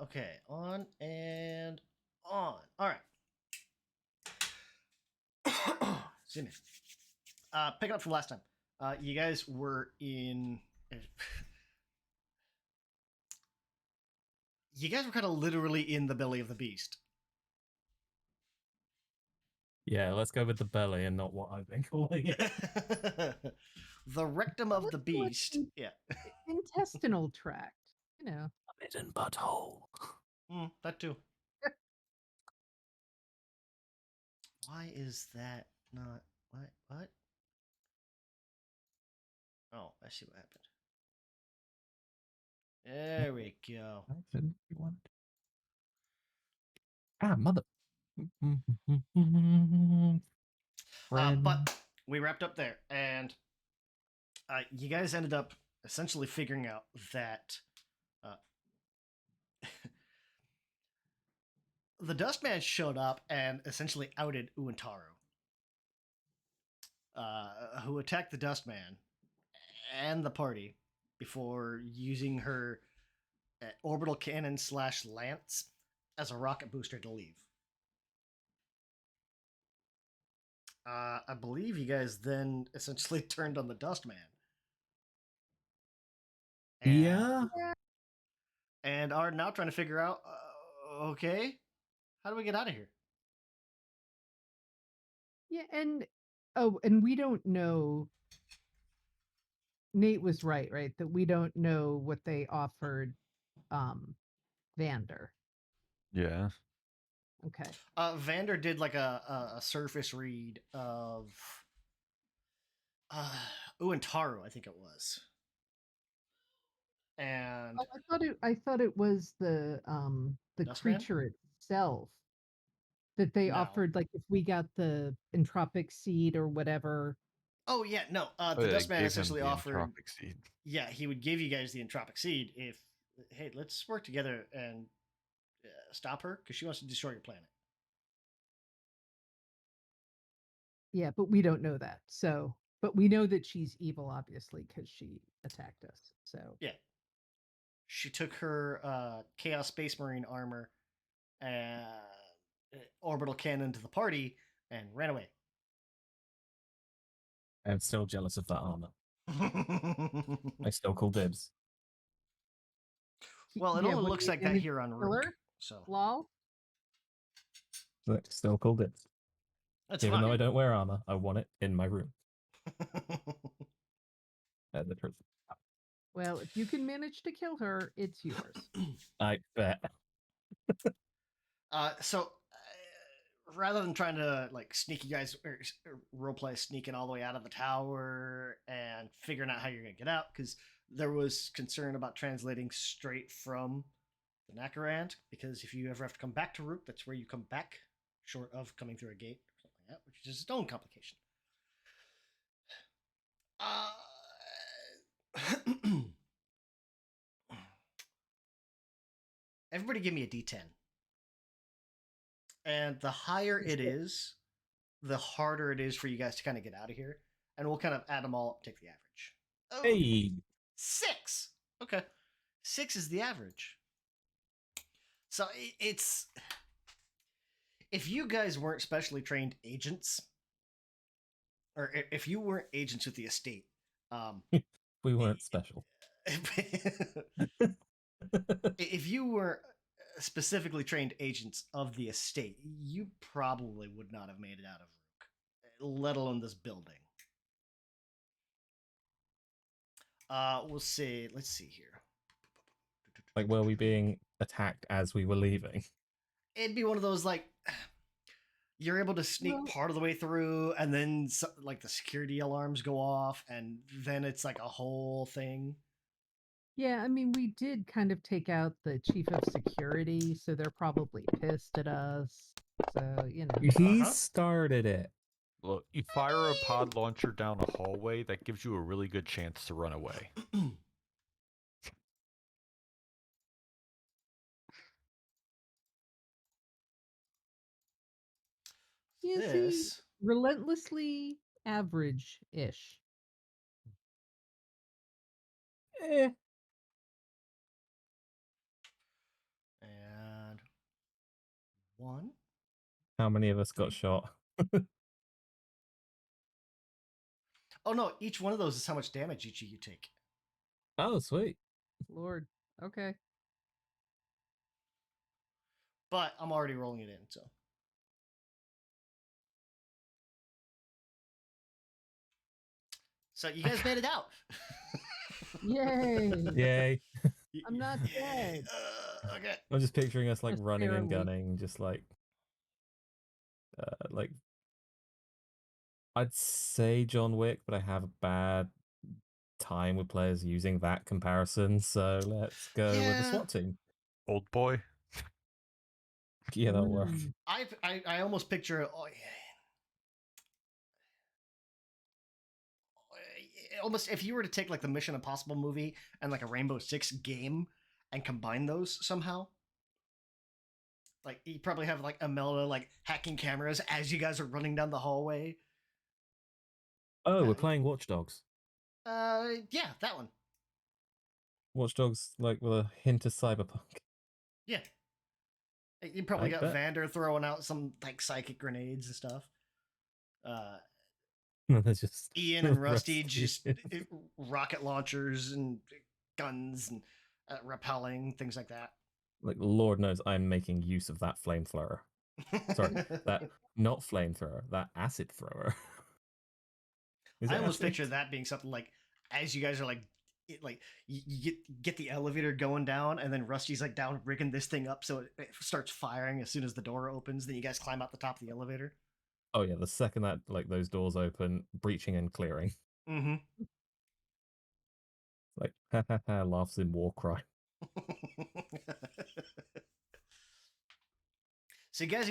Okay, on and on. All right. Excuse me. Picking up from last time. You guys were in. You guys were kind of literally in the belly of the beast. Yeah, let's go with the belly and not what I've been calling it. The rectum of the beast. Yeah. Intestinal tract. You know. Hidden butthole. That too. Why is that not what? Oh, I see what happened. There we go. Mother. But we wrapped up there, and you guys ended up essentially figuring out that the Dustman showed up and essentially outed Uintaro, who attacked the Dustman and the party before using her orbital cannon / lance as a rocket booster to leave. I believe you guys then essentially turned on the Dustman. Yeah. And are now trying to figure out, okay, how do we get out of here? Yeah, and we don't know. Nate was right, that we don't know what they offered Vander. Yeah. Okay. Vander did like a surface read of Uintaro, I think it was. And I thought it was the Dustman? creature itself that they offered, like if we got the entropic seed or whatever. Oh yeah, no. The Dustman essentially offered entropic seed. Yeah, he would give you guys the entropic seed if, hey, let's work together and stop her because she wants to destroy your planet. Yeah, but we don't know that. So, but we know that she's evil, obviously, because she attacked us. So yeah, she took her Chaos Space Marine armor and orbital cannon to the party and ran away. I'm still jealous of that armor. I still call dibs. Well, it only looks like that here on Rook. So, lol. Still call dibs. That's Even fine. though I don't wear armor, I want it in my room. The truth. Well, if you can manage to kill her, it's yours. I bet. So rather than trying to like sneak you guys or roleplay sneaking all the way out of the tower and figuring out how you're gonna get out, because there was concern about translating straight from the Nakarand, because if you ever have to come back to Rook, that's where you come back, short of coming through a gate or something like that, which is its own complication. Everybody give me a D10. And the higher it is, the harder it is for you guys to kind of get out of here. And we'll kind of add them all up, take the average. Oh, hey! 6! Okay. 6 is the average. So it's... If you guys weren't specially trained agents, or if you weren't agents with the estate... we weren't special. If you were specifically trained agents of the estate, you probably would not have made it out of Rook, let alone this building. We'll see. Let's see here. Like, were we being attacked as we were leaving? It'd be one of those, like, you're able to sneak part of the way through, and then, like, the security alarms go off, and then it's, like, a whole thing. Yeah, I mean, we did kind of take out the chief of security, so they're probably pissed at us. So, you know. He started it. Look, you fire a pod launcher down a hallway, that gives you a really good chance to run away. Is he relentlessly average-ish? 1. How many of us got shot? Oh no, each one of those is how much damage each of you take. Oh, sweet. Lord. Okay. But I'm already rolling it in, so. So you guys made it out. Yay. Yay. I'm not dead. Okay. I'm just picturing us like Just running and barely. gunning, just like I'd say John Wick, but I have a bad time with players using that comparison, so let's go with the Yeah. SWAT team. Old boy. Yeah, that'll work. Mm. I almost picture almost if you were to take like the Mission Impossible movie and like a Rainbow Six game and combine those somehow. Like you probably have like Imelda like hacking cameras as you guys are running down the hallway. Oh, we're playing Watch Dogs. Yeah, that one. Watch Dogs, like with a hint of cyberpunk. Yeah. You probably I got bet. Vander throwing out some like psychic grenades and stuff. There's just Ian and Rusty Rusty. just rocket launchers and guns and repelling things like that. Like Lord knows I'm making use of that flamethrower. Sorry, that not flamethrower, that acid thrower. Is I it almost acid? picture that being something like as you guys are like you get the elevator going down and then Rusty's like down rigging this thing up so it starts firing as soon as the door opens. Then you guys climb out the top of the elevator. Oh yeah, the second that like those doors open, breaching and clearing. Mm-hmm. Like ha ha ha, laughs in war cry. So you guys,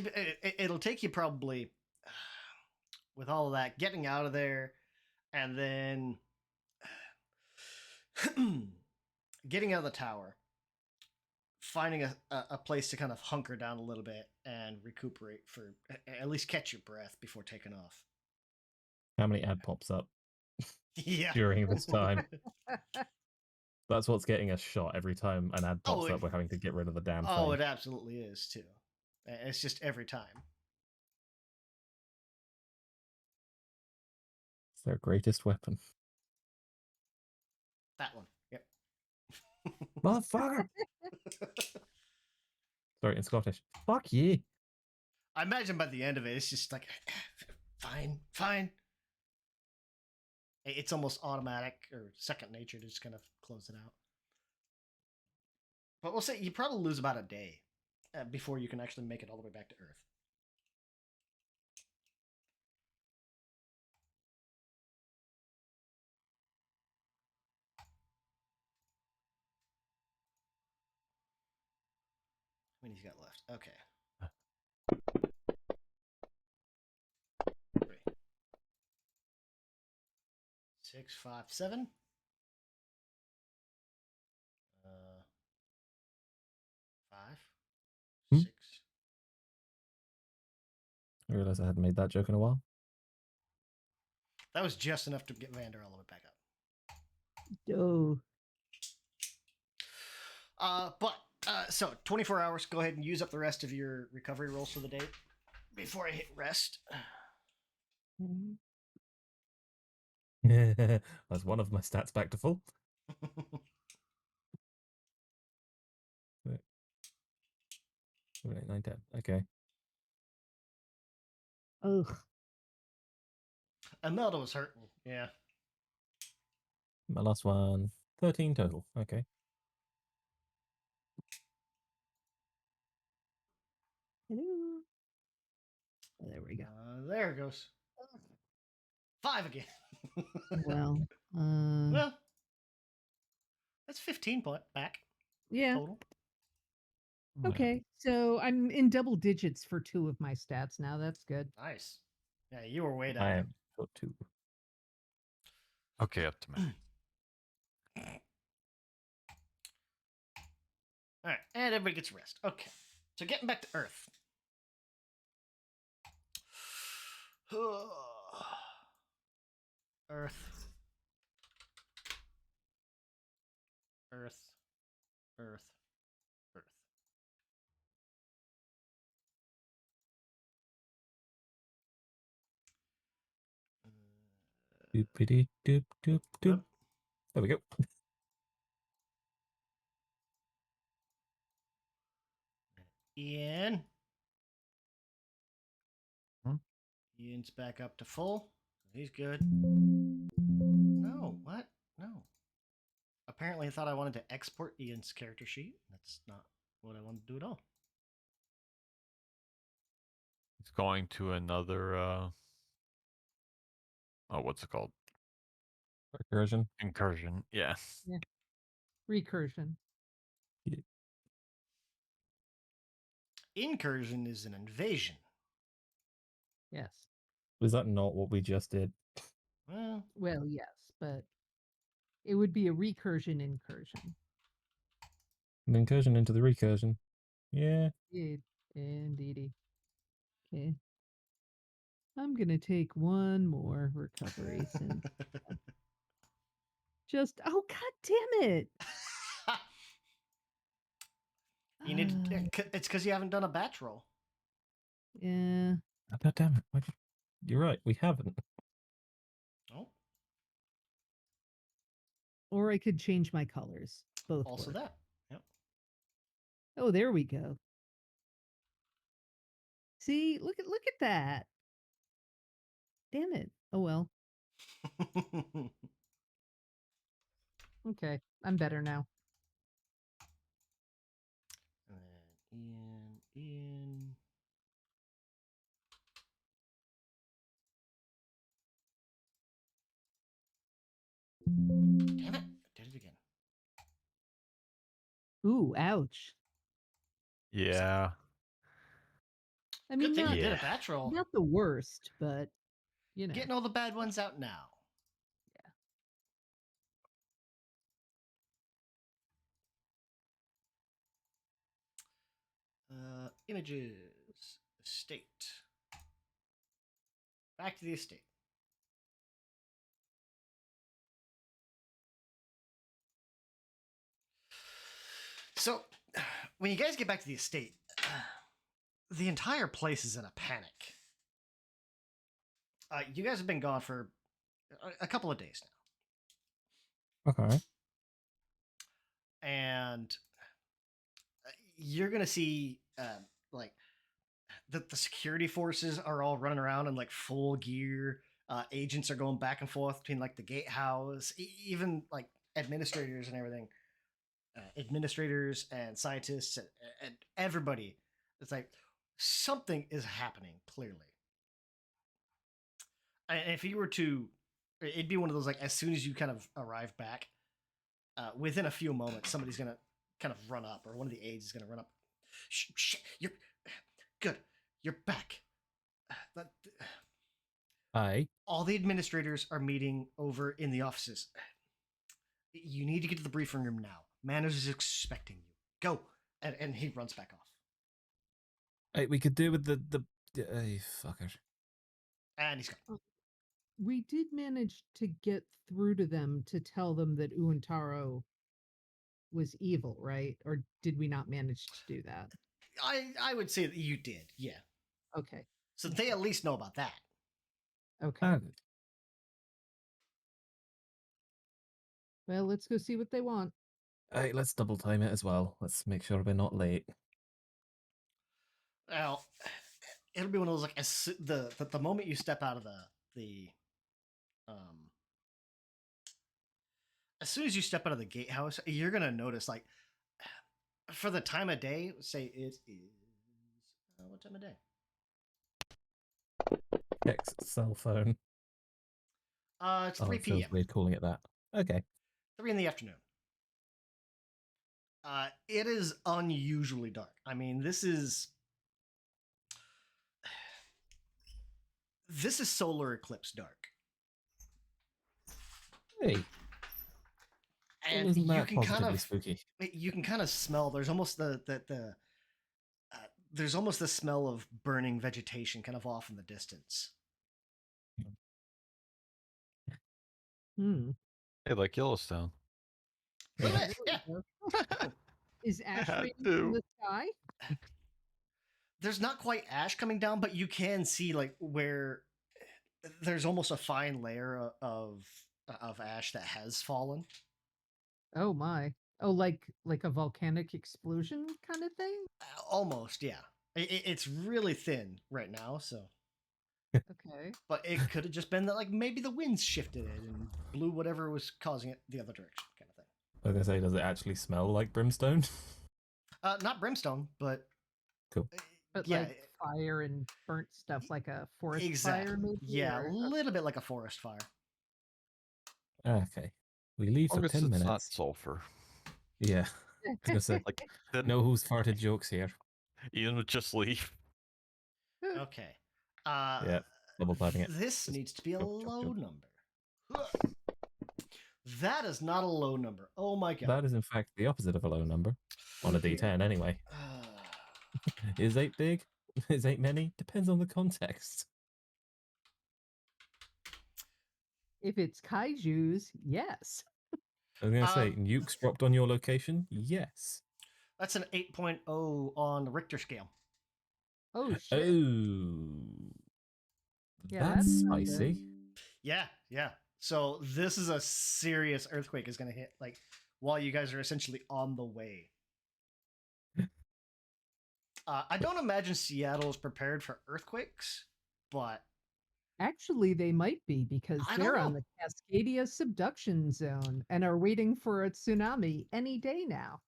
it'll take you probably with all of that getting out of there, and then getting out of the tower, finding a place to kind of hunker down a little bit and recuperate for at least catch your breath before taking off. How many ad pops up Yeah. during this time? That's what's getting us shot every time an ad pops Oh, up. We're having to get rid of the damn Oh, thing. it absolutely is too. It's just every time. It's their greatest weapon. That one. Yep. Motherfucker! Sorry, in Scottish. Fuck you. I imagine by the end of it, it's just like, fine, fine. It's almost automatic or second nature to just kind of close it out. But we'll say you probably lose about a day before you can actually make it all the way back to Earth. How many's got left? Okay. 3, 6, 5, 7. 5, Hmm? 6. I realized I hadn't made that joke in a while. That was just enough to get Vander all the way back up. Oh. So 24 hours. Go ahead and use up the rest of your recovery rolls for the day before I hit rest. Mhm. That's one of my stats back to full. Wait. 7, 8, 9, 10. Okay. Ugh. Imelda was hurting. Yeah. My last one. 13 total. Okay. Hello. There we go. There it goes. 5 again. Well, Well, that's 15 back yeah. total. Okay. So I'm in double digits for 2 of my stats now. That's good. Nice. Yeah, you were way down. I there. am got 2. Okay, up to me. All right, and everybody gets rest. Okay, so getting back to Earth. Earth. Earth. Earth. Earth. Doopity doop doop doop. Oop. There we go. Ian. Hmm? Ian's back up to full. He's good. No, what? No. Apparently, I thought I wanted to export Ian's character sheet. That's not what I wanted to do at all. It's going to another. Oh, what's it called? Recursion. Incursion. Yeah. Recursion. Incursion is an invasion. Yes. Was that not what we just did? Well, Well, yes, but it would be a recursion incursion. An incursion into the recursion. Yeah. Indeedy. Okay. I'm gonna take one more recovery since just oh god damn it. you need. It's because you haven't done a batch roll. Yeah. Oh, God damn it. You're right. We haven't. Oh, Or I could change my colors. Both also work. that. Yep. Oh, there we go. See, look at that. Damn it. Oh well. Okay, I'm better now. And then Ian. Damn it! I did it again. Ooh, ouch. Yeah. I mean, Good thing not, I did a Yeah. batch roll. not the worst, but you know. Getting all the bad ones out now. Images. Estate. Back to the estate. So, when you guys get back to the estate, the entire place is in a panic. You guys have been gone for a couple of days now. Okay. And you're gonna see like the security forces are all running around in like full gear. Agents are going back and forth between like the gatehouse, even like administrators and everything. Administrators and scientists and everybody. It's like something is happening clearly. And if you were to, it'd be one of those like as soon as you kind of arrive back, within a few moments, somebody's gonna kind of run up, or one of the aides is gonna run up. Shh, you're good. You're back. Aye. All the administrators are meeting over in the offices. You need to get to the briefing room now. Manners is expecting you. Go. And he runs back off. Hey, we could do with the fucker. And he's gone. We did manage to get through to them to tell them that Uintaro was evil, right? Or did we not manage to do that? I would say that you did, yeah. Okay. So they at least know about that. Okay. Ah, Well, let's go see what they want. hey, let's double time it as well. Let's make sure we're not late. Well, it'll be one of those like the moment you step out of the as soon as you step out of the gatehouse, you're gonna notice like for the time of day, say it is what time of day? Check's cell phone. It's Oh, 3 it feels p.m. weird calling it that. Okay. 3 in the afternoon. It is unusually dark. I mean, this is solar eclipse dark. Hey, And isn't you that can kind positively of spooky? smell. There's almost there's almost the smell of burning vegetation kind of off in the distance. Hmm. Hey, like Yellowstone. Look at There that, we yeah. go. Is ash had raining to. from the sky? There's not quite ash coming down, but you can see like where there's almost a fine layer of ash that has fallen. Oh my. Oh, like a volcanic explosion kind of thing? Almost, yeah. It's really thin right now, so. Okay. But it could have just been that, like, maybe the winds shifted it and blew whatever was causing it the other direction, kind of thing. I was gonna say, does it actually smell like brimstone? Not brimstone, but Cool. But yeah, like fire and burnt stuff like a forest exactly. fire maybe? Yeah, a or- little bit like a forest fire. Okay. We leave As long for as 10 it's minutes. not sulfur. Yeah. I was gonna say, Like, then no who's farted jokes here. Ian would just leave. Okay. Yeah, double typing it. This Just needs to be a joke, joke, low joke. number. That is not a low number. Oh my god. That is, in fact, the opposite of a low number. On a D10, anyway. Is 8 big? Is 8 many? Depends on the context. If it's kaijus, yes. I was going to say, Um, nukes dropped on your location? Yes. That's an 8.0 on the Richter scale. Oh shit. Oh. Yeah, That's that's not good. spicy. Yeah. So this is a serious earthquake is going to hit, like, while you guys are essentially on the way. I don't imagine Seattle is prepared for earthquakes, but Actually, they might be because I don't they're on know. the Cascadia subduction zone and are waiting for a tsunami any day now.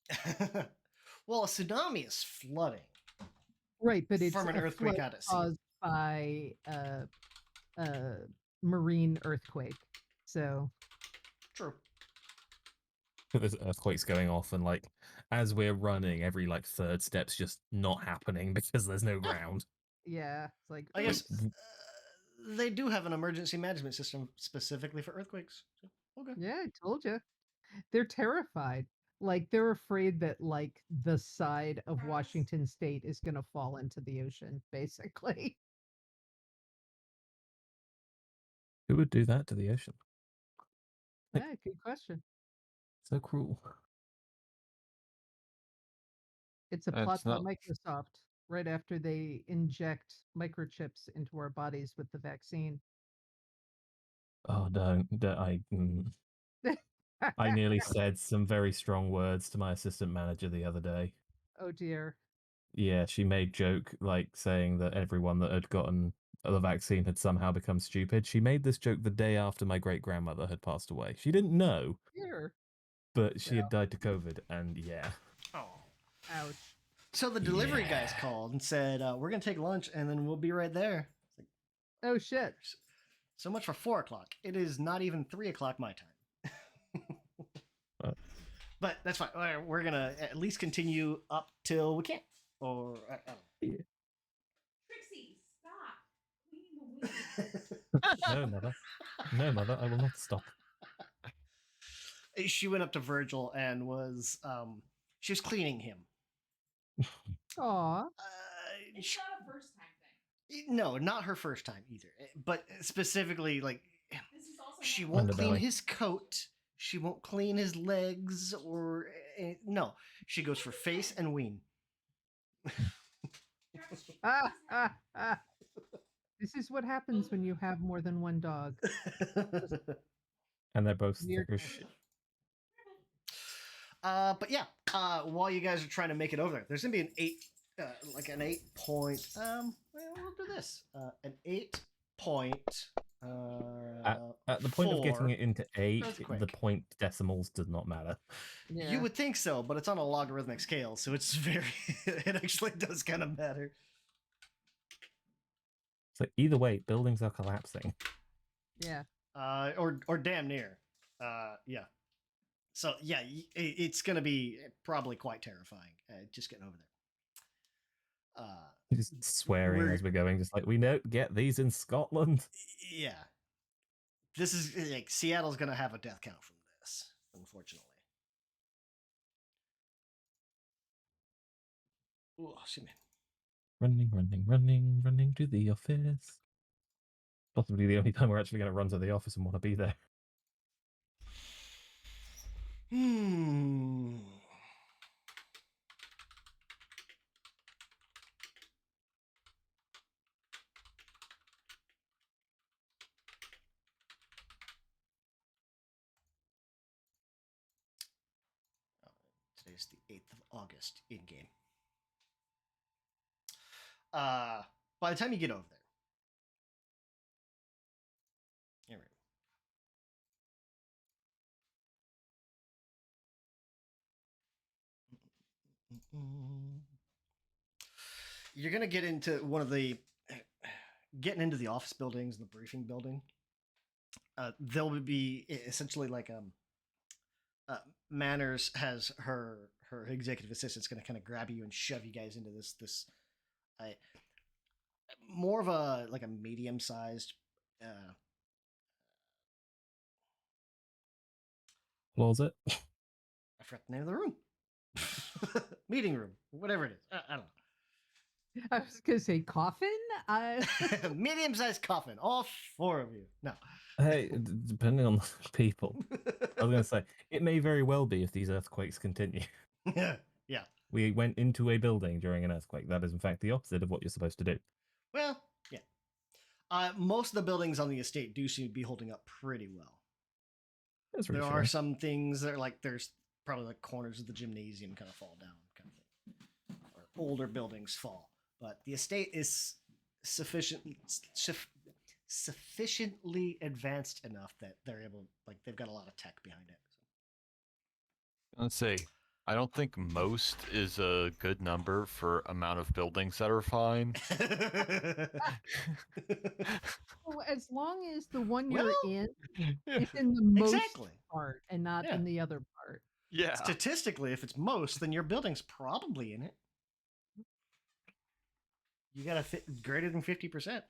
well, a tsunami is flooding. Right, but it's From an a earthquake flood out at sea. caused by a marine earthquake. So True. There's earthquakes going off, and like as we're running, every like third step's just not happening because there's no ground. yeah, it's like I guess oops. they do have an emergency management system specifically for earthquakes. So, okay. Yeah, I told you. They're terrified. Like they're afraid that like the side of Washington state is going to fall into the ocean basically. Who would do that to the ocean? Like- Yeah, good question. So cruel. It's a It's plot by not- Microsoft right after they inject microchips into our bodies with the vaccine. Oh, don't I nearly said some very strong words to my assistant manager the other day. Oh dear. Yeah, she made joke like saying that everyone that had gotten the vaccine had somehow become stupid. She made this joke the day after my great grandmother had passed away. She didn't know, Here. but she had died to COVID, and yeah. Oh. Ouch. So the delivery guys Yeah. called and said, "We're gonna take lunch and then we'll be right there." It's like, Oh shit. so much for 4 o'clock. It is not even 3 o'clock my time. But that's fine. We're gonna at least continue up till we can't. Or I don't Trixie, stop cleaning the know. No, mother. No, mother, I will not stop. She went up to Virgil and was she was cleaning him. Aw. It's Sh- not a first time thing. no, not her first time either. But specifically, like, This is also she not- won't clean Underbelly. his coat. She won't clean his legs or no. She goes for face and ween. Ah, ah, ah. This is what happens when you have more than one dog. And they're both Weird thick as question. shit. But yeah, while you guys are trying to make it over there, there's gonna be an 8 point. Well, we'll do this. An 8 point. At the point of getting 4. it into 8, the earthquake. point decimals does not matter. Yeah. You would think so, but it's on a logarithmic scale, so it's very. It actually does kind of matter. So either way, buildings are collapsing. Yeah. Or damn near. Yeah. So yeah, it's gonna be probably quite terrifying. Just getting over there. Just swearing We're- as we're going, just like, we don't get these in Scotland. Yeah. This is like Seattle's gonna have a death count from this, unfortunately. Ooh, excuse me. Running to the office. Possibly the only time we're actually going to run to the office and want to be there. Hmm. is the 8th of August in game. By the time you get over there, here we go. You're gonna get into getting into the office buildings and the briefing building. There will be essentially like Manners has her executive assistant's going to kind of grab you and shove you guys into this more of a like a medium sized What was it? I forgot the name of the room. Meeting room, whatever it is. I don't know. I was gonna say coffin. Medium sized coffin, all 4 of you. No. Hey, depending on the people, I was going to say it may very well be if these earthquakes continue. Yeah. We went into a building during an earthquake. That is, in fact, the opposite of what you're supposed to do. Well, yeah. Most of the buildings on the estate do seem to be holding up pretty well. That's There reassuring. are some things that are like there's probably like corners of the gymnasium kind of fall down, kind of thing, or older buildings fall. But the estate is sufficiently advanced enough that they're able, like they've got a lot of tech behind it. Let's see. I don't think most is a good number for amount of buildings that are fine. Well, as long as the one you're Well, in is in the most exactly. part and not Yeah. in the other part. Yeah. Statistically, if it's most, then your building's probably in it. You got to fit greater than 50%.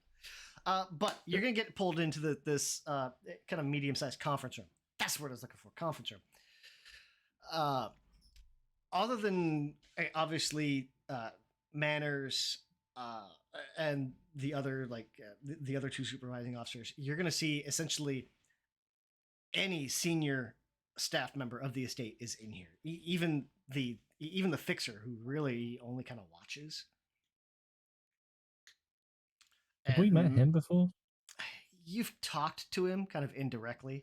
But you're gonna get pulled into this kind of medium-sized conference room. That's what I was looking for. Conference room. Other than obviously Manners and the other the other 2 supervising officers, you're gonna see essentially any senior staff member of the estate is in here. Even the fixer, who really only kind of watches. Have we met him before? You've talked to him kind of indirectly.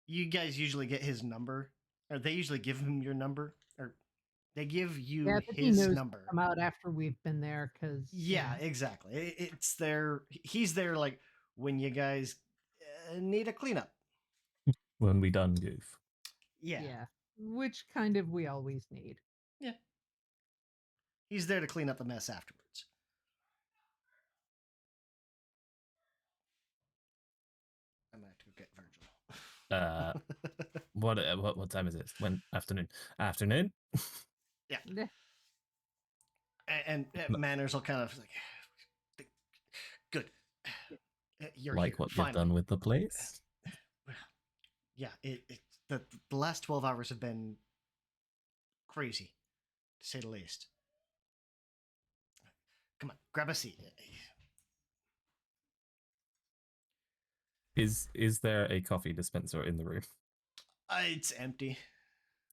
You guys usually get his number, or they usually give him your number, or they give you Yeah, but he his knows to number. come out after we've been there because Yeah, exactly. It's there. He's there like when you guys need a cleanup. When we done goof. Yeah. which kind of we always need. He's there to clean up the mess afterwards. I'm gonna have to go get Virgil. What time is it? When afternoon? Afternoon? Neh. And Manners will kind of like, good. You're Like here, what you've finally. done with the place? Yeah, the last 12 hours have been crazy, to say the least. Come on, grab a seat. Is there a coffee dispenser in the room? It's empty.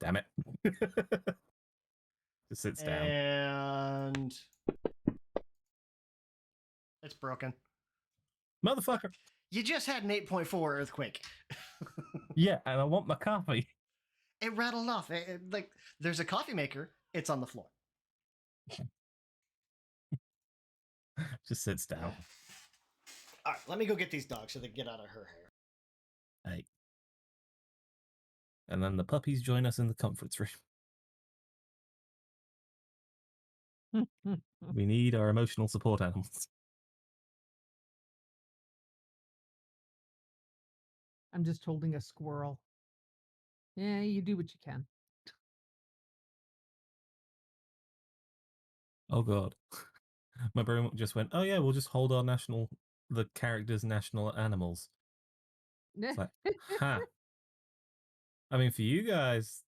Damn it. Just sits down. And it's broken. Motherfucker. You just had an 8.4 earthquake. Yeah, and I want my coffee. It rattled off. Like, there's a coffee maker. It's on the floor. Just sits down. All right, let me go get these dogs so they get out of her hair. Hey. And then the puppies join us in the conference room. We need our emotional support animals. I'm just holding a squirrel. Yeah, you do what you can. Oh god. My brain just went, oh yeah, we'll just hold our the characters' national animals. It's like, ha. I mean, for you guys,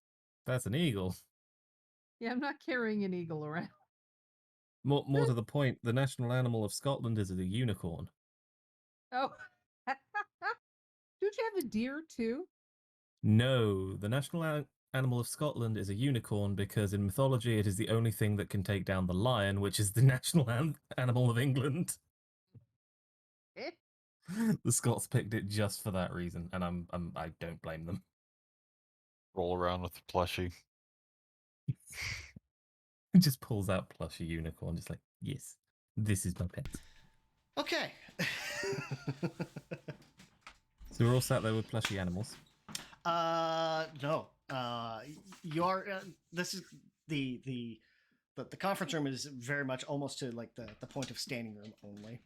that's an eagle. Yeah, I'm not carrying an eagle around. More to the point, the national animal of Scotland is a unicorn. Oh. Don't you have a deer too? No, the national animal of Scotland is a unicorn because in mythology it is the only thing that can take down the lion, which is the national animal of England. Eh? The Scots picked it just for that reason, and I don't blame them. Roll around with the plushie. Just pulls out plushy unicorn, just like, yes, this is my pet. Okay. So we're all sat there with plushy animals. No. You're. This is the conference room is very much almost to like the point of standing room only.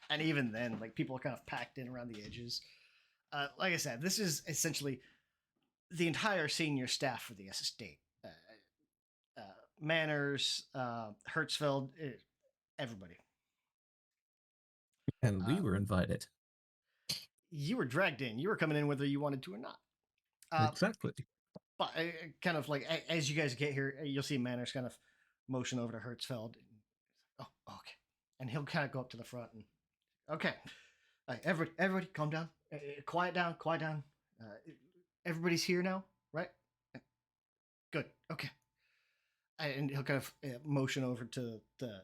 And even then, like people are kind of packed in around the edges. Like I said, this is essentially the entire senior staff for the estate. Manners, Hertzfeld, everybody. And we were invited. You were dragged in. You were coming in whether you wanted to or not. Exactly. But kind of like as you guys get here, you'll see Manners kind of motion over to Hertzfeld. Oh, okay. And he'll kind of go up to the front and, okay. Everybody, calm down. Quiet down. Everybody's here now, right? Good. Okay. And he'll kind of motion over to the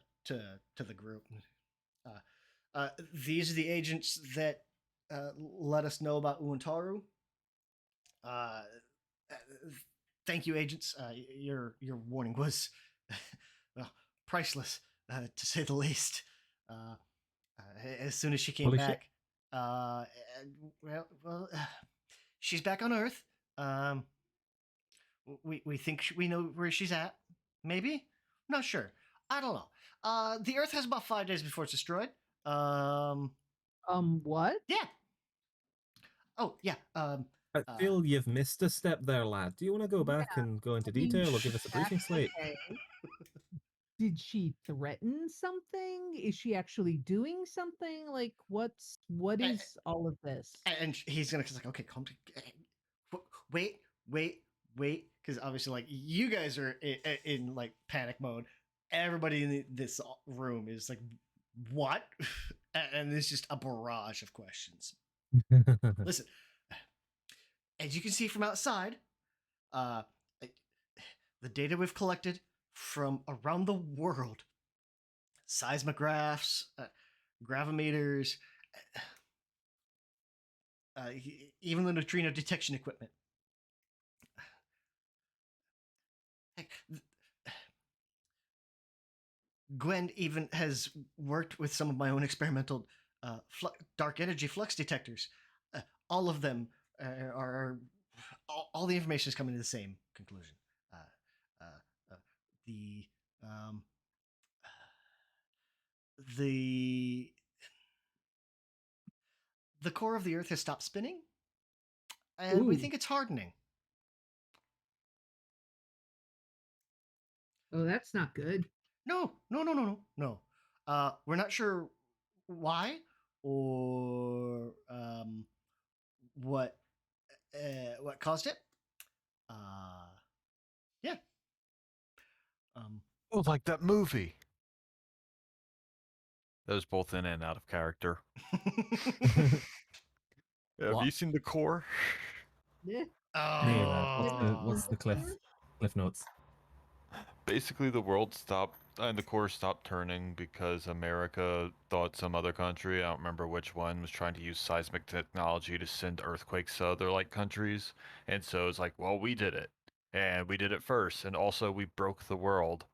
group. These are the agents that let us know about Uantaru. Thank you, agents. Your warning was well, priceless, to say the least. As soon as she came Holy shit. back, she's back on Earth. We think we know where she's at. Maybe, not sure. I don't know. The Earth has about 5 days before it's destroyed. What? Yeah. Oh, yeah. I feel you've missed a step there, lad. Do you want to go back and go into detail or give us a briefing slate? Okay. Did she threaten something? Is she actually doing something? Like, what is all of this? And he's gonna like, okay, calm down. Wait, because obviously, like, you guys are in like panic mode. Everybody in this room is like, what? And there's just a barrage of questions. Listen, as you can see from outside, the data we've collected from around the world, seismographs, gravimeters, even the neutrino detection equipment. Gwen even has worked with some of my own experimental dark energy flux detectors. All of them are all the information is coming to the same conclusion. The core of the Earth has stopped spinning, and we Ooh. think it's hardening. Oh, that's not good. No. We're not sure why or what caused it. Yeah. Oh, like that movie. That was both in and out of character. Have What? you seen The Core? Yeah. Hey, lad, what's Oh. the cliff notes? Basically, the world stopped and the core stopped turning because America thought some other country, I don't remember which one, was trying to use seismic technology to send earthquakes to other like countries. And so it's like, well, we did it. And we did it first. And also we broke the world.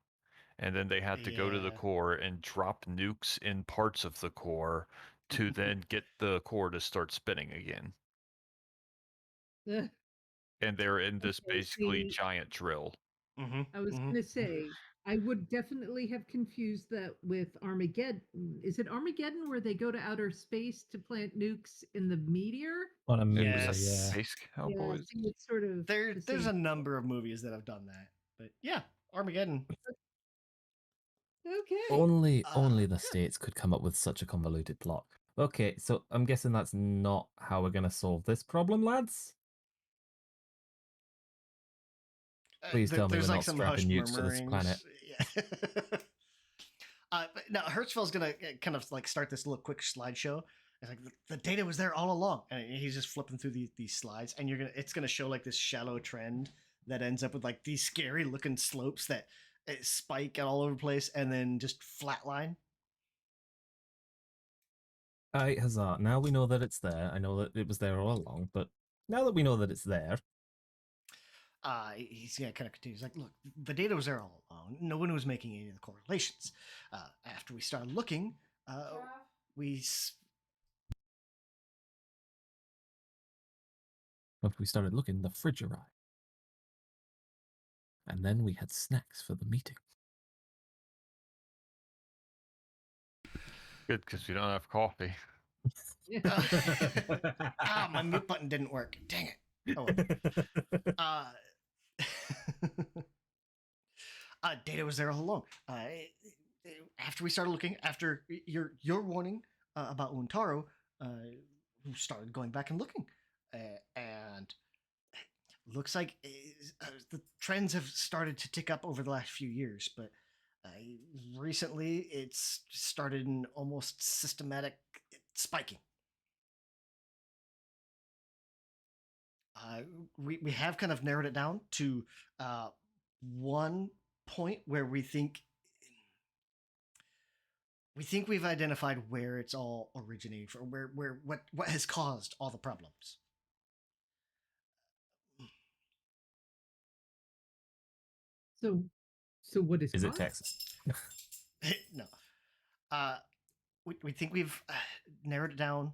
And then they had to go to the Yeah. core and drop nukes in parts of the core to then get the core to start spinning again. Ugh. And they're in this Okay, basically see, giant drill. I was gonna say, I would definitely have confused that with Armageddon. Is it Armageddon where they go to outer space to plant nukes in the meteor? On a movie, Yes. yeah. Space Yeah, Cowboys. see, it's sort of the There's a same. number of movies that have done that, but yeah, Armageddon. Okay. Only Uh, the states could come up with such a convoluted plot. Okay, so I'm guessing that's not how we're gonna solve this problem, lads. Please tell me there's we're like not some strapping hushed nukes to this planet. murmurings. Yeah. But now Hertzfeld's gonna kind of like start this little quick slideshow. It's like the data was there all along, and he's just flipping through these slides, and it's gonna show like this shallow trend that ends up with like these scary looking slopes that spike all over the place, and then just flatline. Aye, huzzah. Now we know that it's there. I know that it was there all along, but now that we know that it's there, He's gonna kind of continue. He's like, look, the data was there all along. No one was making any of the correlations. After we started looking, we After we started looking, the fridge arrived. And then we had snacks for the meeting. Good, because we don't have coffee. my mute button didn't work. Dang it. Oh, well. Data was there all along. After we started looking, after your warning about Untaro, we started going back and looking, and looks like the trends have started to tick up over the last few years, but recently it's started in almost systematic spiking. We have kind of narrowed it down to one point where we think we've identified where it's all originating from, where what has caused all the problems. So what is Is it caused? Texas? No, we think we've narrowed it down.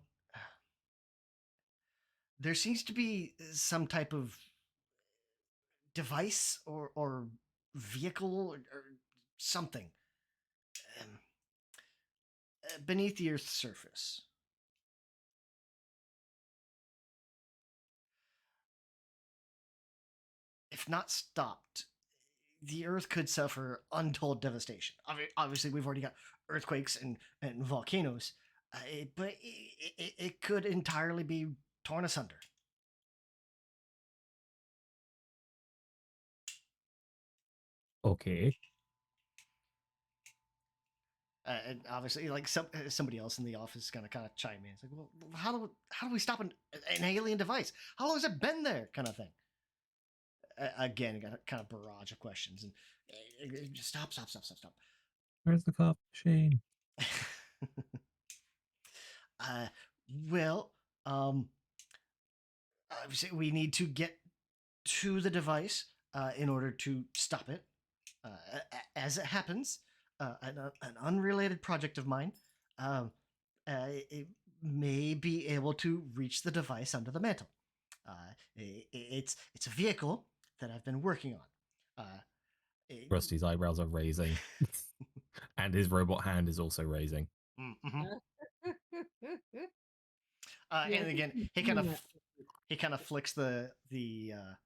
There seems to be some type of device or vehicle or something beneath the Earth's surface. If not stopped, the Earth could suffer untold devastation. Obviously, we've already got earthquakes and volcanoes, but it could entirely be torn asunder. Okay. And obviously, like somebody else in the office is gonna kind of chime in. It's like, well, how do we stop an alien device? How long has it been there? Kind of thing. Again, you got a kind of barrage of questions, and stop. Where's the coffee machine? Well, obviously we need to get to the device in order to stop it. As it happens, an unrelated project of mine it may be able to reach the device under the mantle. It's a vehicle that I've been working on. Rusty's eyebrows are raising. And his robot hand is also raising. Mm-hmm. Yeah, And again, he kind of flicks the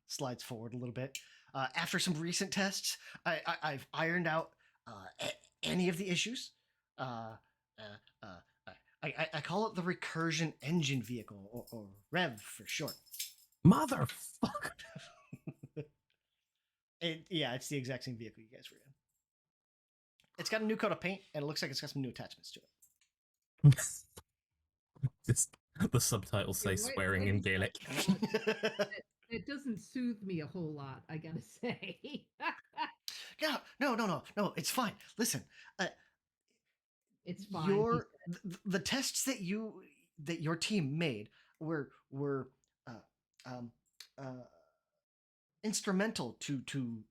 slides forward a little bit. After some recent tests, I've ironed out any of the issues. I call it the recursion engine vehicle, or REV for short. Motherfucker! It's the exact same vehicle you guys were in. It's got a new coat of paint, and it looks like it's got some new attachments to it. Just the subtitles say swearing in Gaelic. It doesn't soothe me a whole lot, I gotta say. No, it's fine. Listen, It's fine. The tests that your team made were instrumental to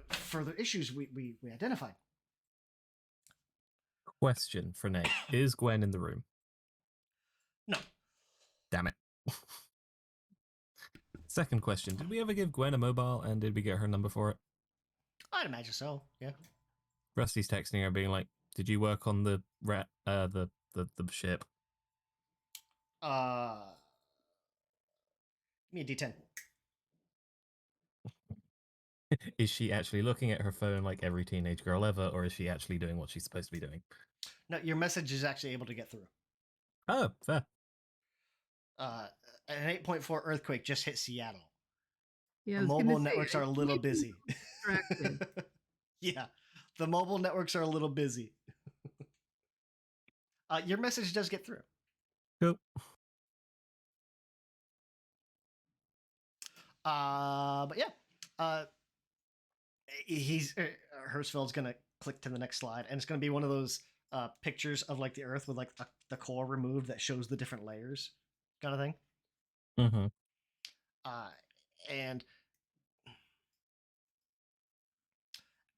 further issues we identified. Question for Nate. Is Gwen in the room? No. Damn it. Second question. Did we ever give Gwen a mobile and did we get her number for it? I'd imagine so, yeah. Rusty's texting her being like, did you work on the ship? Give me a D10. Is she actually looking at her phone like every teenage girl ever, or is she actually doing what she's supposed to be doing? No, your message is actually able to get through. Oh, fair. An 8.4 earthquake just hit Seattle. Yeah, the mobile networks are a little busy. Yeah, the mobile networks are a little busy. Your message does get through. Cool. But yeah, Hirschfeld's gonna click to the next slide, and it's gonna be one of those pictures of like the Earth with like the core removed that shows the different layers, kind of thing. Mm-hmm. And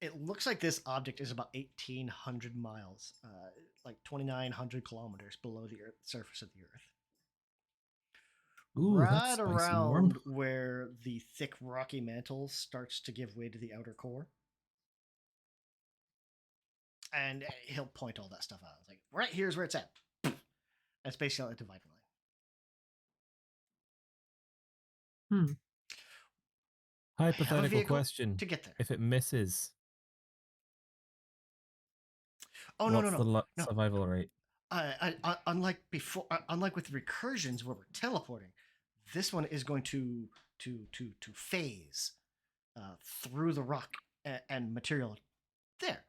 It looks like this object is about 1,800 miles, like 2,900 kilometers below the surface of the Earth. Ooh, that's Right spicy warm. around where the thick rocky mantle starts to give way to the outer core. And he'll point all that stuff out. It's like, right here's where it's at. That's basically a dividing line. Hypothetical vehicle question. To get there. If it misses, Oh, no, what's no, the no. No. survival rate? Unlike before, unlike with recursions where we're teleporting, this one is going to phase through the rock and material there,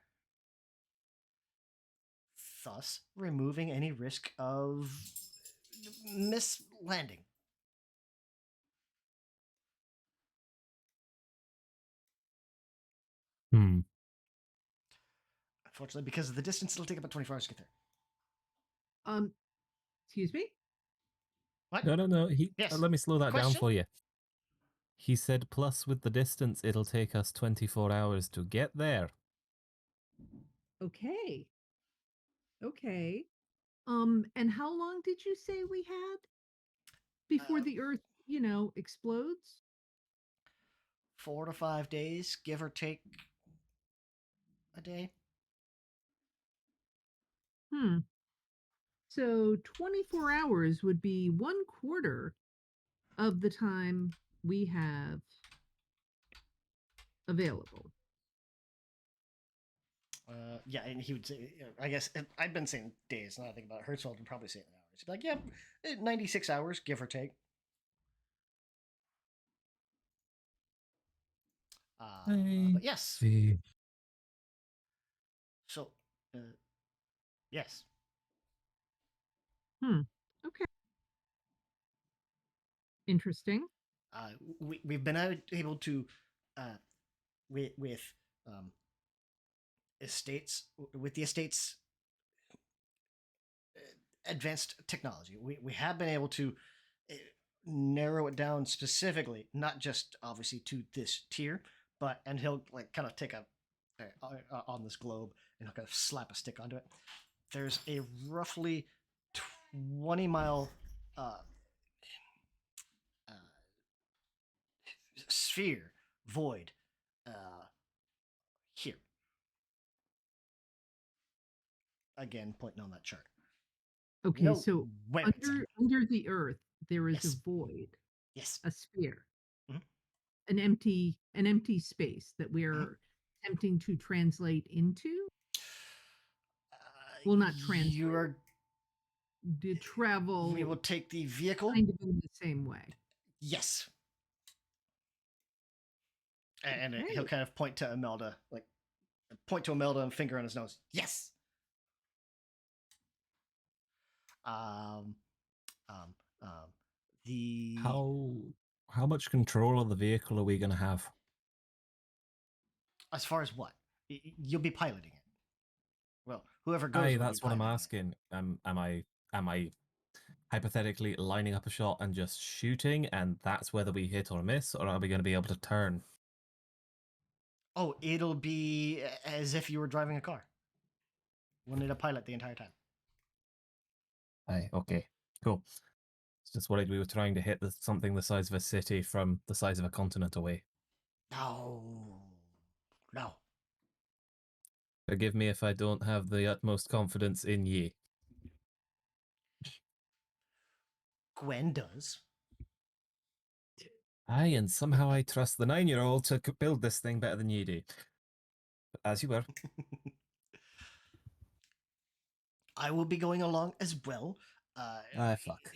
thus removing any risk of mislanding. Unfortunately, because of the distance, it'll take about 24 hours to get there. Excuse me? What? No. Yes. Let me slow that down Question? for you. He said, plus with the distance, it'll take us 24 hours to get there. Okay. Okay. And how long did you say we had before the Earth, explodes? 4 to 5 days, give or take a day. So 24 hours would be 1/4 of the time we have available. Yeah, and he would say, I guess, I've been saying days, now I think about it. Hertzfeld would probably say it in hours. He'd be like, yeah, 96 hours, give or take. But yes. See. So, yes. Okay. Interesting. We've been able to, with the estate's advanced technology, we have been able to narrow it down specifically, not just obviously to this tier, and he'll like kind of take on this globe and he'll kind of slap a stick onto it. There's a roughly 20-mile sphere void here. Again, pointing on that chart. Okay, No so where it's at. under the Earth there is Yes. a void, Yes. a sphere, Mhm. an empty space that we're attempting to translate into. Well, not translate. You are. To travel. We will take the vehicle. Kind of in the same way. Yes. And Okay. he'll kind of point to Imelda, and finger on his nose. Yes. The How much control of the vehicle are we going to have? As far as what? You'll be piloting it. Well, whoever goes. Aye, that's what I'm asking. Am I hypothetically lining up a shot and just shooting, and that's whether we hit or miss, or are we going to be able to turn? Oh, it'll be as if you were driving a car. We'll need a pilot the entire time. Aye, okay, cool. Just worried we were trying to hit something the size of a city from the size of a continent away. No. Forgive me if I don't have the utmost confidence in ye. Gwen does. Aye, and somehow I trust the 9-year-old to build this thing better than you do. As you were. I will be going along as well. Fuck.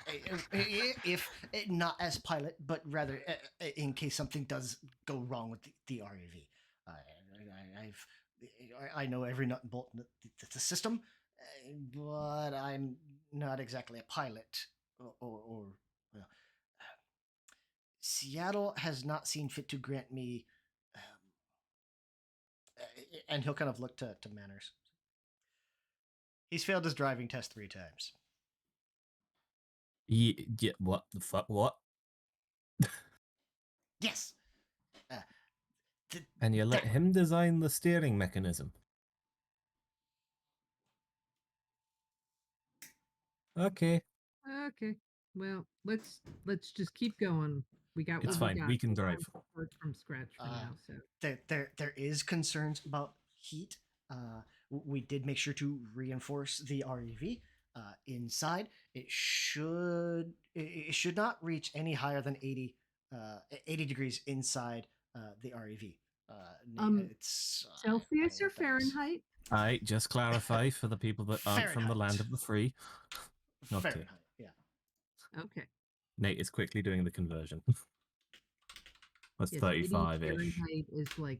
If not as pilot, but rather in case something does go wrong with the RAV. I know every nut and bolt in the system, but I'm not exactly a pilot. Or Seattle has not seen fit to grant me. And he'll kind of look to Manners. He's failed his driving test 3 times. Yeah, what the fuck? What? Yes. And you let him design the steering mechanism. Okay, Okay. Well, let's just keep going. We got it's what fine. got. We can We're drive. gonna start from scratch for now. So There is concerns about heat. We did make sure to reinforce the REV inside. It should not reach any higher than 80 degrees inside the REV. It's I don't Celsius know or what that is. Fahrenheit? I just clarify for the people that aren't from the land of the free. Okay. Fahrenheit, yeah. Okay. Nate is quickly doing the conversion. That's Yes, 80 35-ish. Fahrenheit is like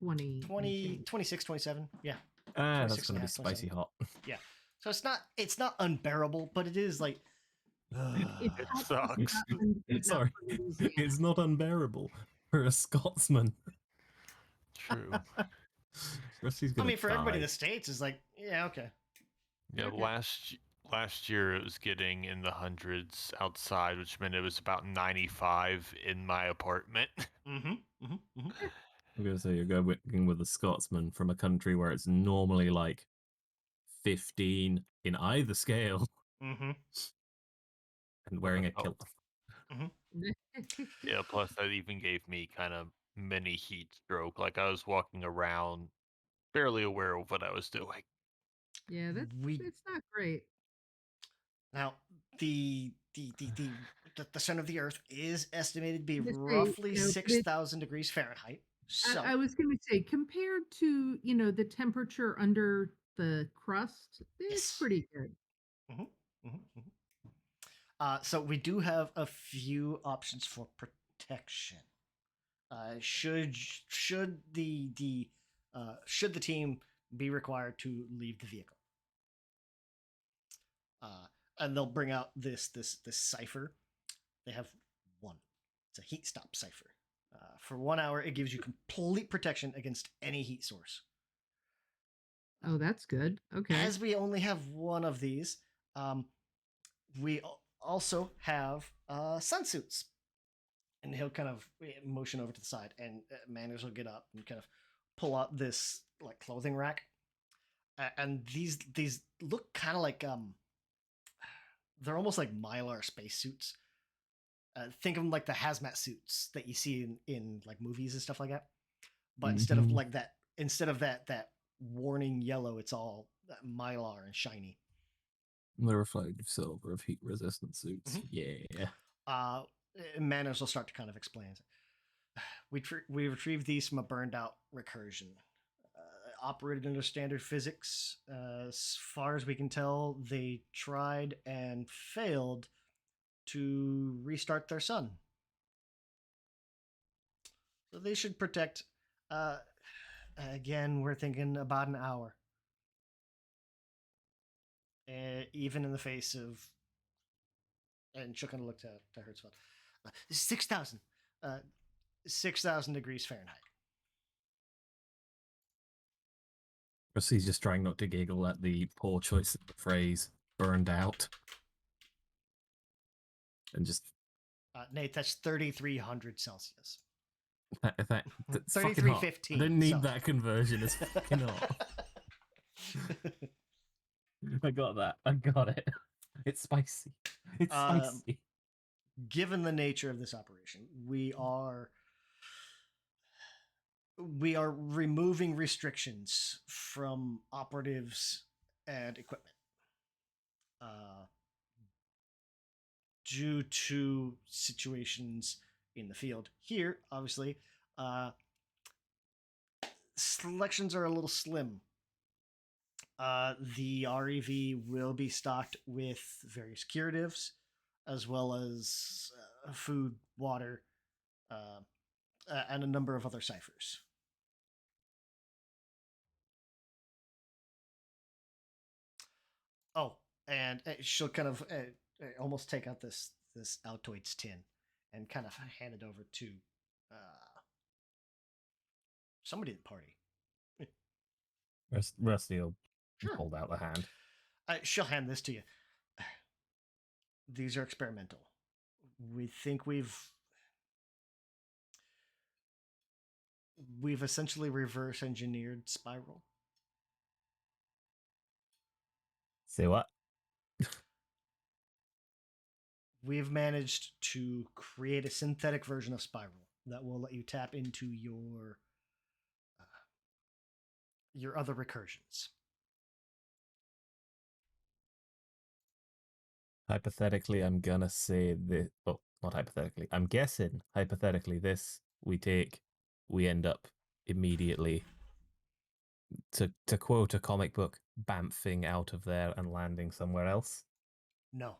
20. and 20, change. 26, 27, yeah. Ah, that's 26 going to and a be half, spicy 27. hot. Yeah. So it's not unbearable, but it is like It's It hot for sucks. Scotland, but not Sorry, for Louisiana. it's not unbearable for a Scotsman. True. Rusty's I gonna mean, for everybody in die. the States is like, yeah, okay. Yeah, Okay. last year it was getting in the hundreds outside, which meant it was about 95 in my apartment. Mm-hmm. Mm-hmm. Mm-hmm. I'm gonna say you're going with a Scotsman from a country where it's normally like 15 in either scale Mm-hmm. and wearing a Oh. kilt. Yeah, plus that even gave me kind of mini heat stroke. Like I was walking around barely aware of what I was doing. Yeah, it's not great. Now the center of the Earth is estimated to be I'm gonna say, roughly you know, but 6,000 degrees Fahrenheit. So I was going to say, compared to the temperature under the crust, it's Yes. pretty good. Mhm, mhm, mhm. So we do have a few options for protection. Should the team be required to leave the vehicle, and they'll bring out this cipher. They have one. It's a heat stop cipher. For 1 hour, it gives you complete protection against any heat source. Oh, that's good. Okay. As we only have one of these, we also have sunsuits. And he'll kind of motion over to the side, and Manners will get up and kind of pull out this like clothing rack. And these look kind of like they're almost like Mylar spacesuits. Think of them like the hazmat suits that you see in like movies and stuff like that. But instead of like that, that warning yellow, it's all Mylar and shiny. The reflective silver of heat resistant suits. Mhm. Yeah. Manners will start to kind of explain. We retrieved these from a burned out recursion. Operated under standard physics. As far as we can tell, they tried and failed to restart their sun. So they should protect. Again, we're thinking about an hour. Even in the face of. And she'll kind of look to Hertzfeld. 6,000. 6,000 degrees Fahrenheit. Rusty's just trying not to giggle at the poor choice of the phrase "burned out," and just Nate, that's 3,300 Celsius. that's fucking hot. 3315. I don't need that conversion. It's fucking hot. I got that. I got it. It's spicy. It's spicy. Given the nature of this operation, we are removing restrictions from operatives and equipment due to situations in the field. Here, obviously, selections are a little slim. The REV will be stocked with various curatives, as well as food, water, and a number of other ciphers. Oh, and she'll kind of almost take out this Altoids tin and kind of hand it over to somebody at the party. Rusty will Sure. hold out the hand. She'll hand this to you. These are experimental. We think we've we've essentially reverse engineered Spiral. Say what? We've managed to create a synthetic version of Spiral that will let you tap into your other recursions. Hypothetically, I'm gonna say this. Oh, not hypothetically. I'm guessing hypothetically this we end up immediately, to quote a comic book, bamfing out of there and landing somewhere else. No.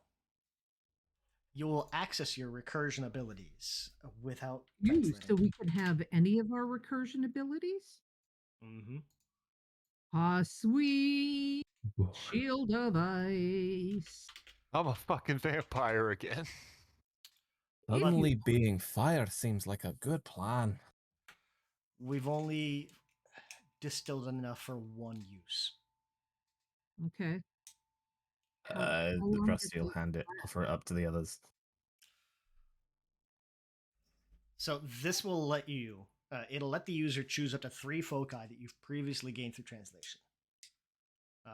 You will access your recursion abilities without Ooh, translating. so we can have any of our recursion abilities? Mm-hmm. Ah, sweet shield of ice. I'm a fucking vampire again. Suddenly being fire seems like a good plan. We've only distilled enough for one use. Okay. How long does Rusty will it hand it, offer it up to the others. So this will let you, it'll let the user choose up to 3 foci that you've previously gained through translation.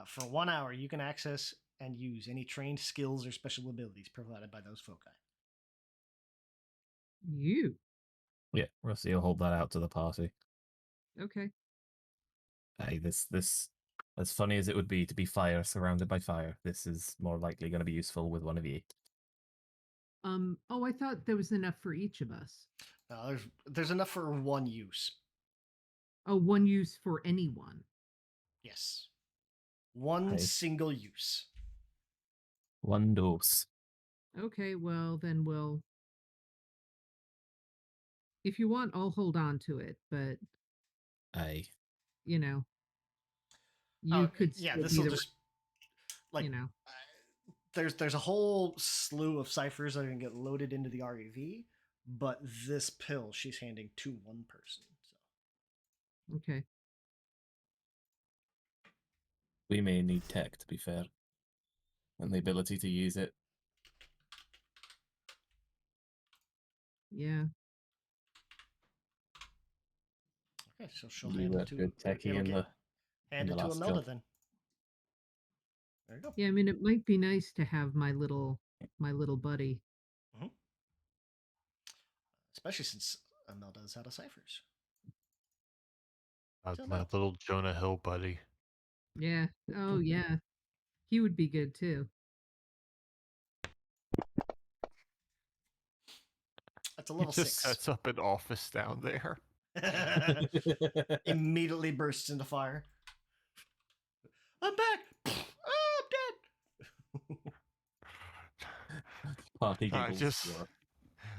For 1 hour, you can access and use any trained skills or special abilities provided by those foci. You. Yeah, Rusty will hold that out to the party. Okay. Hey, this as funny as it would be to be fire surrounded by fire, this is more likely going to be useful with one of you. Oh, I thought there was enough for each of us. There's enough for 1 use. Oh, one use for anyone. Yes. One Nice. single use. One dose. Okay, well then we'll. If you want, I'll hold on to it, but Aye. you know, you could. Yeah, still this be will the just like you know. there's a whole slew of ciphers that are gonna get loaded into the REV, but this pill she's handing to one person. So Okay. We may need tech, to be fair, and the ability to use it. Yeah. okay, so she'll You hand were it to good techie it'll in get the handed the to last Imelda job. then. There you go. Yeah. I mean, it might be nice to have my little buddy. Especially since Imelda's out of ciphers. Till My now. little Jonah Hill buddy. Yeah. Oh yeah. He would be good too. That's a He level just 6. sets up an office down there. Immediately bursts into fire. I'm back. I'm dead. Party I giggles.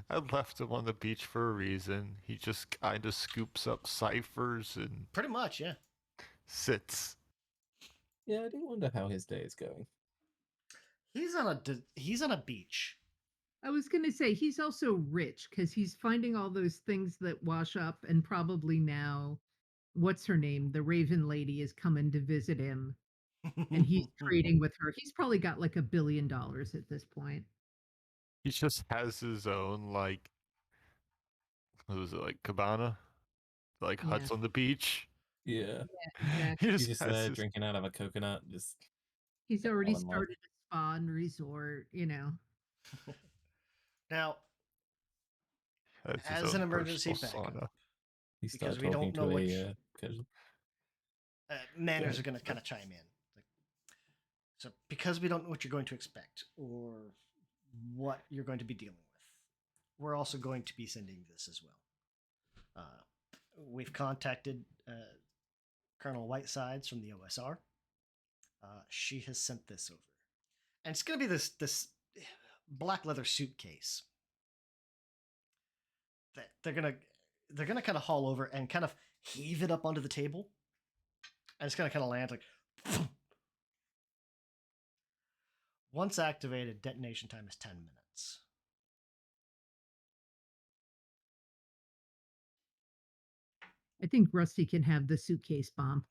I left him on the beach for a reason. He just kind of scoops up ciphers and Pretty much, yeah. sits. Yeah, I do wonder how his day is going. He's on a beach. I was gonna say he's also rich because he's finding all those things that wash up, and probably now, what's her name? The Raven Lady is coming to visit him, and he's trading with her. He's probably got like $1 billion at this point. He just has his own, like, what was it, like cabana? Like Yeah. huts on the beach. Yeah. Exactly. He He's just just has there his... drinking out of a coconut, just He's Yeah, already all in life. started a spa and resort, you know. Now, has his as an own emergency personal backup, sauna. he because started we talking don't know to which a pigeon. manners ahead. are going to kind of chime in. So, because we don't know what you're going to expect or what you're going to be dealing with, we're also going to be sending this as well. We've contacted Colonel Whitesides from the OSR. She has sent this over, and it's going to be this black leather suitcase that they're gonna kind of haul over and kind of heave it up onto the table, and it's gonna kind of land like. Once activated, detonation time is 10 minutes. I think Rusty can have the suitcase bomb.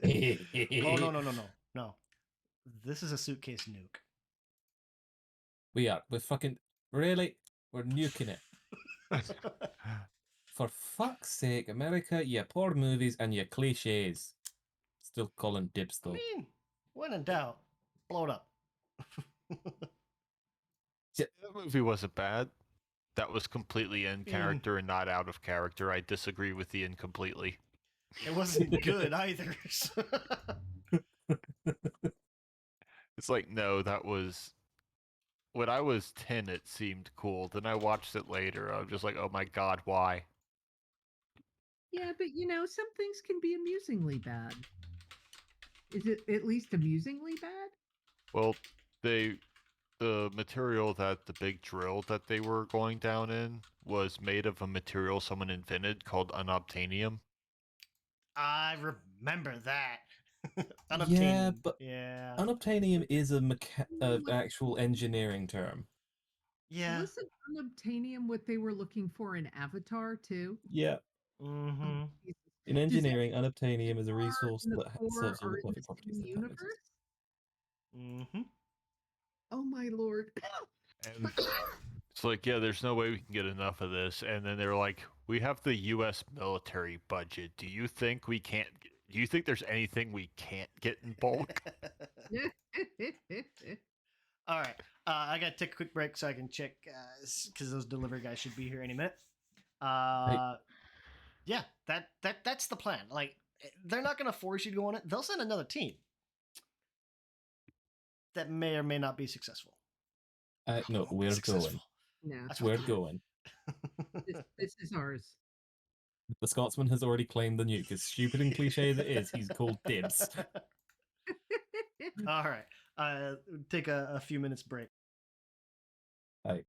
Oh, no. This is a suitcase nuke. We're fucking really. We're nuking it. for fuck's sake, America, your poor movies and your cliches. Still calling dibs I though. mean, when in doubt, blow it up. That movie wasn't bad. That was completely in character and not out of character. I disagree with Ian completely. It wasn't good either. It's like, no, that was when I was 10 it seemed cool. Then I watched it later. I'm just like, oh my god, why? Yeah, but some things can be amusingly bad. Is it at least amusingly bad? Well, the material that the big drill that they were going down in was made of a material someone invented called unobtainium. I remember that. Yeah, Unobtainium. but Yeah. unobtainium is a actual engineering term. Yeah. Wasn't unobtainium what they were looking for in Avatar too? Yeah. Mm-hmm. Jesus. In Does that engineering, unobtainium is a far resource in the that core serves all or the in the perfect properties same that don't exist. universe? Mm-hmm. Oh my lord! And it's like, yeah, there's no way we can get enough of this. And then they're like, we have the U.S. military budget. Do you think we can't? Do you think there's anything we can't get in bulk? All right. I gotta take a quick break so I can check because those delivery guys should be here any minute. Yeah, that's the plan. Like, they're not gonna force you to go on it. They'll send another team that may or may not be successful. No, Won't be we're successful. going. No, That's what We're they- going. this is ours. The Scotsman has already claimed the nuke. As stupid and cliche as it is, he's called dibs. All right. Take a few minutes break. Hey.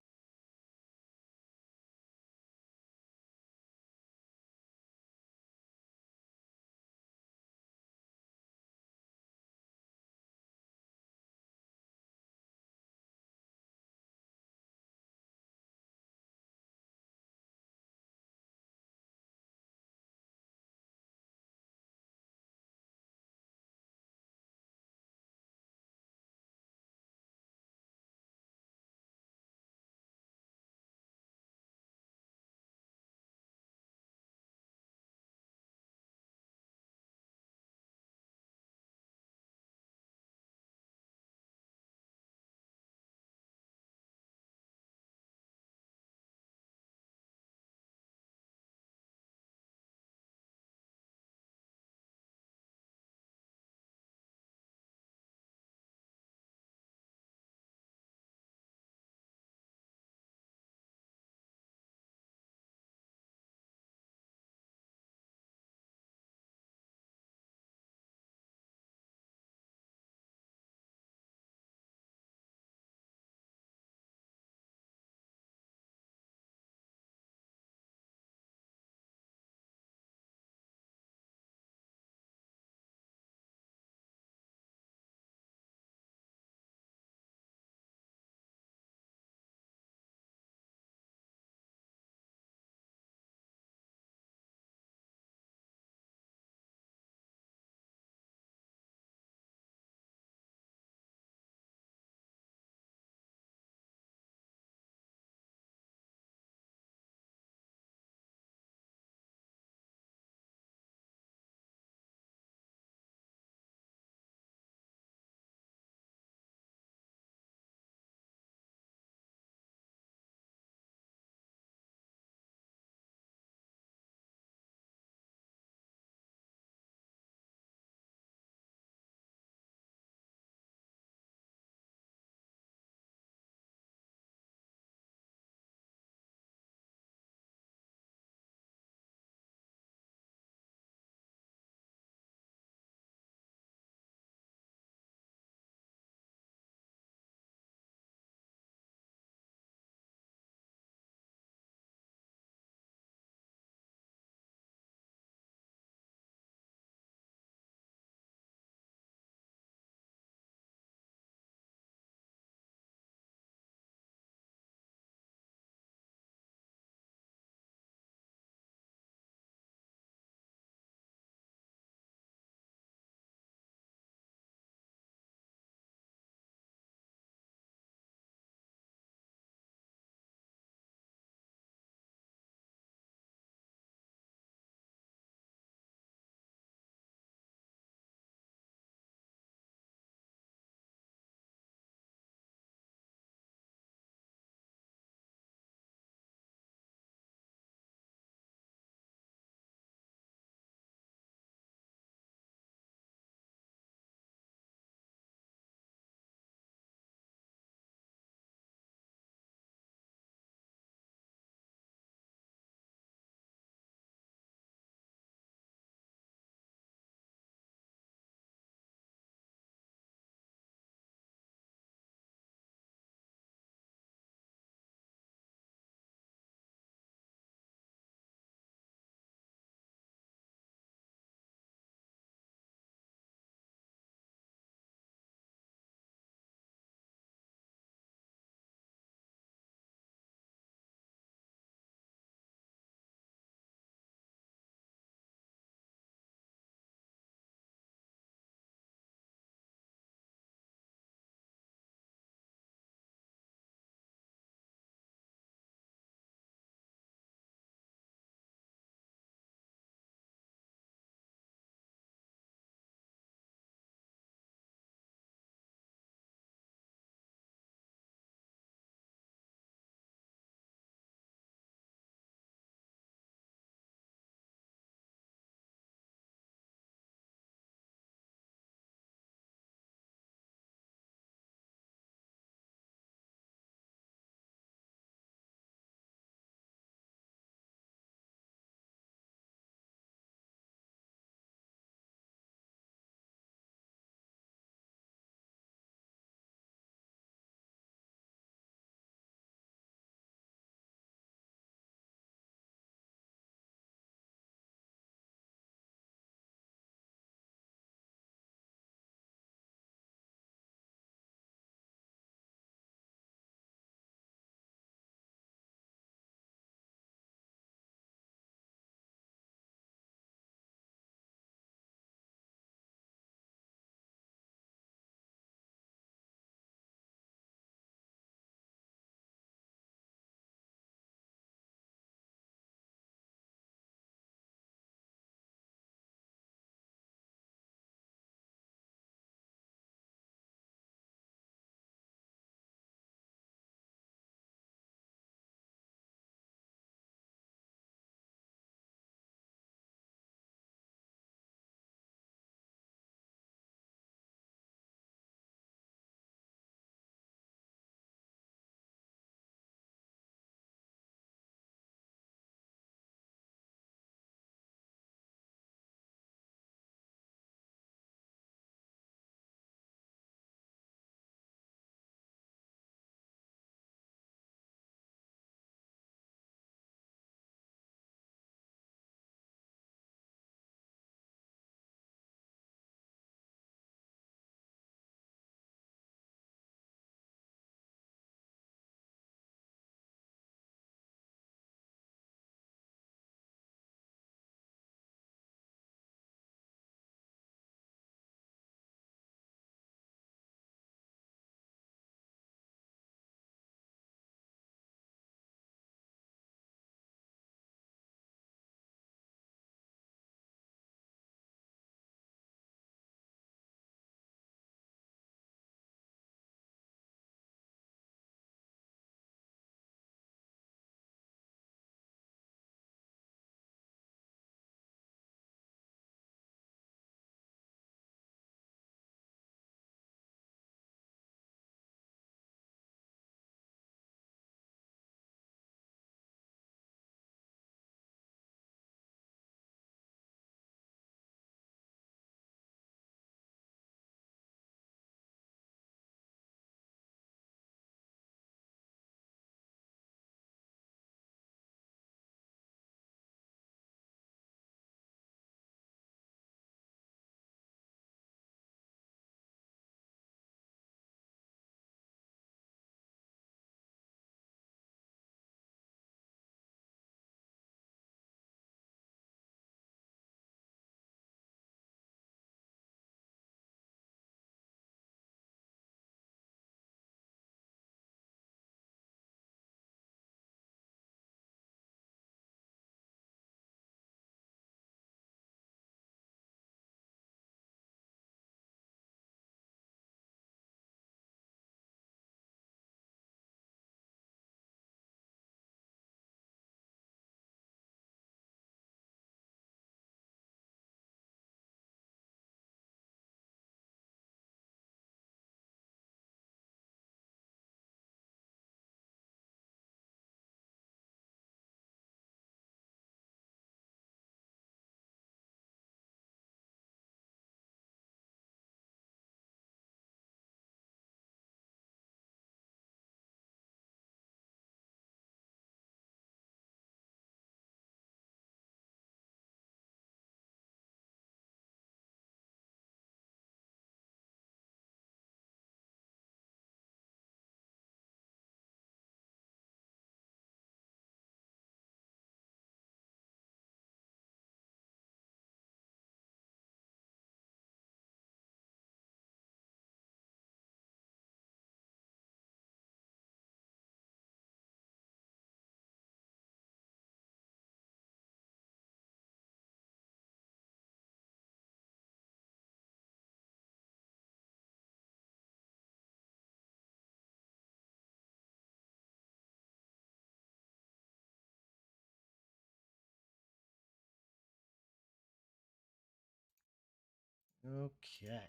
Okay.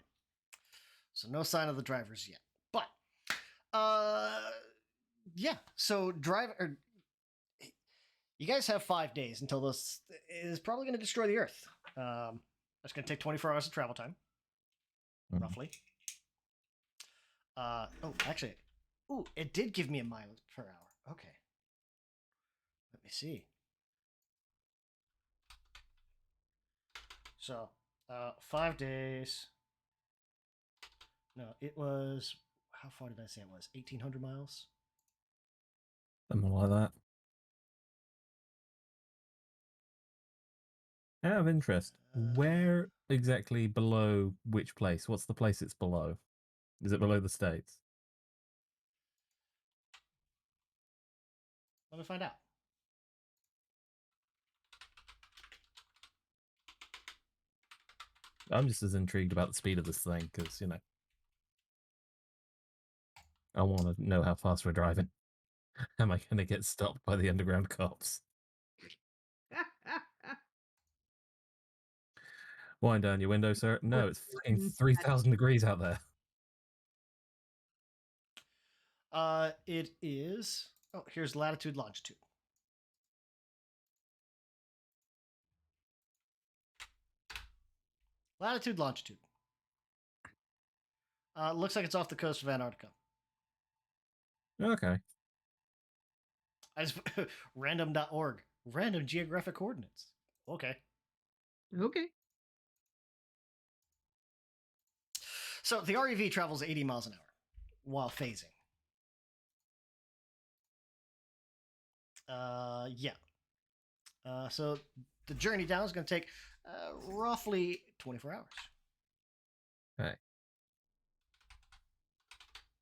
So no sign of the drivers yet. But yeah. So you guys have 5 days until this is probably going to destroy the Earth. It's going to take 24 hours of travel time, Mhm. roughly. Actually, it did give me a mile per hour. Okay. Let me see. So, 5 days. No, it was. How far did I say it was? 1,800 miles? Something like that. Out of interest, where exactly below which place? What's the place it's below? Is it below the States? Let me find out. I'm just as intrigued about the speed of this thing because, I want to know how fast we're driving. Am I going to get stopped by the underground cops? Wind down your window, sir. No, it's fucking 3,000 degrees out there. It is. Oh, here's latitude, longitude. Latitude, longitude. Looks like it's off the coast of Antarctica. Okay. I just random.org. Random geographic coordinates. Okay. Okay. So the REV travels 80 miles an hour while phasing. Yeah. So the journey down is going to take roughly 24 hours. Okay.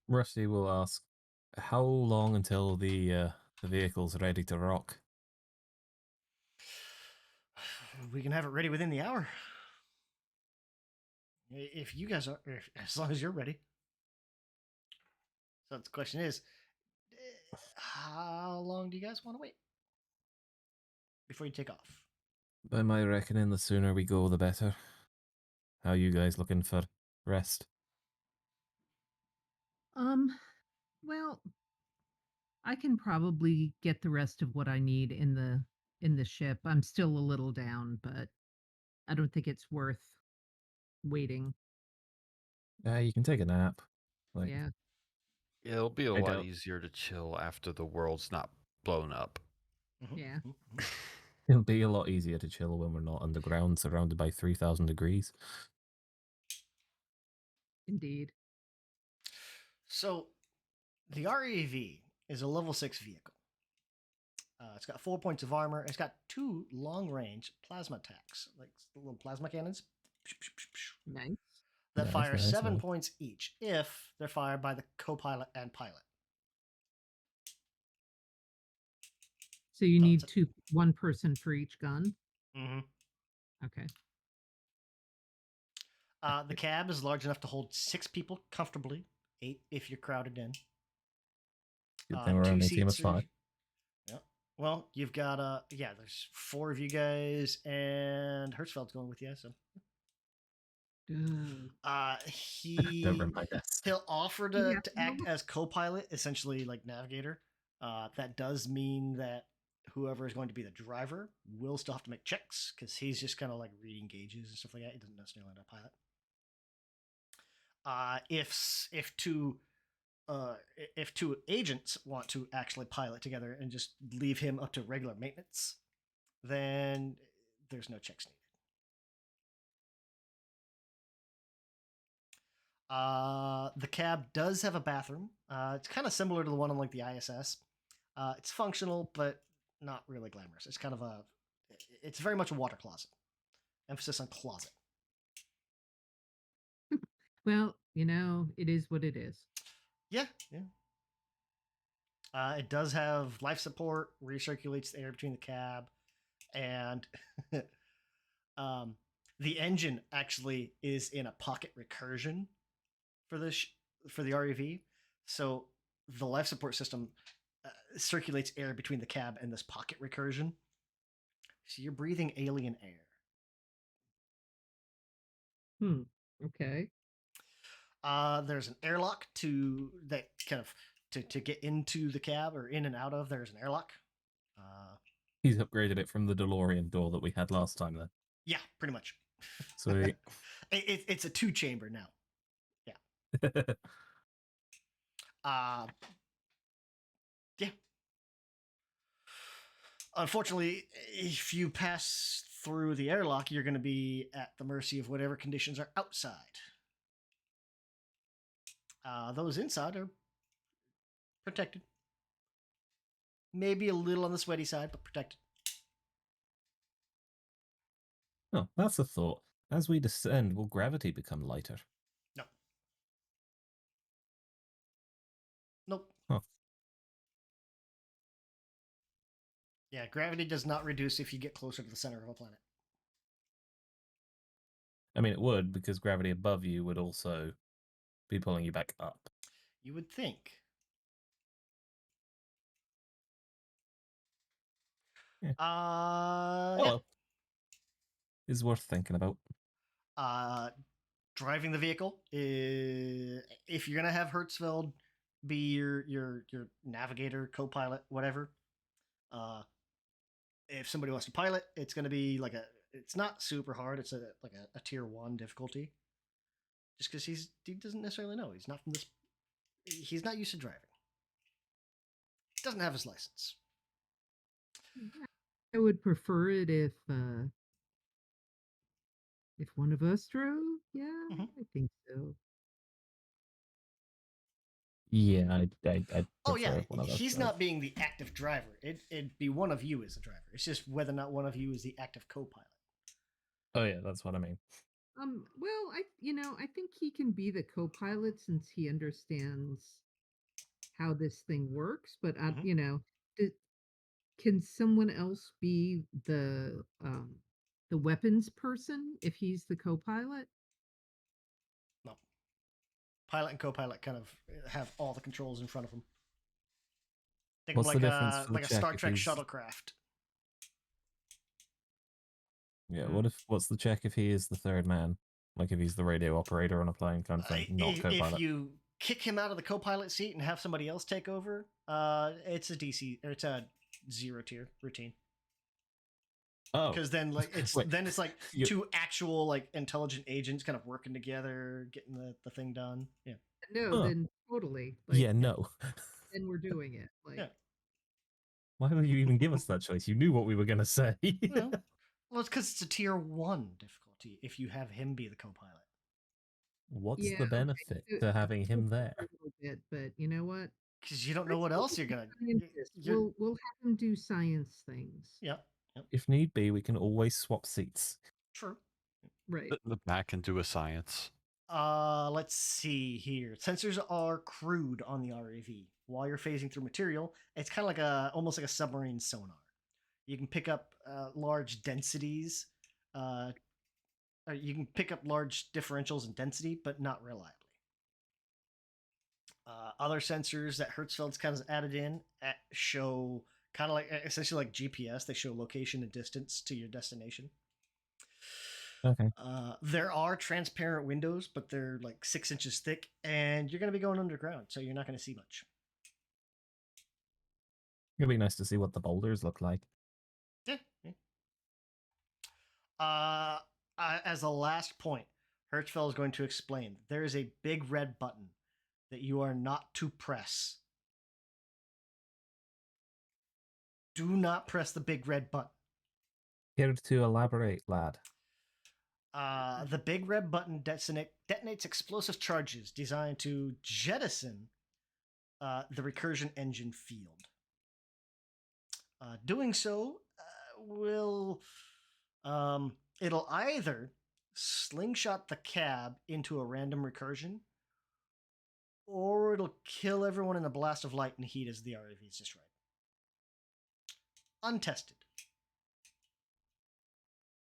Rusty will ask, how long until the vehicle's ready to rock? We can have it ready within the hour. If you guys are, as long as you're ready. So the question is, how long do you guys want to wait before you take off? By my reckoning, the sooner we go, the better. How you guys looking for rest? Well, I can probably get the rest of what I need in the ship. I'm still a little down, but I don't think it's worth waiting. You can take a nap. Like, Yeah. Yeah, it'll be a I lot don't- easier to chill after the world's not blown up. Yeah. It'll be a lot easier to chill when we're not underground, surrounded by 3,000 degrees. Indeed. So the REV is a level 6 vehicle. It's got 4 points of armor. It's got 2 long-range plasma attacks, like little plasma cannons, Nice. that Nice, fire nice, 7 nice. points each if they're fired by the co-pilot and pilot. So you Oh, need it's one person for each gun. Mm-hmm. Okay. The cab is large enough to hold 6 people comfortably, 8 if you're crowded in. Good thing we're only a team of seats 5. Yeah. Well, you've got there's 4 of you guys, and Hertzfeld's going with you. So, Ugh. Don't remind us. he'll offer Yeah. to act as co-pilot, essentially like navigator. That does mean that whoever is going to be the driver will still have to make checks because he's just kind of like reading gauges and stuff like that. He doesn't necessarily know how to pilot. If two agents want to actually pilot together and just leave him up to regular maintenance, then there's no checks needed. The cab does have a bathroom. It's kind of similar to the one on like the ISS. It's functional, but not really glamorous. It's kind of it's very much a water closet. Emphasis on closet. Well, it is what it is. Yeah, yeah. It does have life support, recirculates the air between the cab, and the engine actually is in a pocket recursion for for the REV. So the life support system circulates air between the cab and this pocket recursion. So you're breathing alien air. Okay. There's an airlock to that kind of to get into the cab or in and out of. There's an airlock. He's upgraded it from the DeLorean door that we had last time. Then, Yeah, pretty much. sweet. It's a 2-chamber now. Yeah. Unfortunately, if you pass through the airlock, you're going to be at the mercy of whatever conditions are outside. Those inside are protected. Maybe a little on the sweaty side, but protected. Oh, that's a thought. As we descend, will gravity become lighter? No. Nope. Huh. Yeah, gravity does not reduce if you get closer to the center of a planet. I mean, it would, because gravity above you would also be pulling you back up. You would think. Yeah. Yeah. Well, is worth thinking about. Driving the vehicle. If you're gonna have Hertzfeld be your navigator, co-pilot, whatever. If somebody wants to pilot, it's gonna be like it's not super hard. It's like a tier 1 difficulty. Just because he doesn't necessarily know. He's not from this. He's not used to driving. Doesn't have his license. I would prefer it if one of us drove. Yeah, Mhm. I think so. Yeah, I'd Oh prefer yeah, if one of us he's drove. not being the active driver. It'd be one of you as a driver. It's just whether or not one of you is the active co-pilot. Oh yeah, that's what I mean. Well, I think he can be the co-pilot since he understands how this thing works. But Mhm. can someone else be the weapons person if he's the co-pilot? No. Pilot and co-pilot kind of have all the controls in front of them. Think What's of the like difference for the like a check Star if Trek he's- shuttlecraft. Yeah, what's the check if he is the third man? Like if he's the radio operator on a plane kind of thing, not co-pilot. If you kick him out of the co-pilot seat and have somebody else take over, it's a DC or it's a 0 tier routine. Oh, Because then it's Wait, like you- 2 actual like intelligent agents kind of working together, getting the thing done. Yeah. No, then totally. yeah, no. Then we're doing it. Like, Yeah. Why would you even give us that choice? You knew what we were going to say. Well, it's because it's a tier 1 difficulty if you have him be the co-pilot. What's yeah, the okay, benefit so- to having him there? a little bit, but you know what? Because you don't know what else you're gonna. Scientist. We'll have him do science things. Yep. If need be, we can always swap seats. True. Right. The back and do a science. Let's see here. Sensors are crude on the RAV. While you're phasing through material, it's kind of like almost like a submarine sonar. You can pick up large densities. Or you can pick up large differentials in density, but not reliably. Other sensors that Hertzfeld's kind of added in show kind of like essentially like GPS. They show location and distance to your destination. Okay. There are transparent windows, but they're like 6 inches thick, and you're going to be going underground, so you're not going to see much. It'd be nice to see what the boulders look like. Yeah. As a last point, Hertzfeld is going to explain there is a big red button that you are not to press. Do not press the big red button. Here to elaborate, lad. The big red button detonates explosive charges designed to jettison the recursion engine field. Doing so will it'll either slingshot the cab into a random recursion, or it'll kill everyone in a blast of light and heat as the RAV is destroyed. Untested.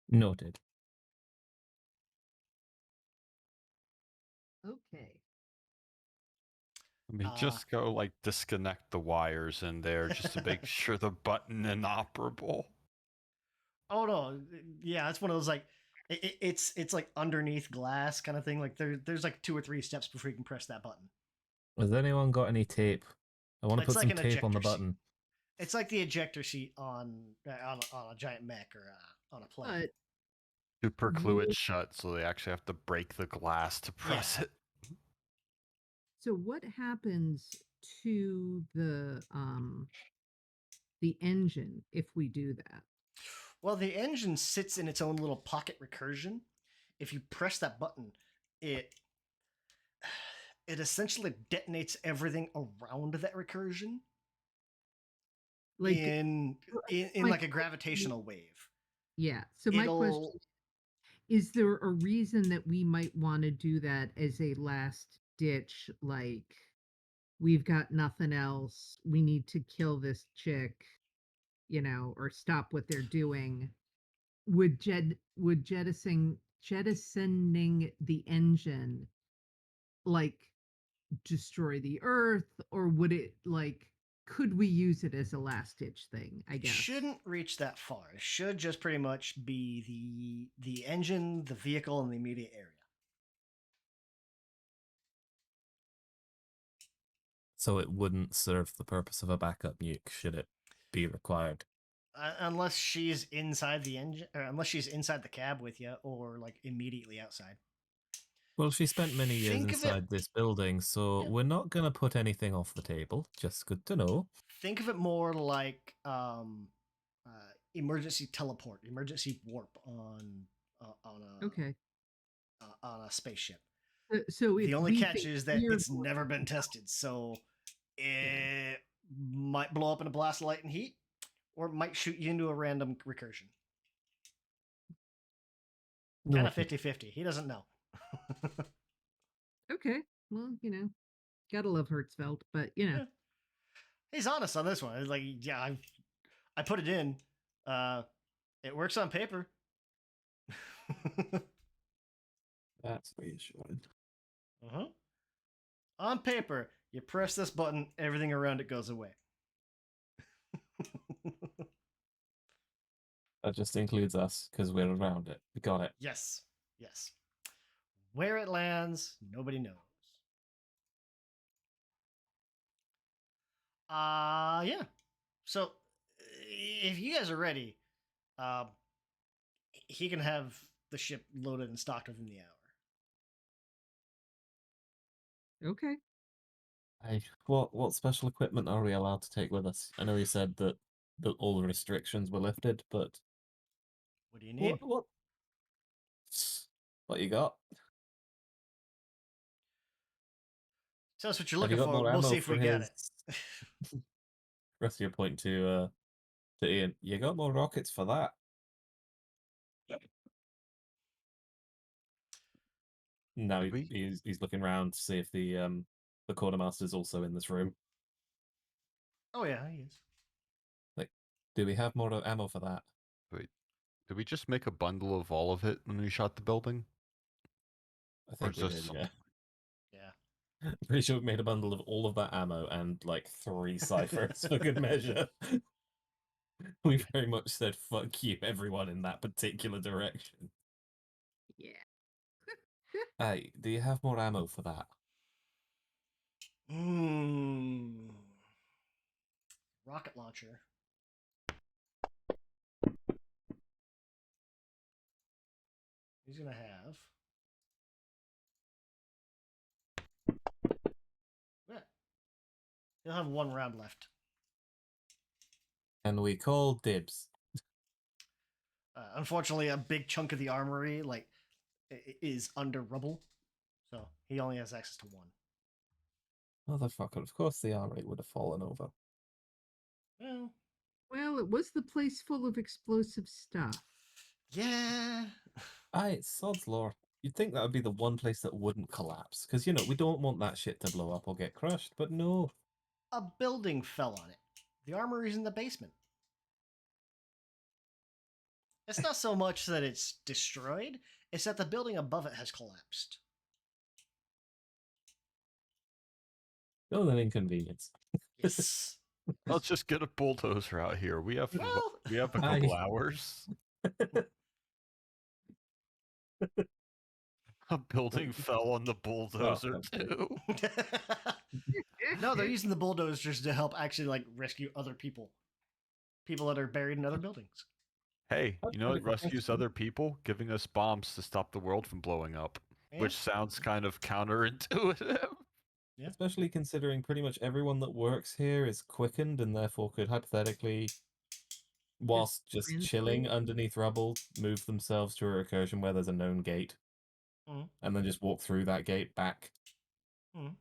Noted. Okay. I mean, just go like disconnect the wires in there just to make sure the button inoperable. Oh no, yeah, it's one of those like It's like underneath glass kind of thing. Like there's like 2 or 3 steps before you can press that button. Has anyone got any tape? I want to It's put like some an tape on the ejector seat. button. It's like the ejector seat on a giant mech or on a plane. But Super glue it Would- shut, so they actually have to break the glass to press it. so what happens to the engine if we do that? Well, the engine sits in its own little pocket recursion. If you press that button, it essentially detonates everything around that recursion Like in my like a question gravitational wave. yeah. So my question is there a reason that we might want to do that as a last ditch, like we've got nothing else, we need to kill this chick, or stop what they're doing? Would jettisoning the engine like destroy the earth, or would it like could we use it as a last ditch thing, I guess? Shouldn't reach that far. It should just pretty much be the engine, the vehicle, and the immediate area. So it wouldn't serve the purpose of a backup nuke should it be required. Unless she's inside the engine, or unless she's inside the cab with you, or like immediately outside. Well, she spent many years Think of it- inside this building, so Yeah. we're not going to put anything off the table. Just good to know. Think of it more like emergency teleport, emergency warp on a Okay. on a spaceship. So if The only we catch think is that we're it's going- never been tested, so it might blow up in a blast of light and heat, or it might shoot you into a random recursion. Kind of 50-50. He doesn't know. Okay. Well, gotta love Hertzfeld, but Yeah. He's honest on this one. It's like, yeah, I put it in. It works on paper. That's reassuring. Uh-huh. On paper, you press this button, everything around it goes away. That just includes us because we're around it. We got it. Yes. Yes. Where it lands, nobody knows. Yeah. So if you guys are ready, he can have the ship loaded and stocked within the hour. okay. What special equipment are we allowed to take with us? I know you said that all the restrictions were lifted, but What do you need? what you got? Tell us what you're Have you looking got for. more We'll ammo see if we for get it. his- Rest of your point to Ian. You got more rockets for that. Now he's looking around to see if the quartermaster's also in this room. Oh yeah, he is. Do we have more ammo for that? Did we just make a bundle of all of it when we shot the building? I think we Or did, just yeah. Yeah. Pretty sure we made a bundle of all of that ammo and like 3 ciphers for good measure. We very much said fuck you, everyone in that particular direction. Yeah. Hey, do you have more ammo for that? Rocket launcher. He's gonna have. Yeah. He'll have 1 round left. And we call dibs. Unfortunately, a big chunk of the armory is under rubble, so he only has access to 1. Motherfucker, of course the armory would have fallen over. Well, it was the place full of explosive stuff. Yeah. Aye, it's sod's law. You'd think that would be the one place that wouldn't collapse. Because, we don't want that shit to blow up or get crushed, but no. A building fell on it. The armory's in the basement. It's not so much that it's destroyed, it's that the building above it has collapsed. No, an inconvenience. Yes. Let's just get a bulldozer out here. We have Well, a couple hours. A building fell on the bulldozer that's great. too. No, they're using the bulldozers to help actually like rescue other people that are buried in other buildings. Hey, That's you know what pretty cool. rescues other people? Giving us bombs to stop the world from blowing up. Yeah. Which sounds kind of counterintuitive. Yeah. Especially considering pretty much everyone that works here is quickened and therefore could hypothetically, whilst just chilling translate? underneath rubble, move themselves to a recursion where there's a known gate. Mhm. And then just walk through that gate back. Mhm.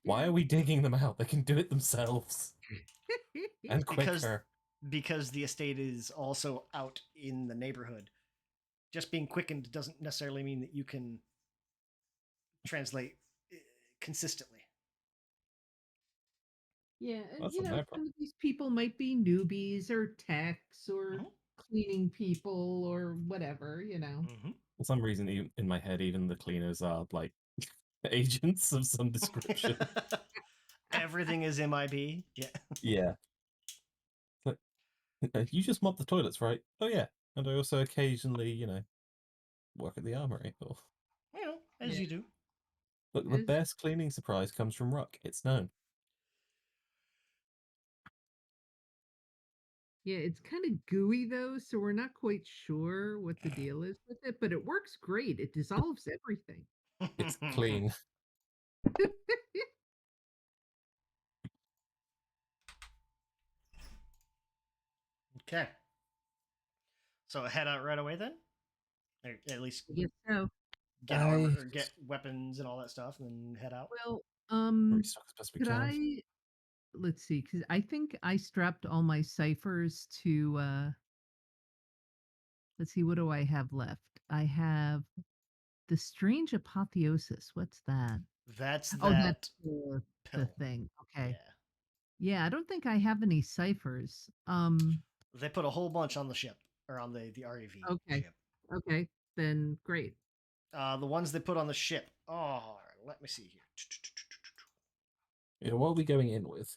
Why are we digging them out? They can do it themselves. And quicker. Because the estate is also out in the neighborhood. Just being quickened doesn't necessarily mean that you can translate consistently. Yeah, and That's you not know, their some of these people might be newbies or techs or Mhm. cleaning people or whatever, you know. Mm-hmm. For some reason, in my head, even the cleaners are like agents of some description. Everything is MIB. Yeah. Yeah. But you just mop the toilets, right? Oh yeah. And I also occasionally, work at the armory. Or You know, as Yeah. you do. look, the As- best cleaning surprise comes from Ruck. It's known. Yeah, it's kind of gooey though, so we're not quite sure what the deal is with it, but it works great. It dissolves everything. It's clean. Okay. So head out right away then? Or at least I guess so. get armor or get weapons and all that stuff and then head out. Well, Restock as best we could can. let's see, because I think I strapped all my ciphers to let's see, what do I have left? I have the strange apotheosis. What's that? That's Oh, that's that the pill. thing. Okay. Yeah. Yeah, I don't think I have any ciphers. They put a whole bunch on the ship or on the REV Okay. ship. Okay, then great. The ones they put on the ship. Oh, let me see here. Yeah, what are we going in with?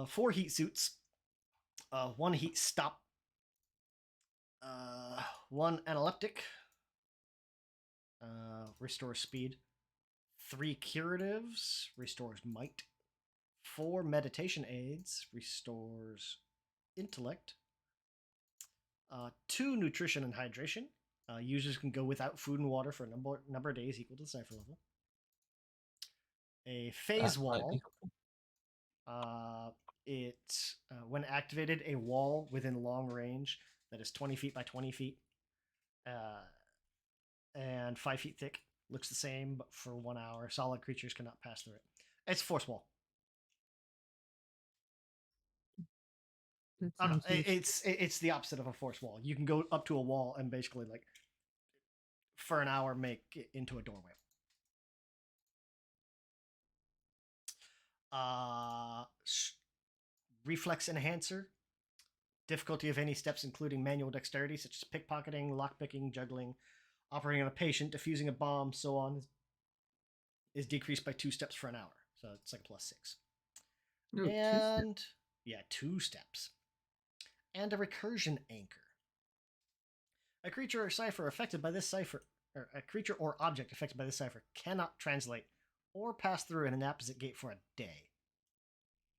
4 heat suits. 1 heat stop. 1 analeptic. Restores speed. 3 curatives. Restores might. 4 meditation aids. Restores intellect. 2 nutrition and hydration. Users can go without food and water for a number of days equal to the cipher level. A phase That might wall. be helpful. When activated, a wall within long range that is 20 feet by 20 feet and 5 feet thick. Looks the same, but for 1 hour. Solid creatures cannot pass through it. It's a force wall. That Oh, no, sounds useful. it's the opposite of a force wall. You can go up to a wall and basically like for an hour make it into a doorway. Reflex enhancer. Difficulty of any steps, including manual dexterity, such as pickpocketing, lockpicking, juggling, operating on a patient, defusing a bomb, so on, is decreased by 2 steps for an hour. So it's like +6. Oh, 2 steps. And yeah, 2 steps. And a recursion anchor. A creature or cipher affected by this cipher, or a creature or object affected by this cipher cannot translate or pass through an opposite gate for a day.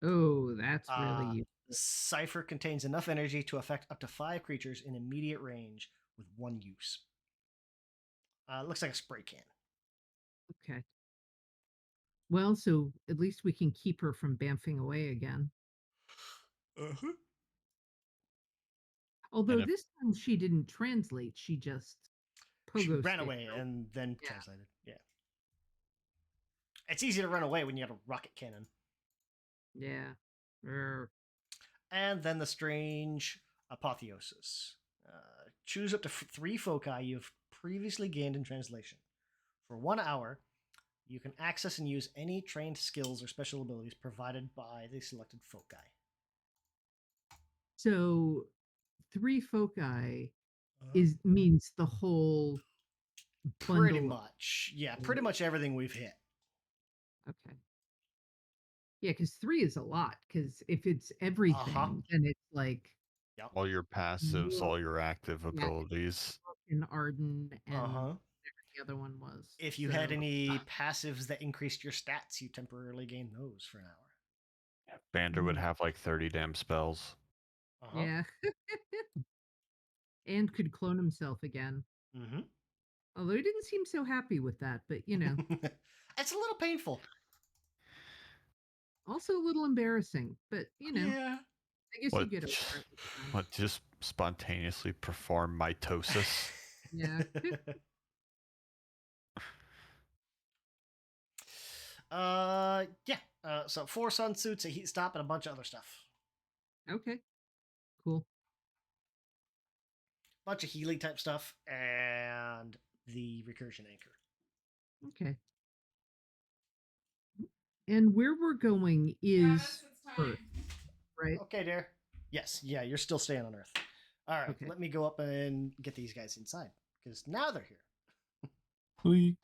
Oh, that's really useful. Cipher contains enough energy to affect up to 5 creatures in immediate range with 1 use. It looks like a spray can. Okay. Well, so at least we can keep her from bamfing away again. Uh-huh. Although if- this time she didn't translate, she just She pogo ran sticked, away right? and then Yeah. translated. Yeah. It's easy to run away when you have a rocket cannon. Yeah. And then the strange apotheosis. Choose up to 3 foci you've previously gained in translation. For 1 hour, you can access and use any trained skills or special abilities provided by the selected foci. So 3 foci Uh-huh. means the whole Pretty bundle. much. Yeah, pretty much everything we've hit. Okay. Yeah, because 3 is a lot. Because if it's everything, then it's like Yep. All your passives, Well, all your active yeah. abilities. In Arden and Uh huh. whatever the other one was. If you had So, any passives that increased your stats, you temporarily gain those for an hour. Vander would Mhm. have like 30 damn spells. Uh huh. yeah. And could clone himself again. Mm-hmm. Although he didn't seem so happy with that, but you know, It's a little painful. also a little embarrassing. But you know, Yeah. I guess you What? get over it with time. What? Just spontaneously perform mitosis? Yeah. Yeah. So 4 sun suits, a heat stop, and a bunch of other stuff. Okay. Cool. Bunch of healing type stuff, and the recursion anchor. Okay. And where we're going is Travis, it's time. Earth, right? Okay, dear. Yes. Yeah, you're still staying on Earth. All right. Okay. Let me go up and get these guys inside because now they're here. We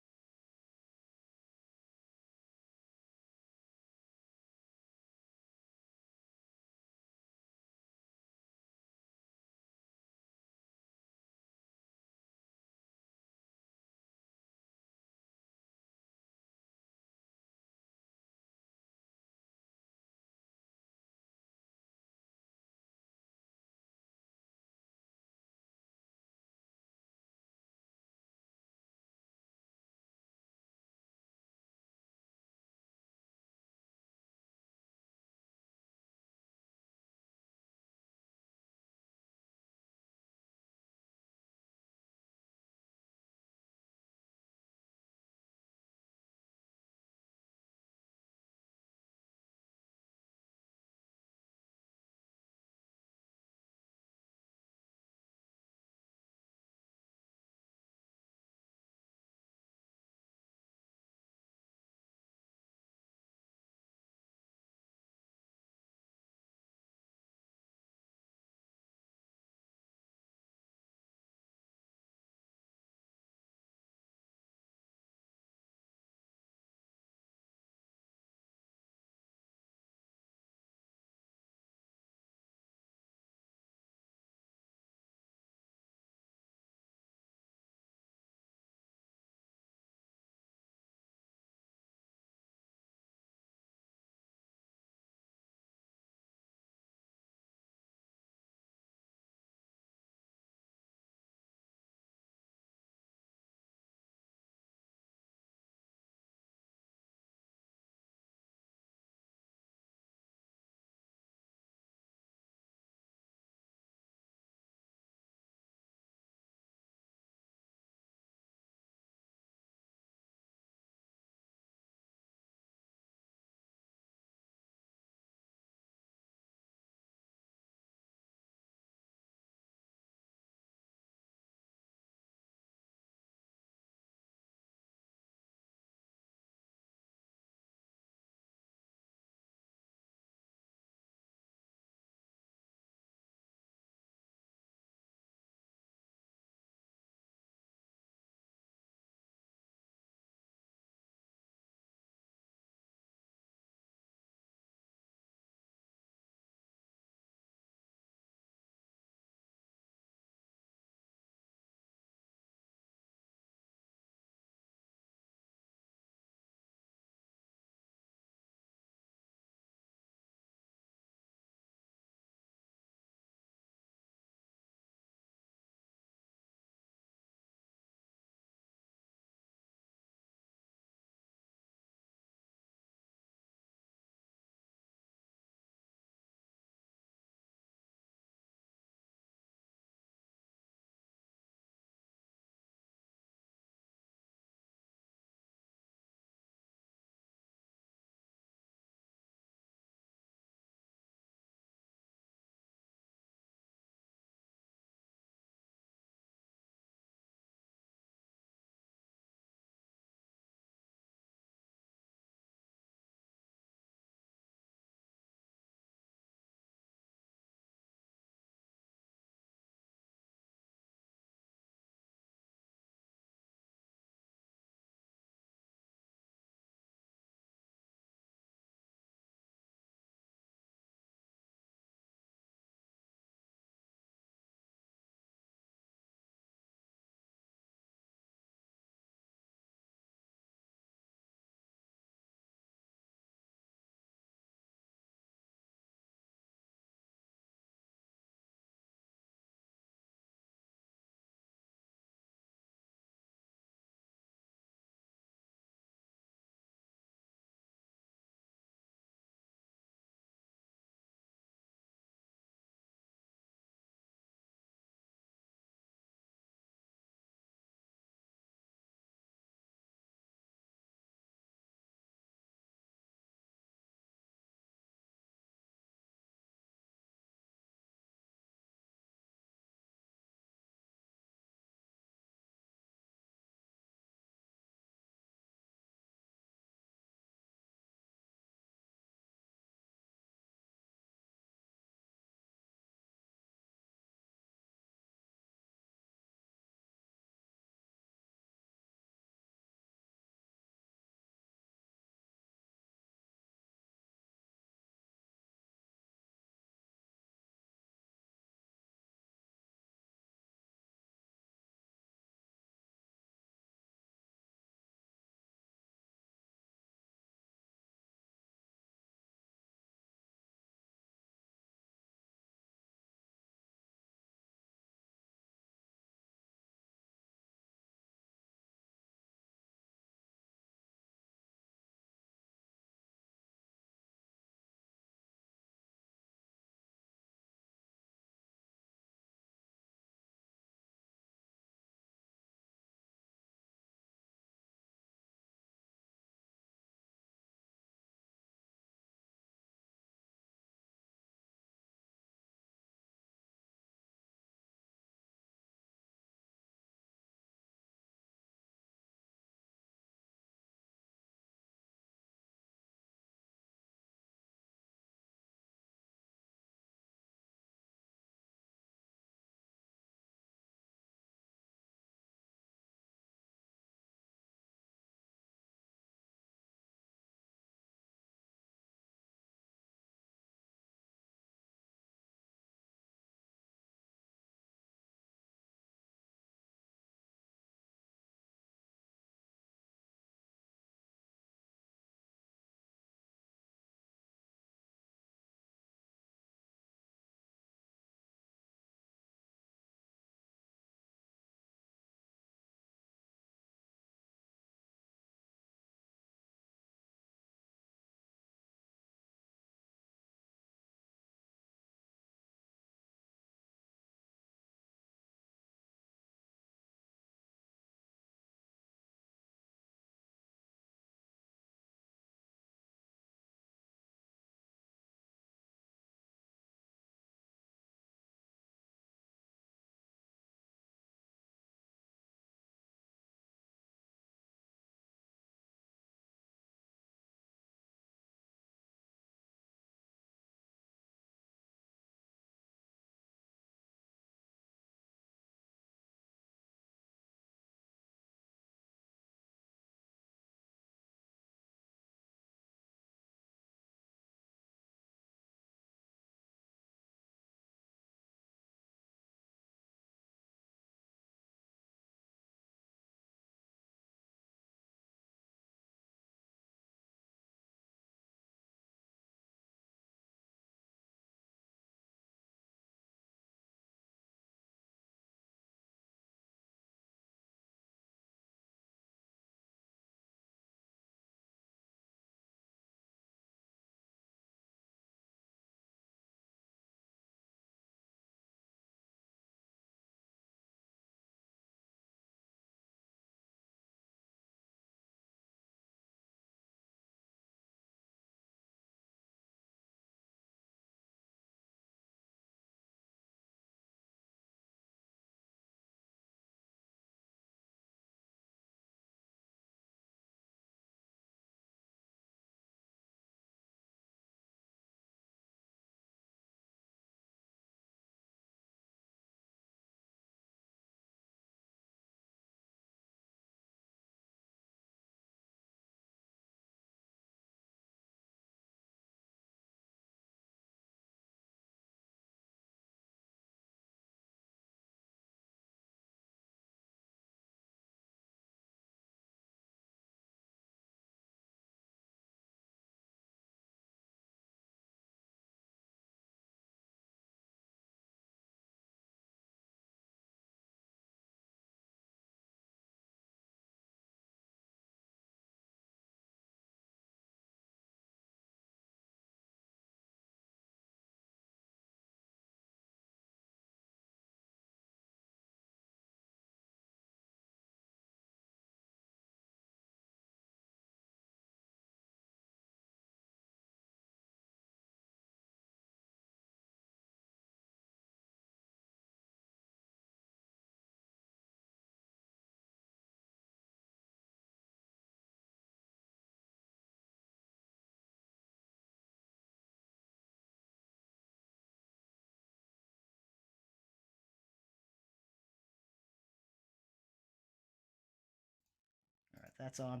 That's on,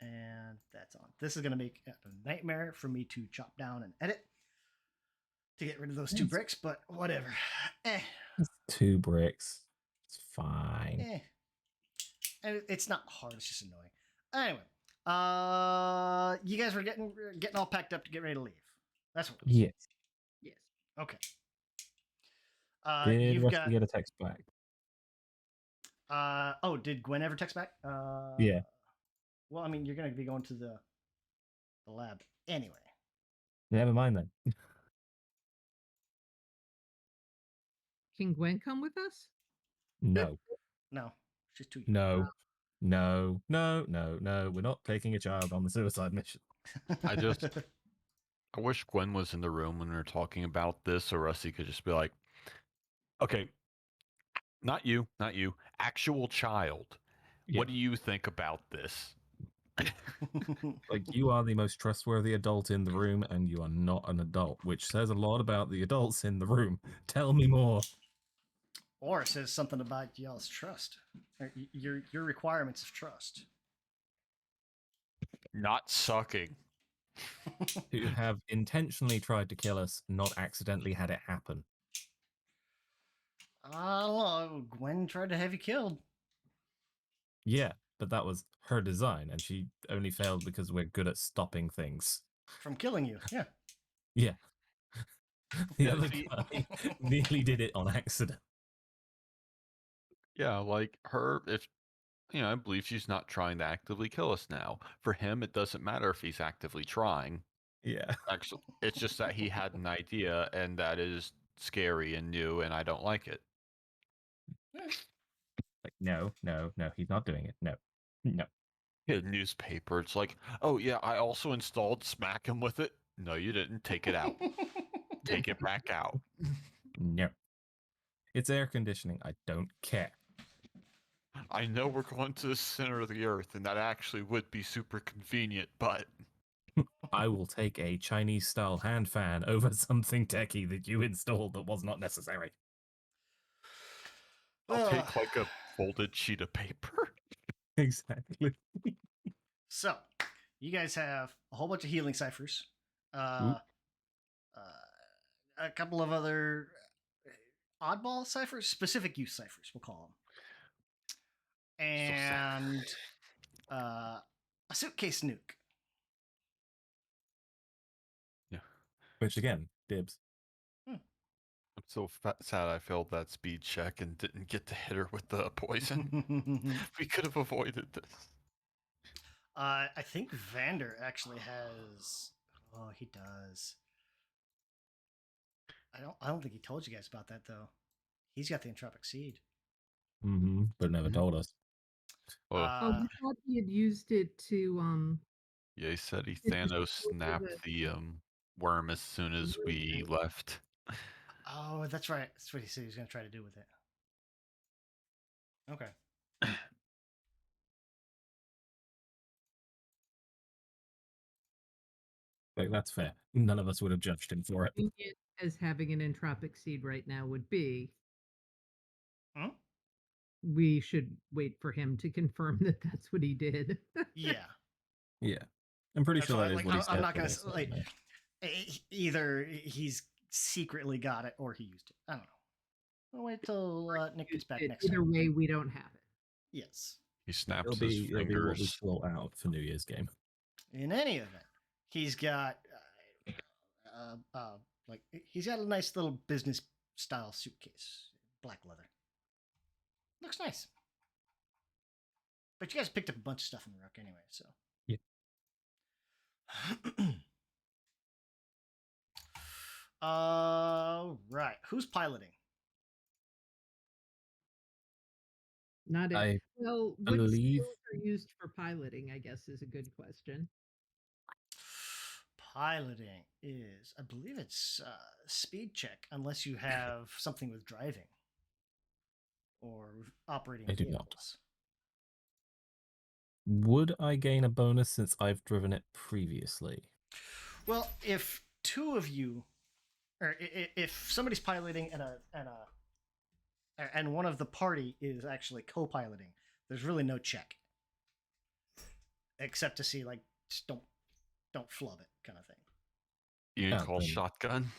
and that's on. This is going to make a nightmare for me to chop down and edit to get rid of those 2 Yes. bricks, but whatever. Eh, It's 2 bricks. It's fine. eh. And it's not hard, it's just annoying. Anyway, you guys were getting all packed up to get ready to leave. That's what it was. Yes. Yes. Okay. Did You've Rusty got. get a text back? Oh, did Gwen ever text back? Yeah. Well, I mean, you're going to be going to the lab anyway. Never mind then. Can Gwen come with us? No. No, she's too No. No. No. No. No. We're not taking a child on the suicide mission. I just- I wish Gwen was in the room when we were talking about this, so Rusty could just be like, okay, not you, actual child. Yeah. What do you think about this? Like, you are the most trustworthy adult in the room, and you are not an adult, which says a lot about the adults in the room. Tell me more. Or it says something about y'all's trust, or your requirements of trust. Not sucking. Who have intentionally tried to kill us, not accidentally had it happen. I don't know. Gwen tried to have you killed. Yeah, but that was her design, and she only failed because we're good at stopping things. From killing you. Yeah. Yeah. The Yeah, other see- guy nearly did it on accident. Yeah, like her, if I believe she's not trying to actively kill us now. For him, it doesn't matter if he's actively trying. Yeah. Actually, it's just that he had an idea, and that is scary and new, and I don't like it. Like, no, he's not doing it. No. A newspaper. It's like, oh yeah, I also installed Smack Him with it. No, you didn't. Take it out. Take it back out. No. It's air conditioning. I don't care. I know we're going to the center of the earth, and that actually would be super convenient, but I will take a Chinese style hand fan over something techie that you installed that was not necessary. I'll take like a folded sheet of paper. Exactly. So, you guys have a whole bunch of healing ciphers, Oop. a couple of other oddball ciphers, specific use ciphers, we'll call them, and a suitcase nuke. Which again, dibs. I'm so sad I failed that speed check and didn't get to hit her with the poison. We could have avoided this. I think Vander actually has. Oh, he does. I don't think he told you guys about that though. He's got the entropic seed. But never told us. Oh, Oh, we thought he had used it to yeah, he said he It was Thanos over snapped the worm as soon as we left. Oh, that's right. That's what he said he was going to try to do with it. Okay. Like, that's fair. None of us would have judged him for it. convenient as having an entropic seed right now would be. Hmm? We should wait for him to confirm that that's what he did. Yeah. Yeah. I'm pretty That's sure why, that is like, what he I'm said. not but gonna it's like not, no. either he's secretly got it or he used it. I don't know. We'll wait till Nick gets back next Either time. way, we don't have it. Yes. He snaps It'll his be what we fingers. slow out for New Year's game. In any event, he's got like he's got a nice little business style suitcase, black leather. Looks nice. But you guys picked up a bunch of stuff in the Rook anyway, so. Yeah. Right. Who's piloting? Not it. I Well, what believe- skills are used for piloting, I guess, is a good question. Piloting is, I believe it's speed check, unless you have something with driving or operating I do not. vehicles. Would I gain a bonus since I've driven it previously? Well, if two of you, or if somebody's piloting and one of the party is actually co-piloting, there's really no check. except to see like just don't flub it kind of thing. You Oh, call then- shotgun.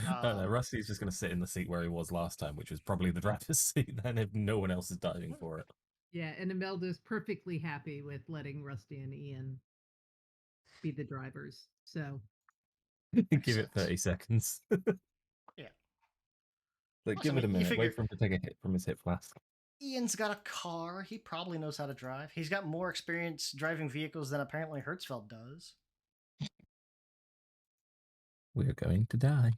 Oh no, Rusty's just going to sit in the seat where he was last time, which was probably the driver's seat then if no one else is diving for it. Yeah, and Imelda's perfectly happy with letting Rusty and Ian be the drivers. So Give it sense. 30 seconds. Yeah. Like, Plus, give I it a mean, you minute. figure- Wait for him to take a hit from his hip flask. Ian's got a car. He probably knows how to drive. He's got more experience driving vehicles than apparently Hertzfeld does. We're going to die.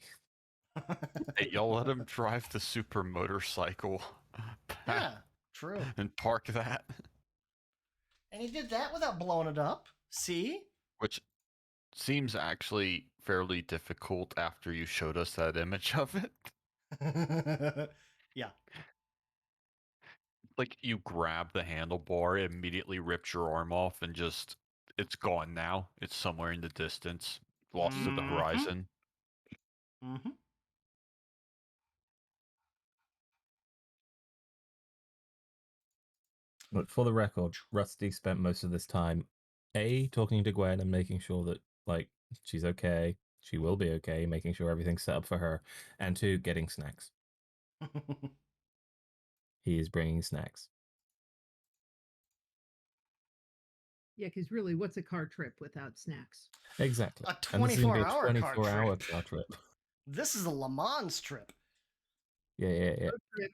Hey, y'all let him drive the super motorcycle. Yeah, true. And park that. And he did that without blowing it up. See? Which seems actually fairly difficult after you showed us that image of it. Yeah. Like you grab the handlebar, it immediately rips your arm off, and just it's gone now. It's somewhere in the distance, lost to the Mhm. horizon. Mm-hmm. But for the record, Rusty spent most of this time talking to Gwen and making sure that like she's okay, she will be okay, making sure everything's set up for her, and two, getting snacks. He is bringing snacks. yeah, because really, what's a car trip without snacks? Exactly. A And this is gonna be 24-hour car 24-hour trip. car trip. This is a Le Mans trip. Yeah. Road trip.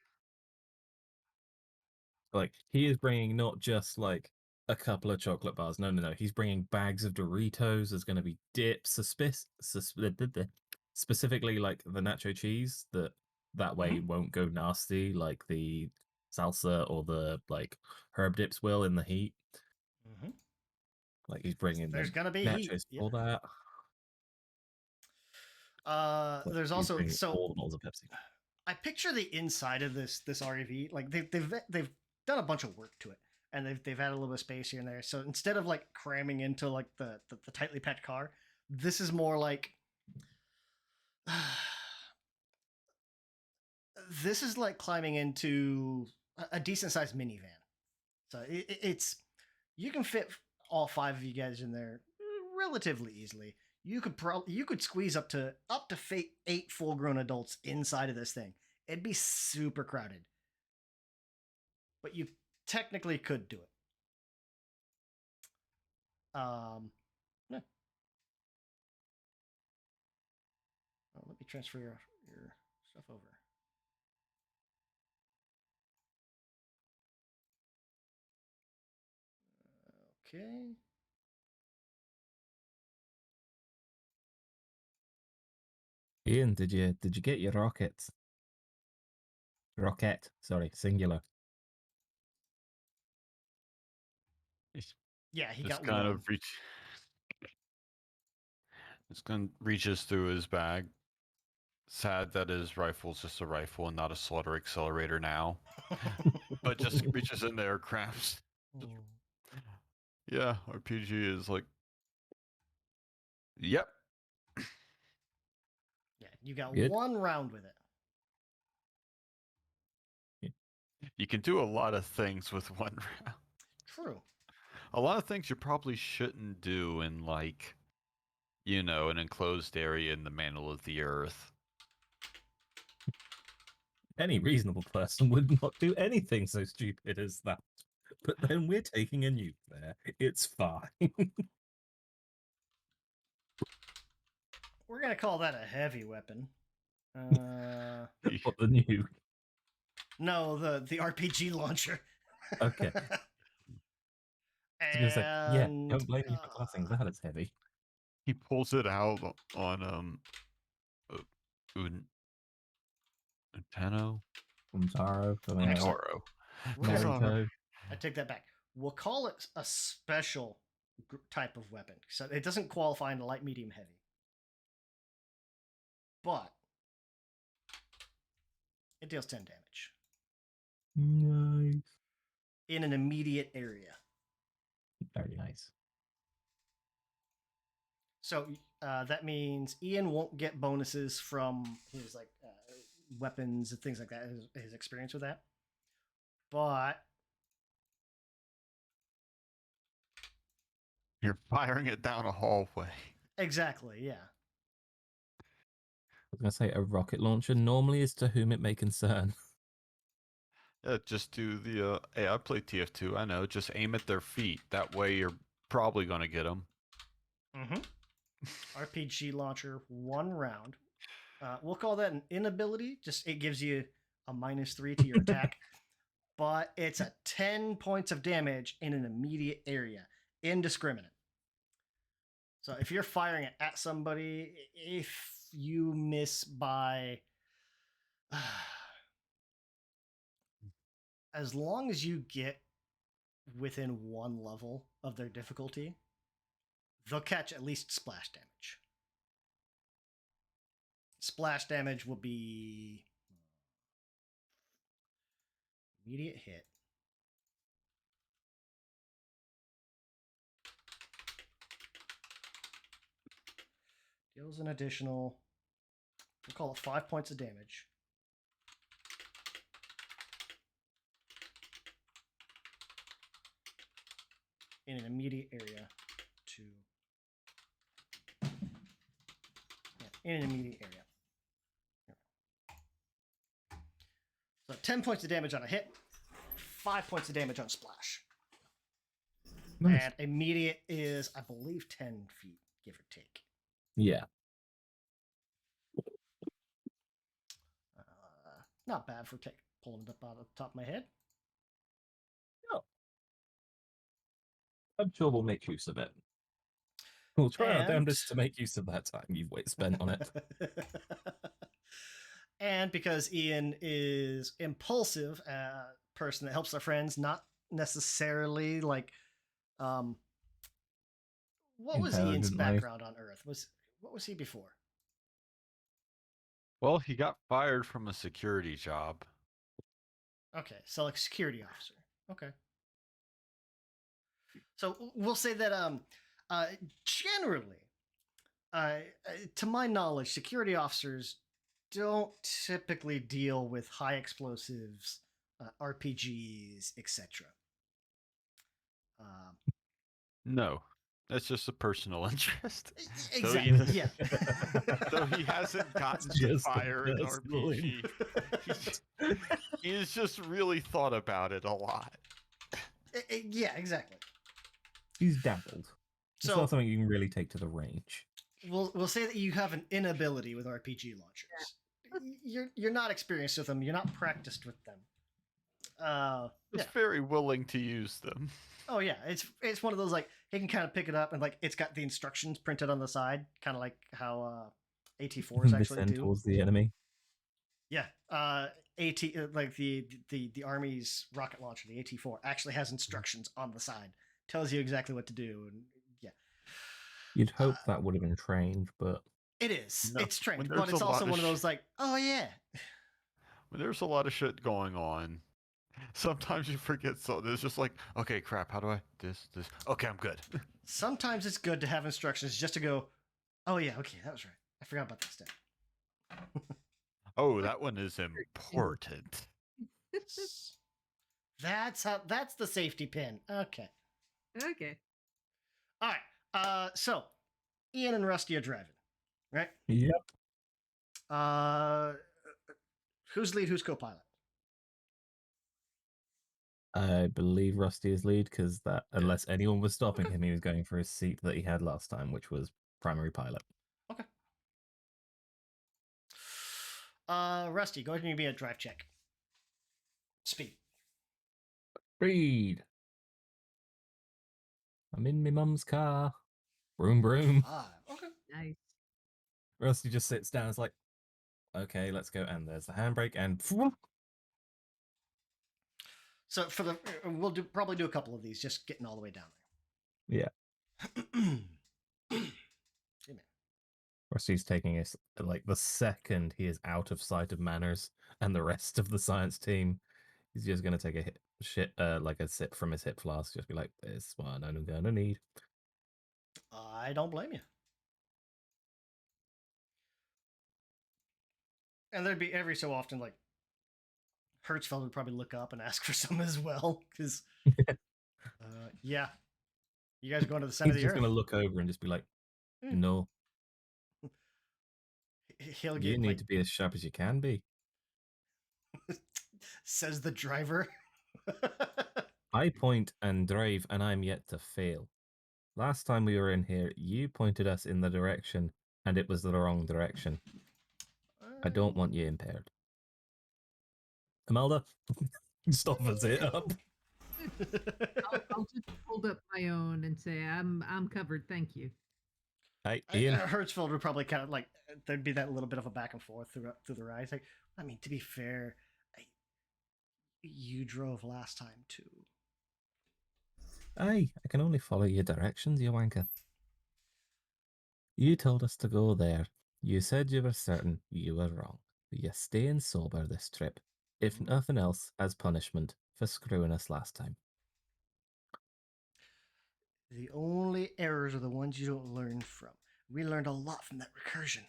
Like he is bringing not just like a couple of chocolate bars. No. He's bringing bags of Doritos. There's going to be dips, specifically like the nacho cheese that way won't go nasty like the salsa or the like herb dips will in the heat. Mm-hmm. Like he's bringing There's the gonna be nachos heat. Yeah. for that. Like, There's he's also bringing so all the bottles of Pepsi. I picture the inside of this REV. Like they've done a bunch of work to it, and they've added a little bit of space here and there. So instead of like cramming into like the tightly packed car, this is more like this is like climbing into a decent sized minivan. So it's you can fit all five of you guys in there relatively easily. You could squeeze up to 8 full grown adults inside of this thing. It'd be super crowded, but you technically could do it. Yeah. Oh, let me transfer your stuff over. Okay. Ian, did you get your rockets? Rocket, sorry, singular. Yeah, he Just got kind one. of reaches through his bag. Sad that his rifle's just a rifle and not a slaughter accelerator now. But just reaches in there, grabs. Yeah, RPG is like. Yep. Yeah, you got Good. one round with it. You can do a lot of things with one round. True. A lot of things you probably shouldn't do in like, you know, an enclosed area in the mantle of the earth. Any reasonable person would not do anything so stupid as that. But then we're taking a nuke there. It's fine. We're gonna call that a heavy weapon. What, the nuke? No, the RPG launcher. Okay. I was gonna say, yeah, don't blame me for classing that as heavy. He pulls it out on Utano? Untaro, something like that. Taro. Naruto. I take that back. We'll call it a special type of weapon, so it doesn't qualify into light, medium, heavy. But it deals 10 damage Nice. in an immediate area. Very nice. So that means Ian won't get bonuses from his like weapons and things like that. His experience with that, but You're firing it down a hallway. Exactly, yeah. I was going to say a rocket launcher normally is to whom it may concern. Yeah, just do the. Hey, I play TF2. I know. Just aim at their feet. That way, you're probably gonna get them. RPG launcher, 1 round. We'll call that an inability. Just it gives you a -3 to your attack, but it's a 10 points of damage in an immediate area, indiscriminate. So if you're firing it at somebody, if you miss by, as long as you get within 1 level of their difficulty, they'll catch at least splash damage. Splash damage will be immediate hit. Deals an additional, we'll call it 5 points of damage. In an immediate area to, in an immediate area. So 10 points of damage on a hit, 5 points of damage on splash. Nice. And immediate is, I believe, 10 feet, give or take. Yeah. Not bad for pulling it up out of the top of my head. I'm sure we'll make use of it. We'll try our And- damnedest to make use of that time you've spent on it. And because Ian is impulsive, person that helps their friends, not necessarily like, what was Ian's Intelligent life. background on Earth? What was he before? Well, he got fired from a security job. Okay, so like security officer. Okay. So we'll say that generally, to my knowledge, security officers don't typically deal with high explosives, RPGs, etc. No, that's just a personal interest. Exactly. So, Yeah. Though he hasn't gotten to Just a fire an personal RPG, he's just really thought about it a lot. Yeah, exactly. He's dabbled. It's So not something you can really take to the range. we'll say that you have an inability with RPG launchers. You're not experienced with them. You're not practiced with them. Yeah. Just very willing to use them. Oh yeah, it's one of those like he can kind of pick it up and like it's got the instructions printed on the side, kind of like how AT4s actually Descend do. towards the enemy. Yeah, like the Army's rocket launcher, the AT4, actually has instructions on the side, tells you exactly what to do, and yeah, You'd hope that would have been trained, but it is. No, It's strange, when but there's it's a lot also of one of those like, oh yeah, When there's a lot of shit going on, sometimes you forget. So there's just like, okay, crap. How do I this? Okay, I'm good. sometimes it's good to have instructions just to go, oh yeah, okay, that was right. I forgot about that step. Oh, that one is important. That's the safety pin. Okay. Okay. All right. So Ian and Rusty are driving, right? yep. Who's lead? Who's co-pilot? I believe Rusty is lead because that, unless anyone was stopping him, he was going for his seat that he had last time, which was primary pilot. Okay. Rusty, go ahead and give me a drive check. Speed. Reed. I'm in my mum's car. Broom, broom. 5. Okay. Nice. Rusty just sits down. It's like, okay, let's go. And there's the handbrake, and So for the we'll probably do a couple of these, just getting all the way down yeah, there. Rusty's taking us like the second he is out of sight of Manners and the rest of the science team. He's just gonna take a sip from his hip flask. Just be like, "This one I'm gonna need." I don't blame you. And there'd be every so often like Hertzfeld would probably look up and ask for some as well, because yeah. You guys are going to the center He's of the just earth. going to look over and just be like, Hmm. no, He'll you get need like to be as sharp as you can be. says the driver. I point and drive, and I'm yet to fail. Last time we were in here, you pointed us in the direction, and it was the wrong direction. I don't want you impaired. Imelda, stop us it up. I'll just hold up my own and say I'm covered, thank you. Hey, Ian. Hertzfeld would probably kind of like there'd be that little bit of a back and forth through the ride. Like, I mean, to be fair, you drove last time too. Aye, I can only follow your directions, you wanker. You told us to go there. You said you were certain. You were wrong. You're staying sober this trip, if nothing else, as punishment for screwing us last time. The only errors are the ones you don't learn from. We learned a lot from that recursion.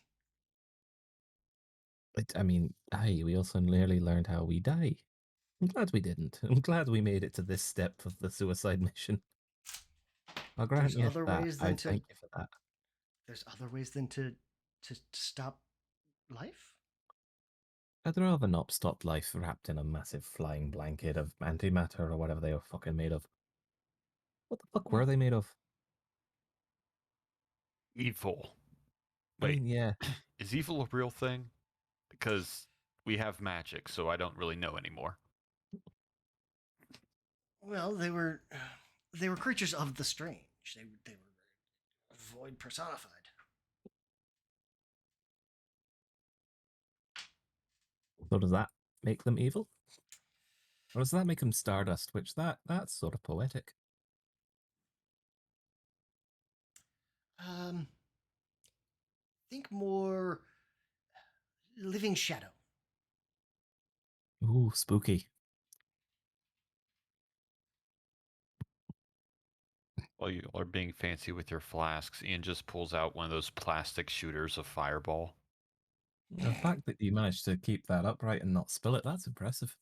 I mean, aye, we also nearly learned how we die. I'm glad we didn't. I'm glad we made it to this step of the suicide mission. I'll grant There's you other that. ways I than to. thank you for that. There's other ways than to stop life. I'd rather not stop life wrapped in a massive flying blanket of antimatter or whatever they were fucking made of. What the fuck were they made of? Evil. I Wait, mean, yeah. is evil a real thing? Because we have magic, so I don't really know anymore. Well, they were creatures of the strange. They were void personified. So does that make them evil? Or does that make them stardust? Which that's sort of poetic. Think more living shadow. Ooh, spooky. While you are being fancy with your flasks, Ian just pulls out one of those plastic shooters of Fireball. The fact that you managed to keep that upright and not spill it, that's impressive.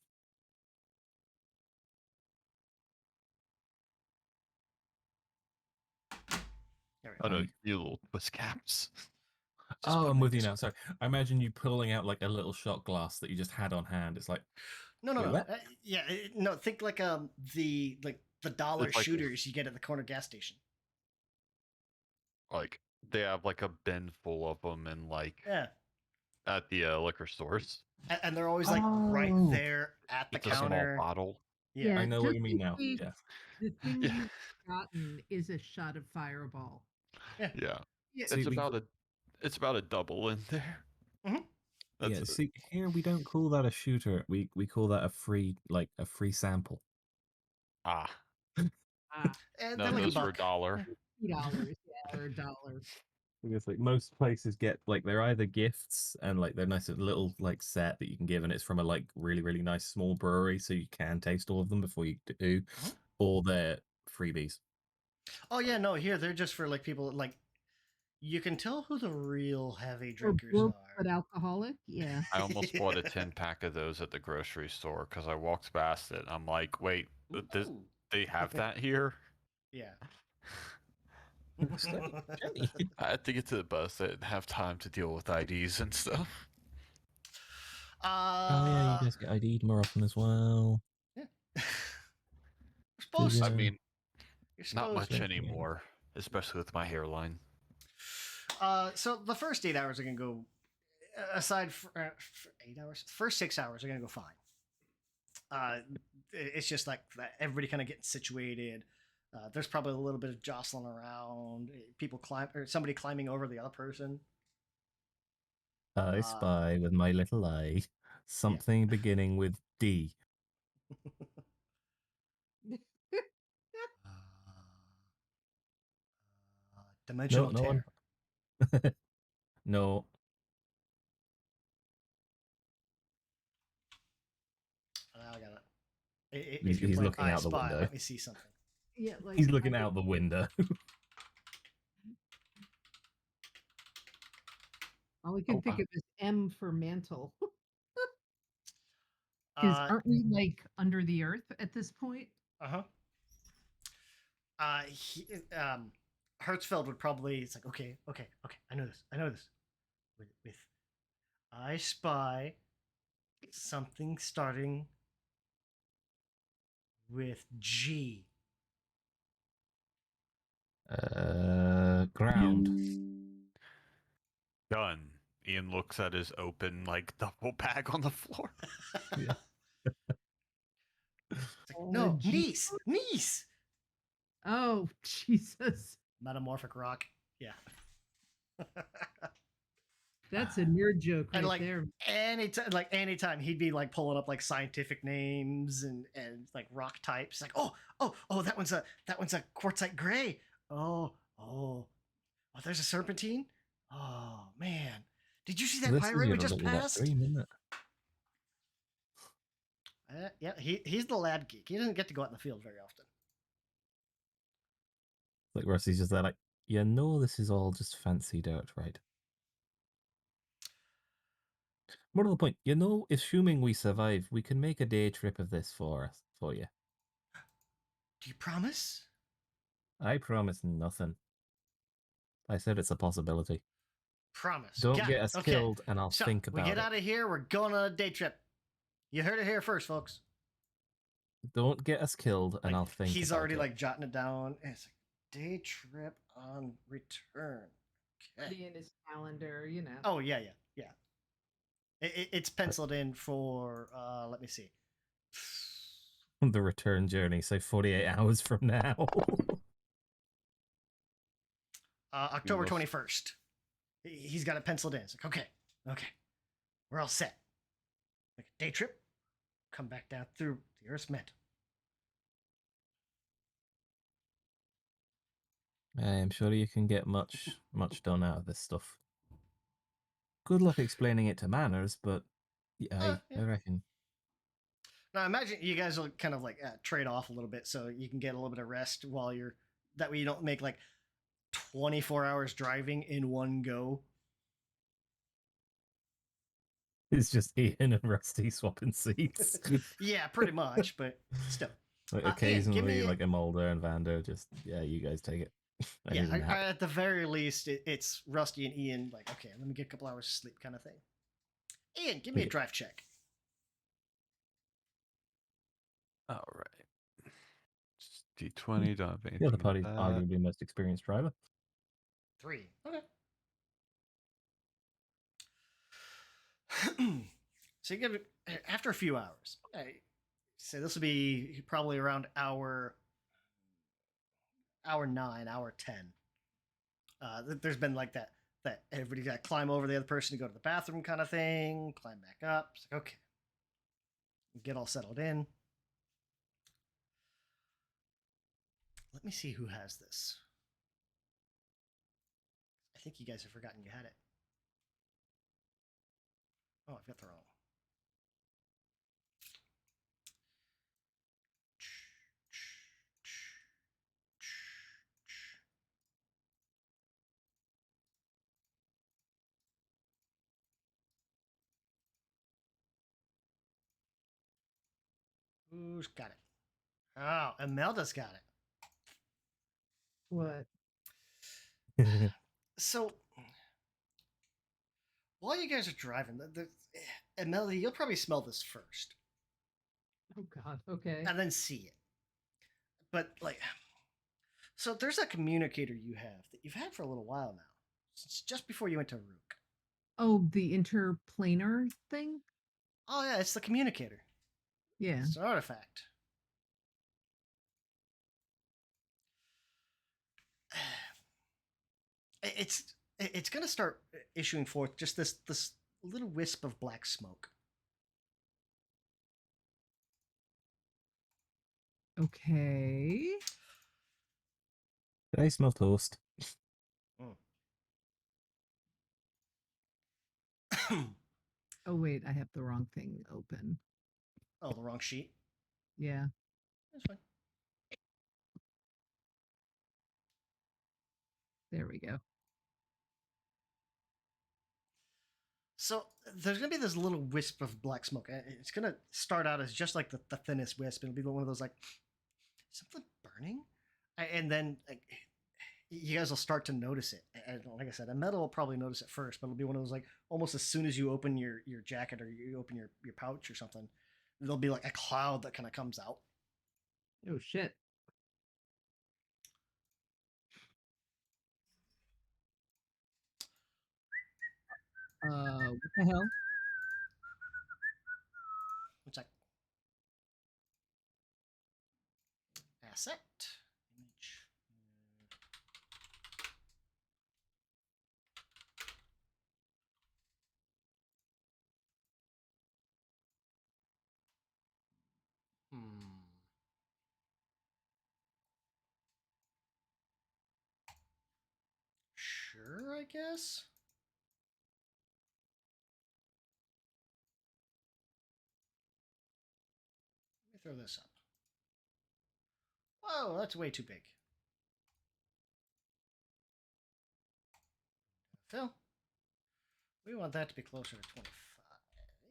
Oh no, Aye. you little twist caps. Just put Oh, 'em I'm in with you this- now. Sorry. I imagine you pulling out like a little shot glass that you just had on hand. It's like, No, Wait, no. what? Yeah, no. Think like the dollar It's like- shooters you get at the corner gas station. Like they have like a bin full of them in like Yeah, at the liquor stores. and they're always like right Oh. there at the It's a small counter. bottle. Yeah. I know what just you mean in now. case Yeah. The thing Yeah. you've gotten is a shot of Fireball. Yeah, Yeah, See, it's about a double in there. Mhm. That's Yeah, it. see, here we don't call that a shooter. We call that a free sample. Ah, And no, they're like those a were a buck. dollar. $2, yeah, or $1. Because like most places get like they're either gifts and like they're nice little like set that you can give, and it's from a like really really nice small brewery, so you can taste all of them before you do, Mhm. or they're freebies. Oh yeah, no. Here they're just for like people like you can tell who the real heavy Or drinkers broke are. but alcoholic. Yeah. I almost bought a Yeah. 10-pack of those at the grocery store because I walked past it. I'm like, wait, Ooh. they have that here? Yeah. Steady, Jenny. I had to get to the bus. I didn't have time to deal with IDs and stuff. Oh yeah, you guys get ID'd more often as well. Yeah. You're supposed I Yeah. to. mean, You're not supposed much to. Yeah. anymore, especially with my hairline. So the first 8 hours are gonna go. Aside for 8 hours, first 6 hours are gonna go fine. It's just like that everybody kind of getting situated. There's probably a little bit of jostling around. People somebody climbing over the other person. I spy with my little eye something beginning with D. Dimensional no tear. one. No. I got it. He's- If you're he's playing looking I out the Spy, window. let me see something. Yeah, like He's looking out the window. All I can Oh, think wow. of is M for mantle. Because Uh aren't we like under the earth at this point? huh. Hertzfeld would probably. It's like, okay. I know this. With I spy something starting with G. Ground. Done. Ian looks at his open, like, duffel bag on the floor. Yeah. It's like, no, G- Nice. Oh, Jesus. Metamorphic rock. Yeah. That's a nerd joke right And like there. anytime he'd be like pulling up like scientific names and like rock types. Like, oh, that one's a quartzite gray. Oh, there's a serpentine. Oh man, did you see that This is pirate we gonna just look like that passed? dream, isn't it? Yeah, he's the lab geek. He doesn't get to go out in the field very often. Like Rusty's just there, like, you know, this is all just fancy dirt, right? More to the point, you know, assuming we survive, we can make a day trip of this for you. Do you promise? I promise nothing. I said it's a possibility. Promise. Don't Got get it. us Okay. killed, and I'll So think we about get it. out of here. We're going on a day trip. You heard it here first, folks. Don't get us killed, and Like, I'll think. he's about already it. like jotting it down. And it's like day trip on return. Okay. In his calendar, you know. Oh yeah. It's penciled in for. Let me see. The return journey, so 48 hours from now. October Yes. 21st. He's got it penciled in. It's like okay, we're all set. Like a day trip. Come back down through the Earth's mantle. I'm sure you can get much done out of this stuff. Good luck explaining it to manners, but yeah, Yeah. I reckon. Now imagine you guys will kind of like trade off a little bit so you can get a little bit of rest while you're. That way you don't make like 24 hours driving in one go. It's just Ian and Rusty swapping seats. Yeah, pretty much, but still. Like Ian, occasionally, give me- like a Mulder and Vander just, yeah, you guys take it. I Yeah, need a nap. at the very least, it's Rusty and Ian. Like, okay, let me get a couple hours of sleep, kind of thing. Ian, give me a Okay. drive check. All right. Just D20, don't have anything. The other in party's that. arguably most experienced driver. 3. Okay. So you get after a few hours. So this will be probably around hour 9, hour 10. There's been like that everybody's got to climb over the other person to go to the bathroom kind of thing, climb back up. It's like, okay, get all settled in. Let me see who has this. I think you guys have forgotten you had it. Oh, I've got the wrong. Who's got it? Oh, Imelda's got it. What? So, while you guys are driving, Imelda, you'll probably smell this first Oh God. Okay. and then see it. But, like, so there's a communicator you have that you've had for a little while now, since just before you went to Rook. Oh, the interplanar thing? Oh, yeah, it's the communicator. Yeah. It's an artifact. It's going to start issuing forth just this little wisp of black smoke. Okay. I smell toast. Oh wait, I have the wrong thing open. Oh, the wrong sheet. Yeah. That's fine. There we go. So there's gonna be this little wisp of black smoke. It's gonna start out as just like the thinnest wisp. It'll be one of those like something burning, And then like, you guys will start to notice it. And like I said, Ameda will probably notice it first, but it'll be one of those like almost as soon as you open your jacket or you open your pouch or something, there'll be like a cloud that kind of comes out. Oh shit. What the hell? It's like asset image. Hmm. Sure, I guess. Let me throw this up. Whoa, that's way too big. Phil, we want that to be closer to 25.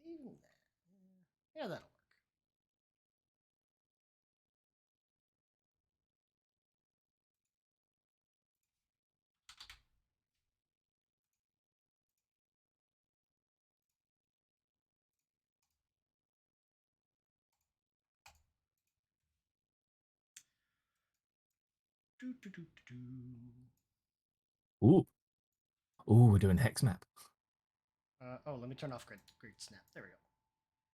Even that. Yeah, that'll work. Do, do, do, do, do. Ooh. Ooh, we're doing hex map. Oh, let me turn off grid snap. There we go.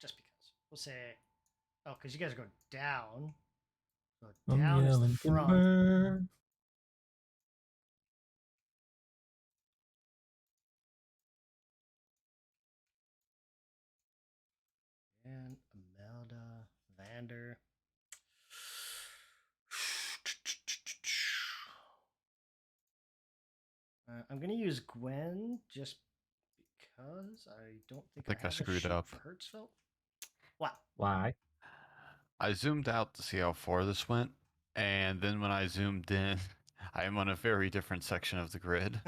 Just because. We'll say, oh, because you guys go down. So I'm down is the yelling front. timber. And Imelda, Vander. I'm gonna use Gwen just because I don't think I think I have a screwed sheet up. for Hertzfeld. Wow. Why? I zoomed out to see how far this went, and then when I zoomed in, I am on a very different section of the grid.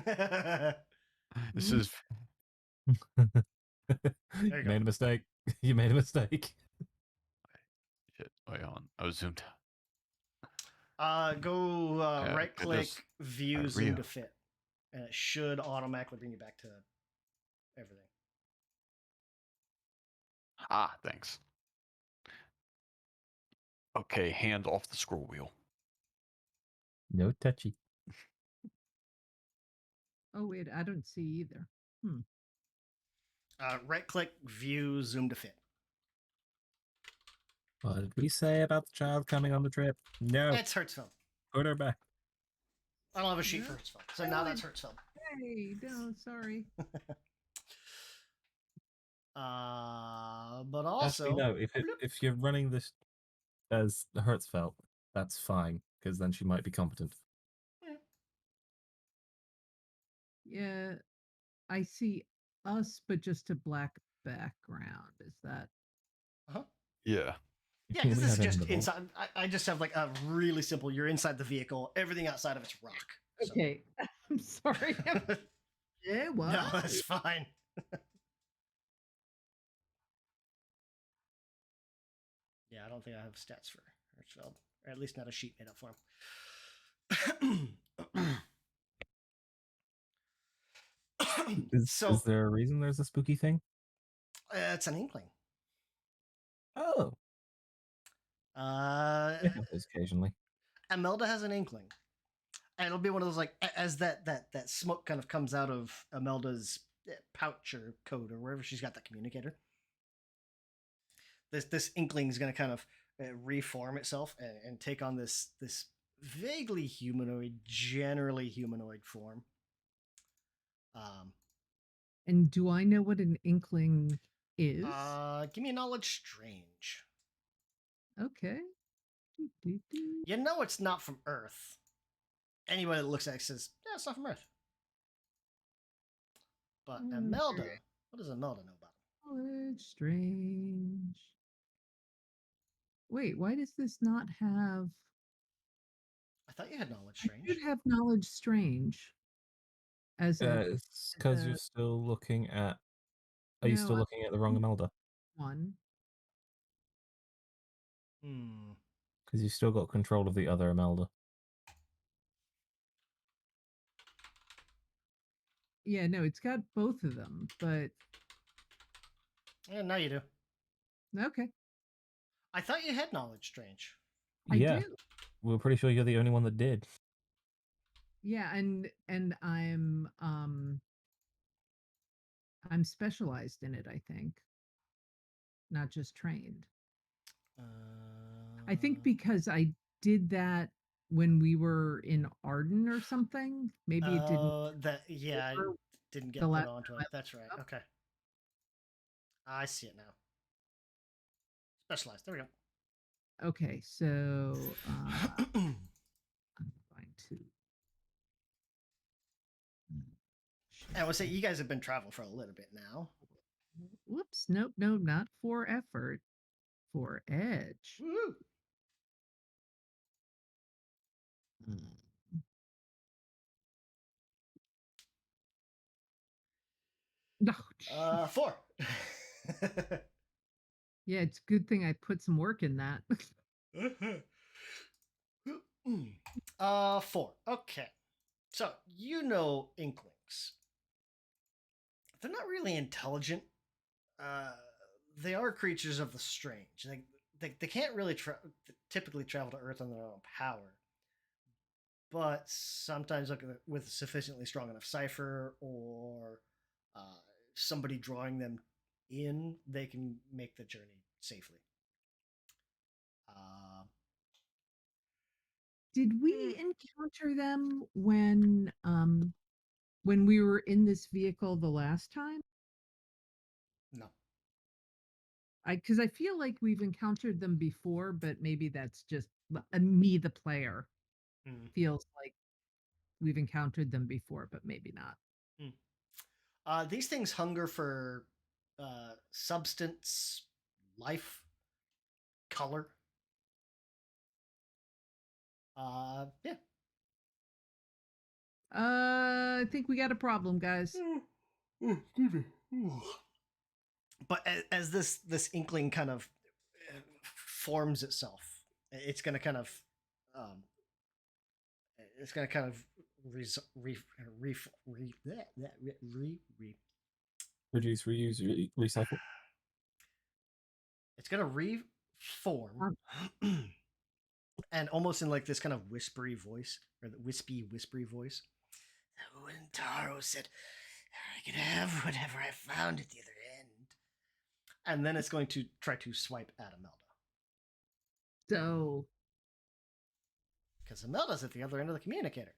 This is You you go. made a mistake. You made a mistake. shit. Wait on. I was zoomed out. Go Yeah, right click, goodness. view, zoom Rio. to fit, and it should automatically bring you back to everything. Ah, thanks. Okay, hand off the scroll wheel. No touchy. Oh wait, I don't see either. Right click, view, zoom to fit. What did we say about the child coming on the trip? No. It's Hertzfeld. Put her back. I don't have a sheet No. for Hertzfeld, so now that's Hertzfeld. Hey, no, sorry. But Actually, also, no. If you're running this as Hertzfeld, that's fine because then she might be competent. Yeah, I see us, but just a black background. Is that? Yeah. yeah, You because only this is have just invisible. inside. I just have like a really simple. You're inside the vehicle. Everything outside of it's rock. So. Okay, I'm sorry. Yeah, what? No, that's fine. Yeah, I don't think I have stats for Hertzfeld, or at least not a sheet made up for him. Is there a reason there's a spooky thing? It's an inkling. Oh, I have those occasionally. Imelda has an inkling, and it'll be one of those like as that smoke kind of comes out of Imelda's pouch or coat or wherever she's got that communicator. This inkling is going to kind of reform itself and take on this vaguely humanoid, generally humanoid form. And do I know what an inkling is? Give me a knowledge strange. Okay. You know it's not from Earth. Anyone that looks at it says, yeah, it's not from Earth. But Imelda, what does Imelda know about it? Knowledge strange. Wait, why does this not have? I thought you had knowledge I strange. should have knowledge strange. As a It's because you're still looking at. Are you No, still looking at the wrong Imelda? one. Hmm. Because you've still got control of the other Imelda. Yeah, no, it's got both of them, but Yeah, now you do. okay. I thought you had knowledge, Strange. I Yeah, do. we're pretty sure you're the only one that did. Yeah, and I'm specialized in it, I think. Not just trained. I think because I did that when we were in Arden or something. Maybe it didn't I over didn't the get put last onto time it. I That's right. looked up. Okay. I see it now. Specialized. There we go. Okay, so I'm going to I would say you guys have been traveling for a little bit now. whoops, nope, no, not for effort, for edge. Woo! Mm. No, 4. yeah, it's a good thing I put some work in that. 4. Okay. So, you know Inklings. They're not really intelligent. Uh, they are creatures of the strange. They can't really typically travel to Earth on their own power. But sometimes, like with a sufficiently strong enough cipher or somebody drawing them in, they can make the journey safely. Did we encounter them when we were in this vehicle the last time? No. Because I feel like we've encountered them before, but maybe that's just me, the player, Mm. feels like we've encountered them before, but maybe not. These things hunger for substance, life, color. Yeah. I think we got a problem, guys. But as this inkling kind of forms itself, it's going to kind of um, it's going to kind of Reduce, reuse, recycle. it's going to reform and almost in like this kind of whispery voice or the whispery voice. When Taro said, I could have whatever I found at the other end. And then it's going to try to swipe at Imelda. So, because Imelda's at the other end of the communicator.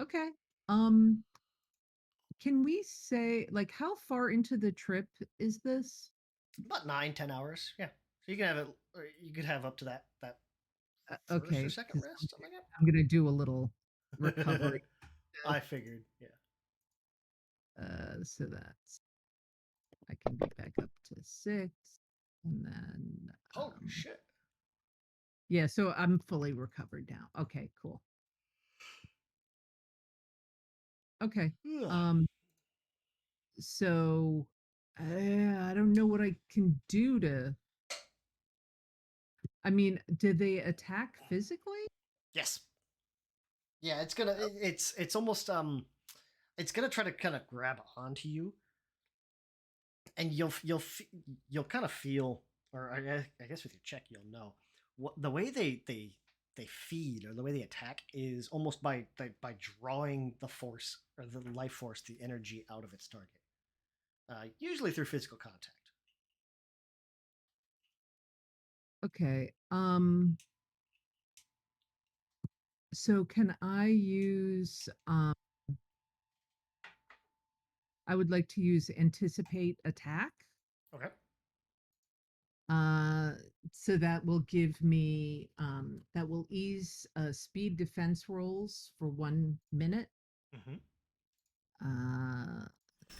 okay. Can we say, like, how far into the trip is this? About 9-10 hours. Yeah. So you can have it. Or you could have up to that first Okay, or second 'cause rest, something like I'm gonna do a little that. recovery. I figured. Yeah. So that's I can be back up to 6, and then Holy shit. yeah. So I'm fully recovered now. Okay, cool. Okay. Ugh. So I don't know what I can do to. I mean, did they attack physically? Yes. Yeah, it's gonna. It's almost it's gonna try to kind of grab onto you, and you'll kind of feel, or I guess with your check you'll know what the way they feed or the way they attack is almost by drawing the force or the life force, the energy out of its target, usually through physical contact. Okay. So can I use I would like to use anticipate attack. Okay. So that will give me that will ease speed defense rolls for 1 minute. Mm-hmm.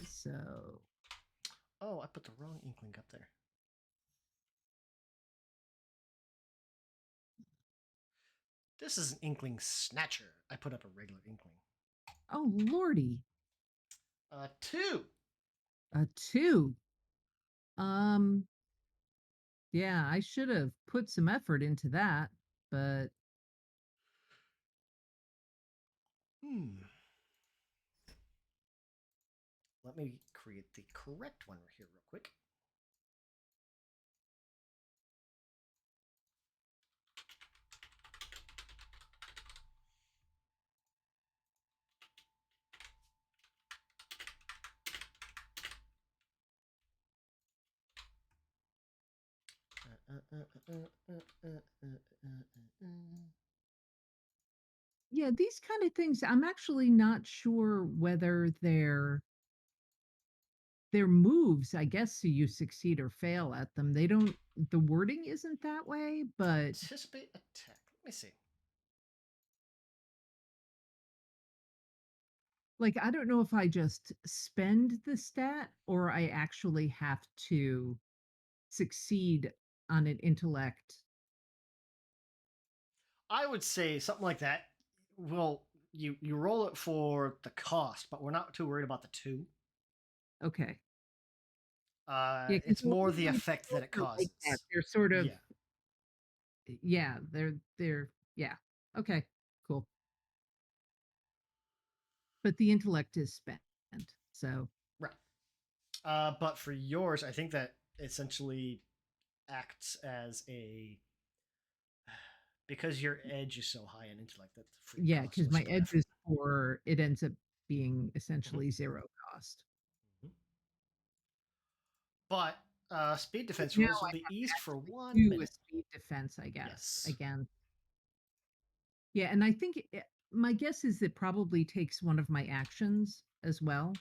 So Oh, I put the wrong inkling up there. This is an inkling snatcher. I put up a regular inkling. oh lordy, 2. a 2. Um, yeah, I should have put some effort into that, but Let me create the correct one here real quick. Yeah, these kind of things, I'm actually not sure whether they're moves, I guess, so you succeed or fail at them. They don't the wording isn't that way, but Anticipate attack. Let me see. like I don't know if I just spend the stat or I actually have to succeed on an intellect. I would say something like that. Well, you roll it for the cost, but we're not too worried about the two. Okay. Yeah, 'cause It's a lot more of the my effect that spells it are like that. causes. They're sort of Yeah. yeah, they're yeah. Okay, cool. But the intellect is spent. So, Right. But for yours, I think that essentially acts as a because your edge is so high in intellect. That's a free yeah, cost because list my for edge effort. is 4, it ends up being Mm-hmm. essentially 0 cost. But speed defense Now rolls will I be have to eased for actually 1 do a minute. speed defense, I guess, Yes. again. Yeah, and I think my guess is it probably takes one of my actions as well.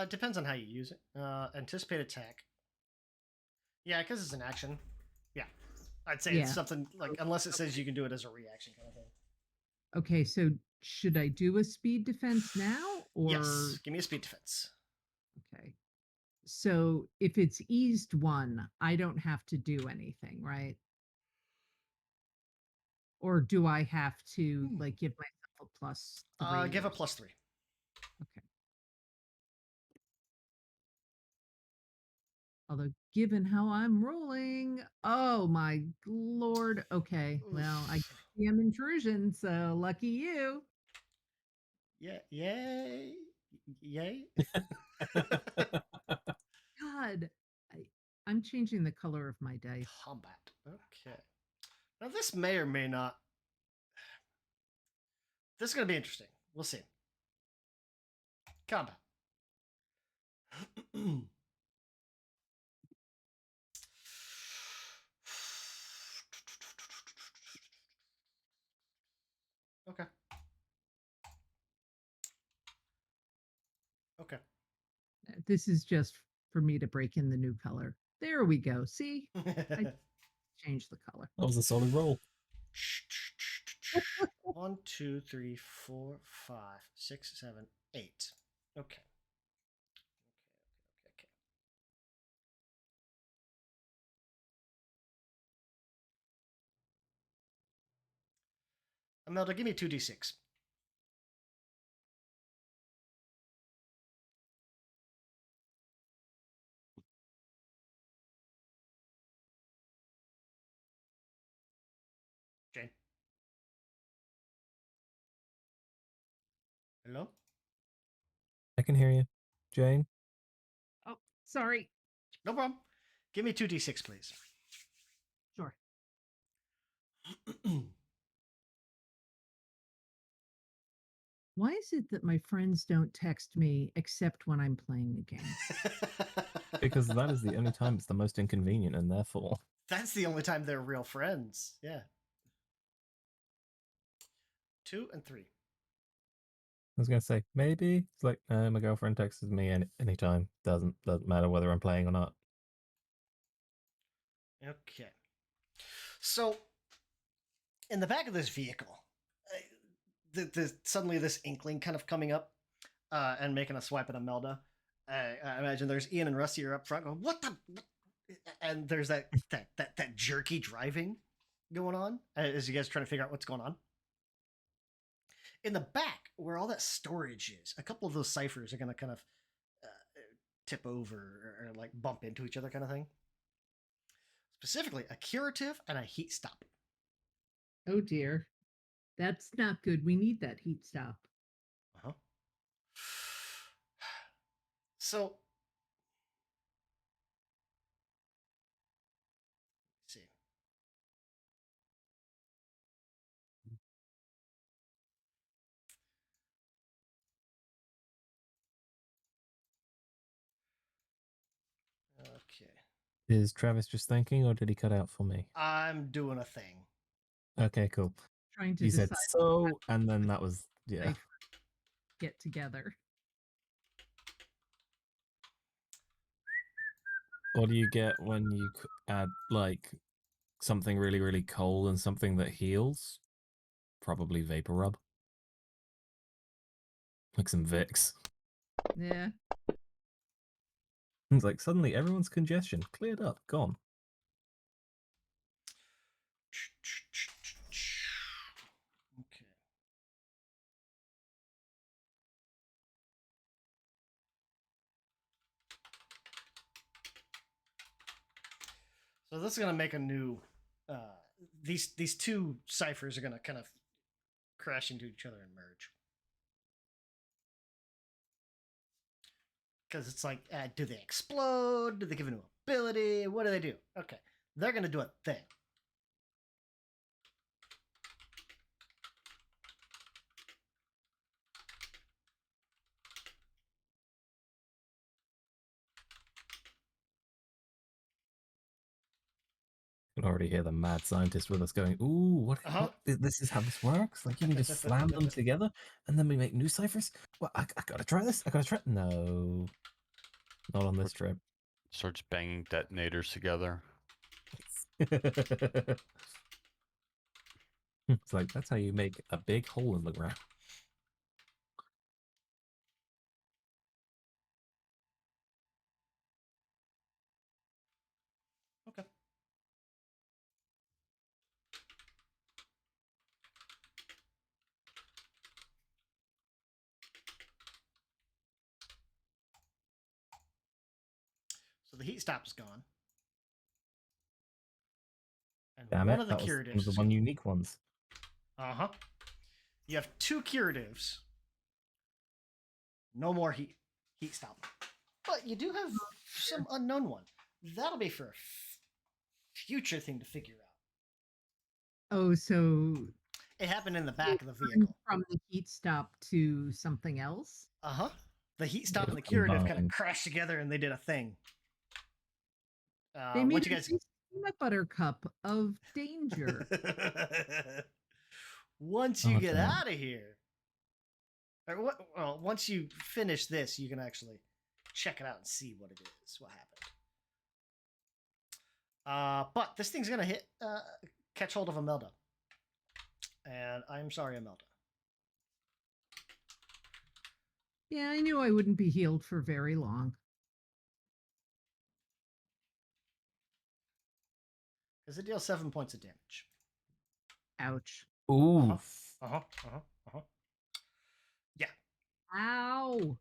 Depends on how you use it. Anticipate attack. Yeah, because it's an action. Yeah, I'd say it's Yeah. something like unless it says you can do it as a reaction kind of thing. Okay, so should I do a speed defense now or Yes, give me a speed defense. okay. So if it's eased 1, I don't have to do anything, right? Or do I have to like give myself a +3 Give or a +3. okay. Although given how I'm rolling, oh my lord. Okay, well, I get the intrusion, so lucky you. Yeah, yay, yay. God, I'm changing the color of my dice. Combat. Okay. Now this may or may not. This is gonna be interesting. We'll see. Combat. Okay. Okay. This is just for me to break in the new color. There we go. See? I changed the color. That was a solid roll. 1, 2, 3, 4, 5, 6, 7, 8. Okay. Okay. Imelda, give me 2d6. Jane. Hello? I can hear you. Jane? Oh, sorry. No problem. Give me 2d6, please. Sure. Why is it that my friends don't text me except when I'm playing a game? Because that is the only time it's the most inconvenient, and therefore. That's the only time they're real friends. Yeah. 2 and 3. I was gonna say maybe it's like my girlfriend texts me anytime. Doesn't matter whether I'm playing or not. Okay. So, in the back of this vehicle, suddenly this inkling kind of coming up and making a swipe at Imelda. I imagine there's Ian and Rusty are up front going, "What the?" And there's that jerky driving going on as you guys trying to figure out what's going on. In the back, where all that storage is, a couple of those ciphers are going to kind of tip over or like bump into each other, kind of thing. Specifically, a curative and a heat stop. Oh dear. That's not good. We need that heat stop. Uh-huh. So, let's see. Okay. Is Travis just thinking, or did he cut out for me? I'm doing a thing. Okay, cool. Trying to You said decide so, and then that was yeah. life get together. What do you get when you add like something really, really cold and something that heals? Probably vapor rub. Like some Vicks. Yeah. It's like suddenly everyone's congestion cleared up, gone. Okay. So this is gonna make a new. These two ciphers are gonna kind of crash into each other and merge. Because it's like, do they explode? Do they give a new ability? What do they do? Okay, they're gonna do a thing. I can already hear the mad scientist with us going, "Ooh, what? This is how this works? Like you can just slam them together, and then we make new ciphers. Well, I gotta try this. I gotta try. No, not on this trip. Starts banging detonators together. It's like that's how you make a big hole in the ground. Okay. So the heat stop is gone. And Damn one it! of the That was one curatives of the is one unique ones. Uh-huh. You have two curatives. No more heat stop. But you do have some unknown one. That'll be for a future thing to figure out. Oh, so It happened in the back of the turned vehicle. from the heat stop to something else. Uh-huh. The heat stop It and the curative kind of combined. crashed together and they did a thing. They made Once a you guys nice peanut butter cup of danger. once you get out of here. Or well, once you finish this, you can actually check it out and see what it is, what happened. But this thing's gonna catch hold of Imelda. And I'm sorry, Imelda. Yeah, I knew I wouldn't be healed for very long. Because it deals 7 points of damage. Ouch. Ooh. Yeah. Ow.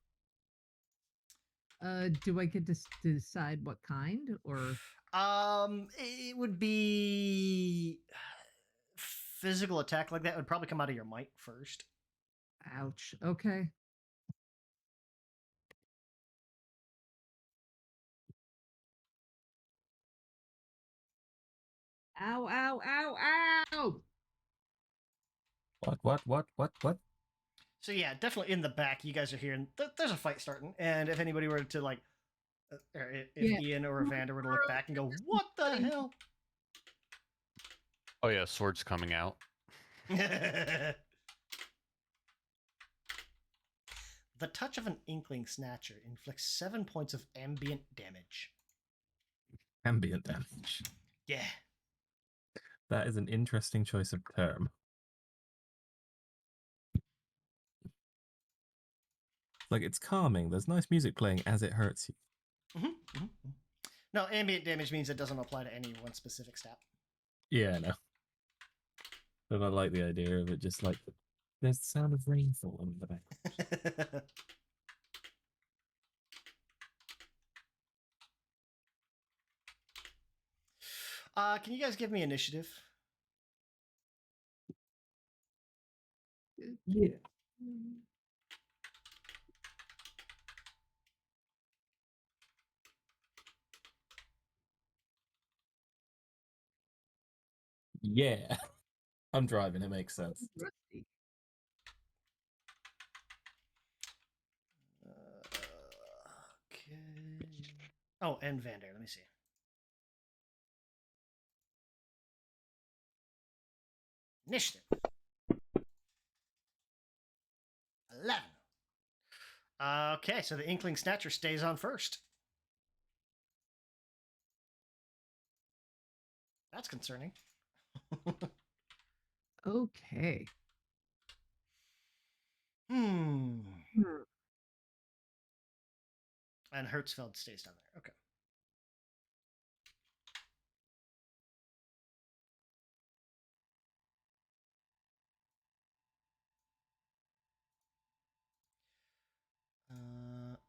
Do I get to decide what kind or? It would be physical attack like that would probably come out of your might first. Ouch. Okay. Ow, ow, ow, ow! What? So yeah, definitely in the back, you guys are hearing there's a fight starting, and if anybody were to like, or if Ian or Evander were to look back and go, "What the hell?" Oh yeah, swords coming out. The touch of an inkling snatcher inflicts 7 points of ambient damage. Ambient damage. Yeah. That is an interesting choice of term. Like it's calming. There's nice music playing as it hurts you. No, ambient damage means it doesn't apply to any one specific stat. Yeah, no. But I like the idea of it just like there's the sound of rainfall in the background. Can you guys give me initiative? Yeah. Yeah. I'm driving. It makes sense. Rusty. Okay. Oh, and Vander. Let me see. Initiative. 11. Okay, so the Inkling Snatcher stays on first. That's concerning. Okay. Hmm. Hmm. And Hertzfeld stays down there. Okay.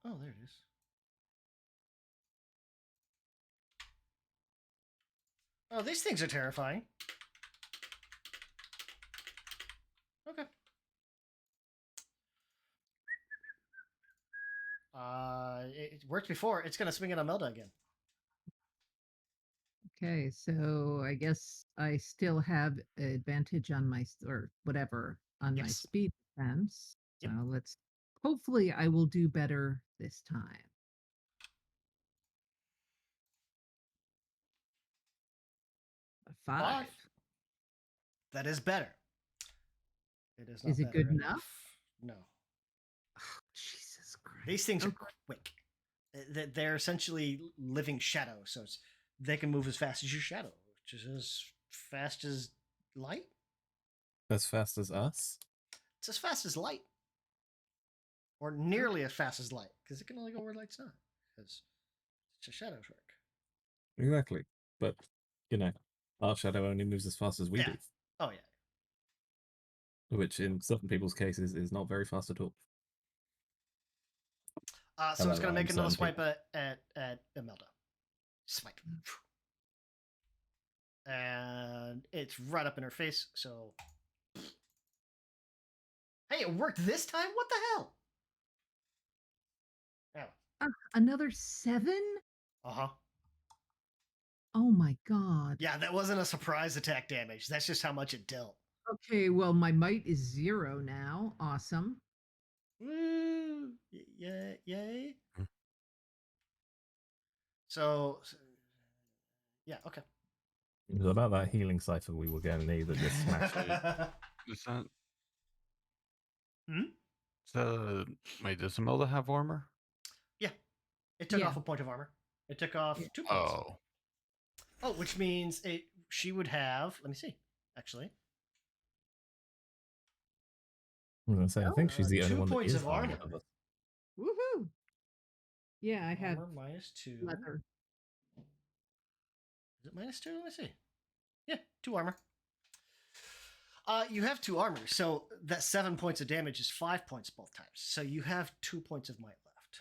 Oh, there it is. Oh, these things are terrifying. Okay. It worked before. It's gonna swing at Imelda again. Okay, so I guess I still have advantage on my or whatever on my Yes. speed defense. So Yep. let's hopefully I will do better this time. A 5. That is better. It is not Is it better good enough? No. Oh, Jesus Christ. These things are Okay. quick. They're essentially living shadow, so they can move as fast as your shadow, which is as fast as light. As fast as us? It's as fast as light, or nearly as fast as light, because it can only go where light's not, because it's a shadow trick. Exactly. But, you know, our shadow only moves as fast as we Yeah. do. Oh yeah. Which in certain people's cases is not very fast at all. So it's Hello, gonna make I'm another certain swipe at Imelda. Swipe. And it's right up in her face, so hey, it worked this time? What the hell? Yeah. Another 7? Uh-huh. Oh my God. Yeah, that wasn't a surprise attack damage. That's just how much it dealt. Okay, well, my might is 0 now. Awesome. Woo! Yay! Yay! So, yeah, okay. It was about that healing cipher we were going to need that just smashed it. Is that? Hmm? So, wait, does Imelda have armor? Yeah, it took Yeah. off a point of armor. It took off Yeah. 2 points. Oh, Oh, which means she would have. Let me see. Actually, I was going to say, I think she's the only 2 one that points is of armored armor. of us. Woohoo! Yeah, I have Armor -2. leather. Is it -2? Let me see. Yeah, 2 armor. You have 2 armor, so that 7 points of damage is 5 points both times. So you have 2 points of might left.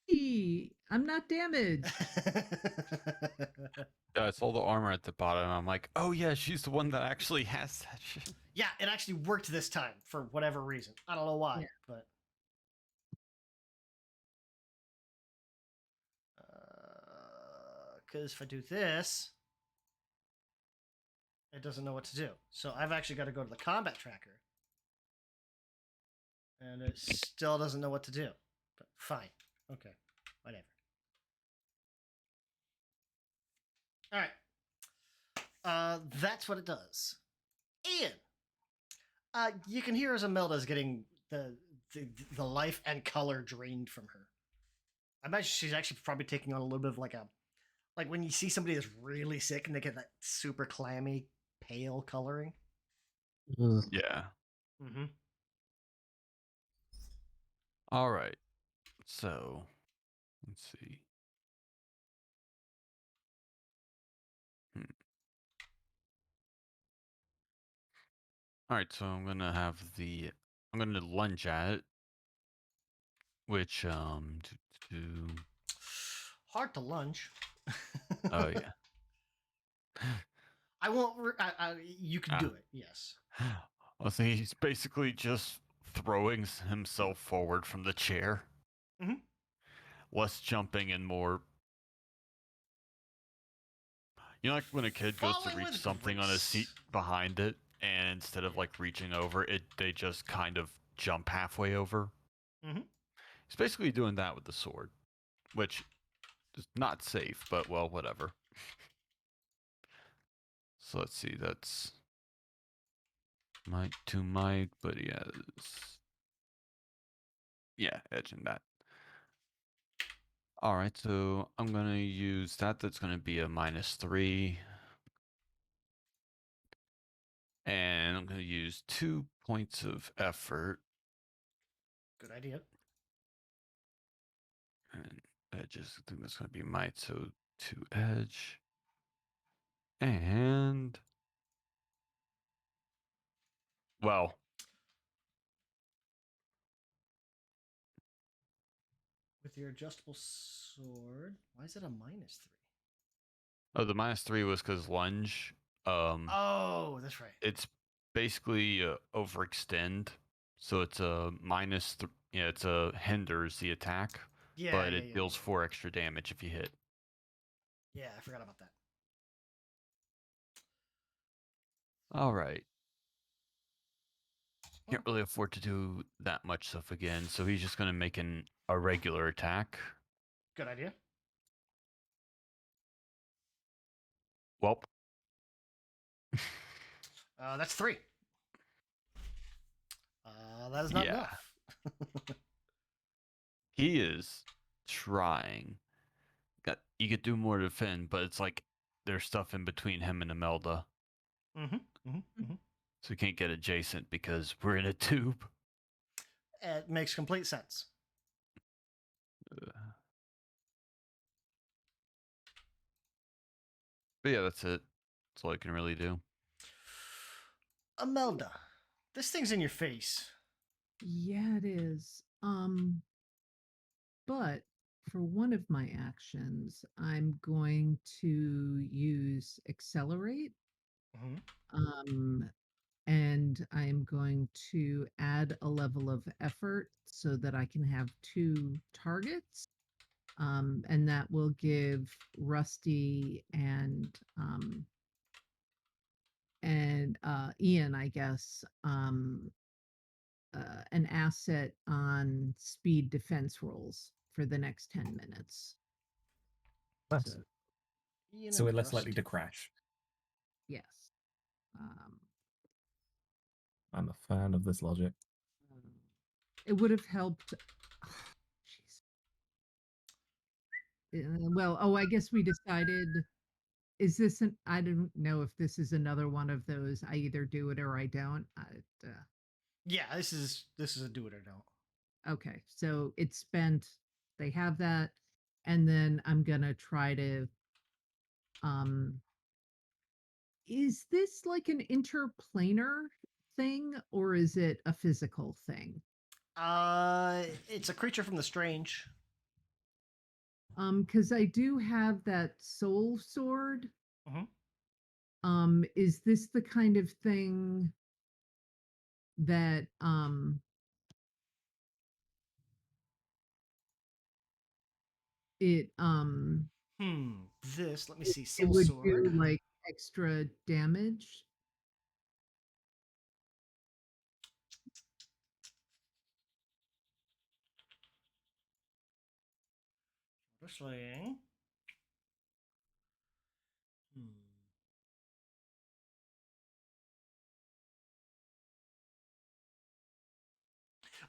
Hey, I'm not damaged. yeah, I saw the armor at the bottom. I'm like, oh yeah, she's the one that actually has that shit. Yeah, it actually worked this time for whatever reason. I don't know why, Yeah. but because if I do this, it doesn't know what to do. So I've actually got to go to the combat tracker, and it still doesn't know what to do. But fine, okay, whatever. All right, that's what it does. Ian, you can hear as Imelda's getting the life and color drained from her. I imagine she's actually probably taking on a little bit of like when you see somebody that's really sick and they get that super clammy, pale coloring. Yeah. Mm-hmm. All right. So, let's see. All right, so I'm gonna lunge at it, which Hard to lunge. oh yeah. I won't. You can do it. Yes. I think he's basically just throwing himself forward from the chair. Mhm. Less jumping and more. You know, like when a kid goes to Falling reach with something on a seat grace. behind it, and instead of like reaching over it, they just kind of jump halfway over. Mhm. He's basically doing that with the sword, which is not safe, but well, whatever. So let's see, that's might to might, but yeah, edging that. All right, so I'm gonna use that. That's gonna be a -3, and I'm gonna use 2 points of effort, Good idea. and edges. I think that's gonna be might, so 2 edge, and well, With your adjustable sword, why is it a -3? oh, the -3 was because lunge. Oh, that's right. It's basically overextend, so it's a yeah, it's a hinders the attack, Yeah, but yeah, it yeah, deals yeah. 4 extra damage if you hit. Yeah, I forgot about that. All right. Can't Well, really afford to do that much stuff again, so he's just gonna make a regular attack. good idea. Welp. That's 3. That is not Yeah. enough. He is trying. You could do more to defend, but it's like there's stuff in between him and Imelda, Mm-hmm. Mm-hmm. Mm-hmm. so we can't get adjacent because we're in a tube. It makes complete sense. But yeah, that's it. That's all I can really do. Imelda, this thing's in your face. Yeah, it is. But for one of my actions, I'm going to use accelerate. Mm-hmm. And I'm going to add a level of effort so that I can have 2 targets. And that will give Rusty and Ian, I guess, an asset on speed defense rolls for the next 10 minutes. Nice. So, Ian So we're and less likely Rusty. to crash. yes. Um, I'm a fan of this logic. it would have helped. Well, I guess we decided. Is this an? I don't know if this is another one of those. I either do it or I don't. Yeah, this is a do it or don't. Okay, so it's spent. They have that, and then I'm gonna try to. Um, is this like an interplanar thing, or is it a physical thing? It's a creature from the strange. Because I do have that soul sword. Mhm. Is this the kind of thing that it This. Let me see. it Soul would sword. do like extra damage? Sling.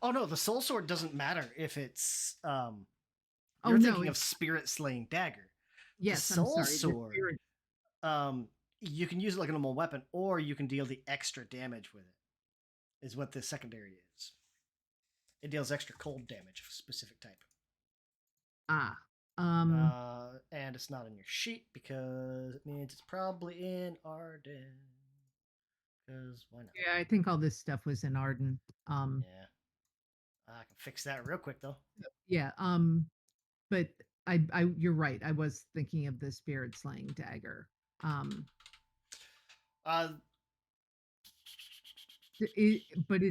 Oh no, the soul sword doesn't matter if it's Oh you're no, thinking of spirit slaying dagger. yes, the I'm soul sorry. The sword. spirit. You can use it like a normal weapon, or you can deal the extra damage with it. Is what the secondary is. It deals extra cold damage of a specific type. Ah, And it's not in your sheet because it means it's probably in Arden. Because why not? yeah, I think all this stuff was in Arden. Yeah. I can fix that real quick though. Yeah, but you're right. I was thinking of the spirit slaying dagger. Uh, But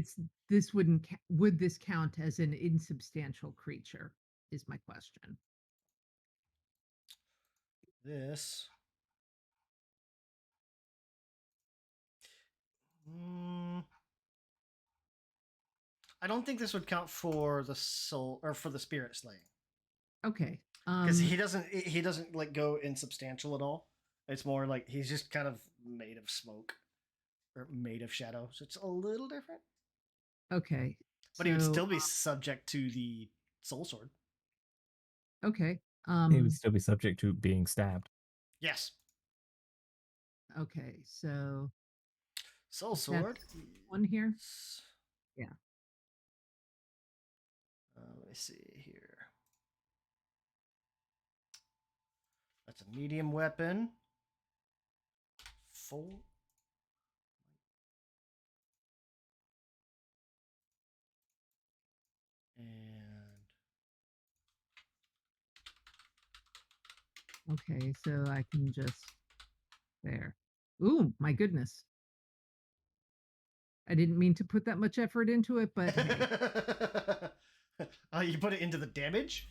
this wouldn't would this count as an insubstantial creature is my question. This. Mm, I don't think this would count for the soul or for the spirit slaying Okay. because he doesn't like go insubstantial at all. It's more like he's just kind of made of smoke or made of shadow, so it's a little different. Okay. But he would so, still be subject to the soul sword. okay. He would still be subject to being stabbed. Yes, Okay. So soul That's sword. one here. is- Yeah. Let me see here. That's a medium weapon. 4. And Okay. So I can just there. Ooh, my goodness. I didn't mean to put that much effort into it, but hey. You put it into the damage?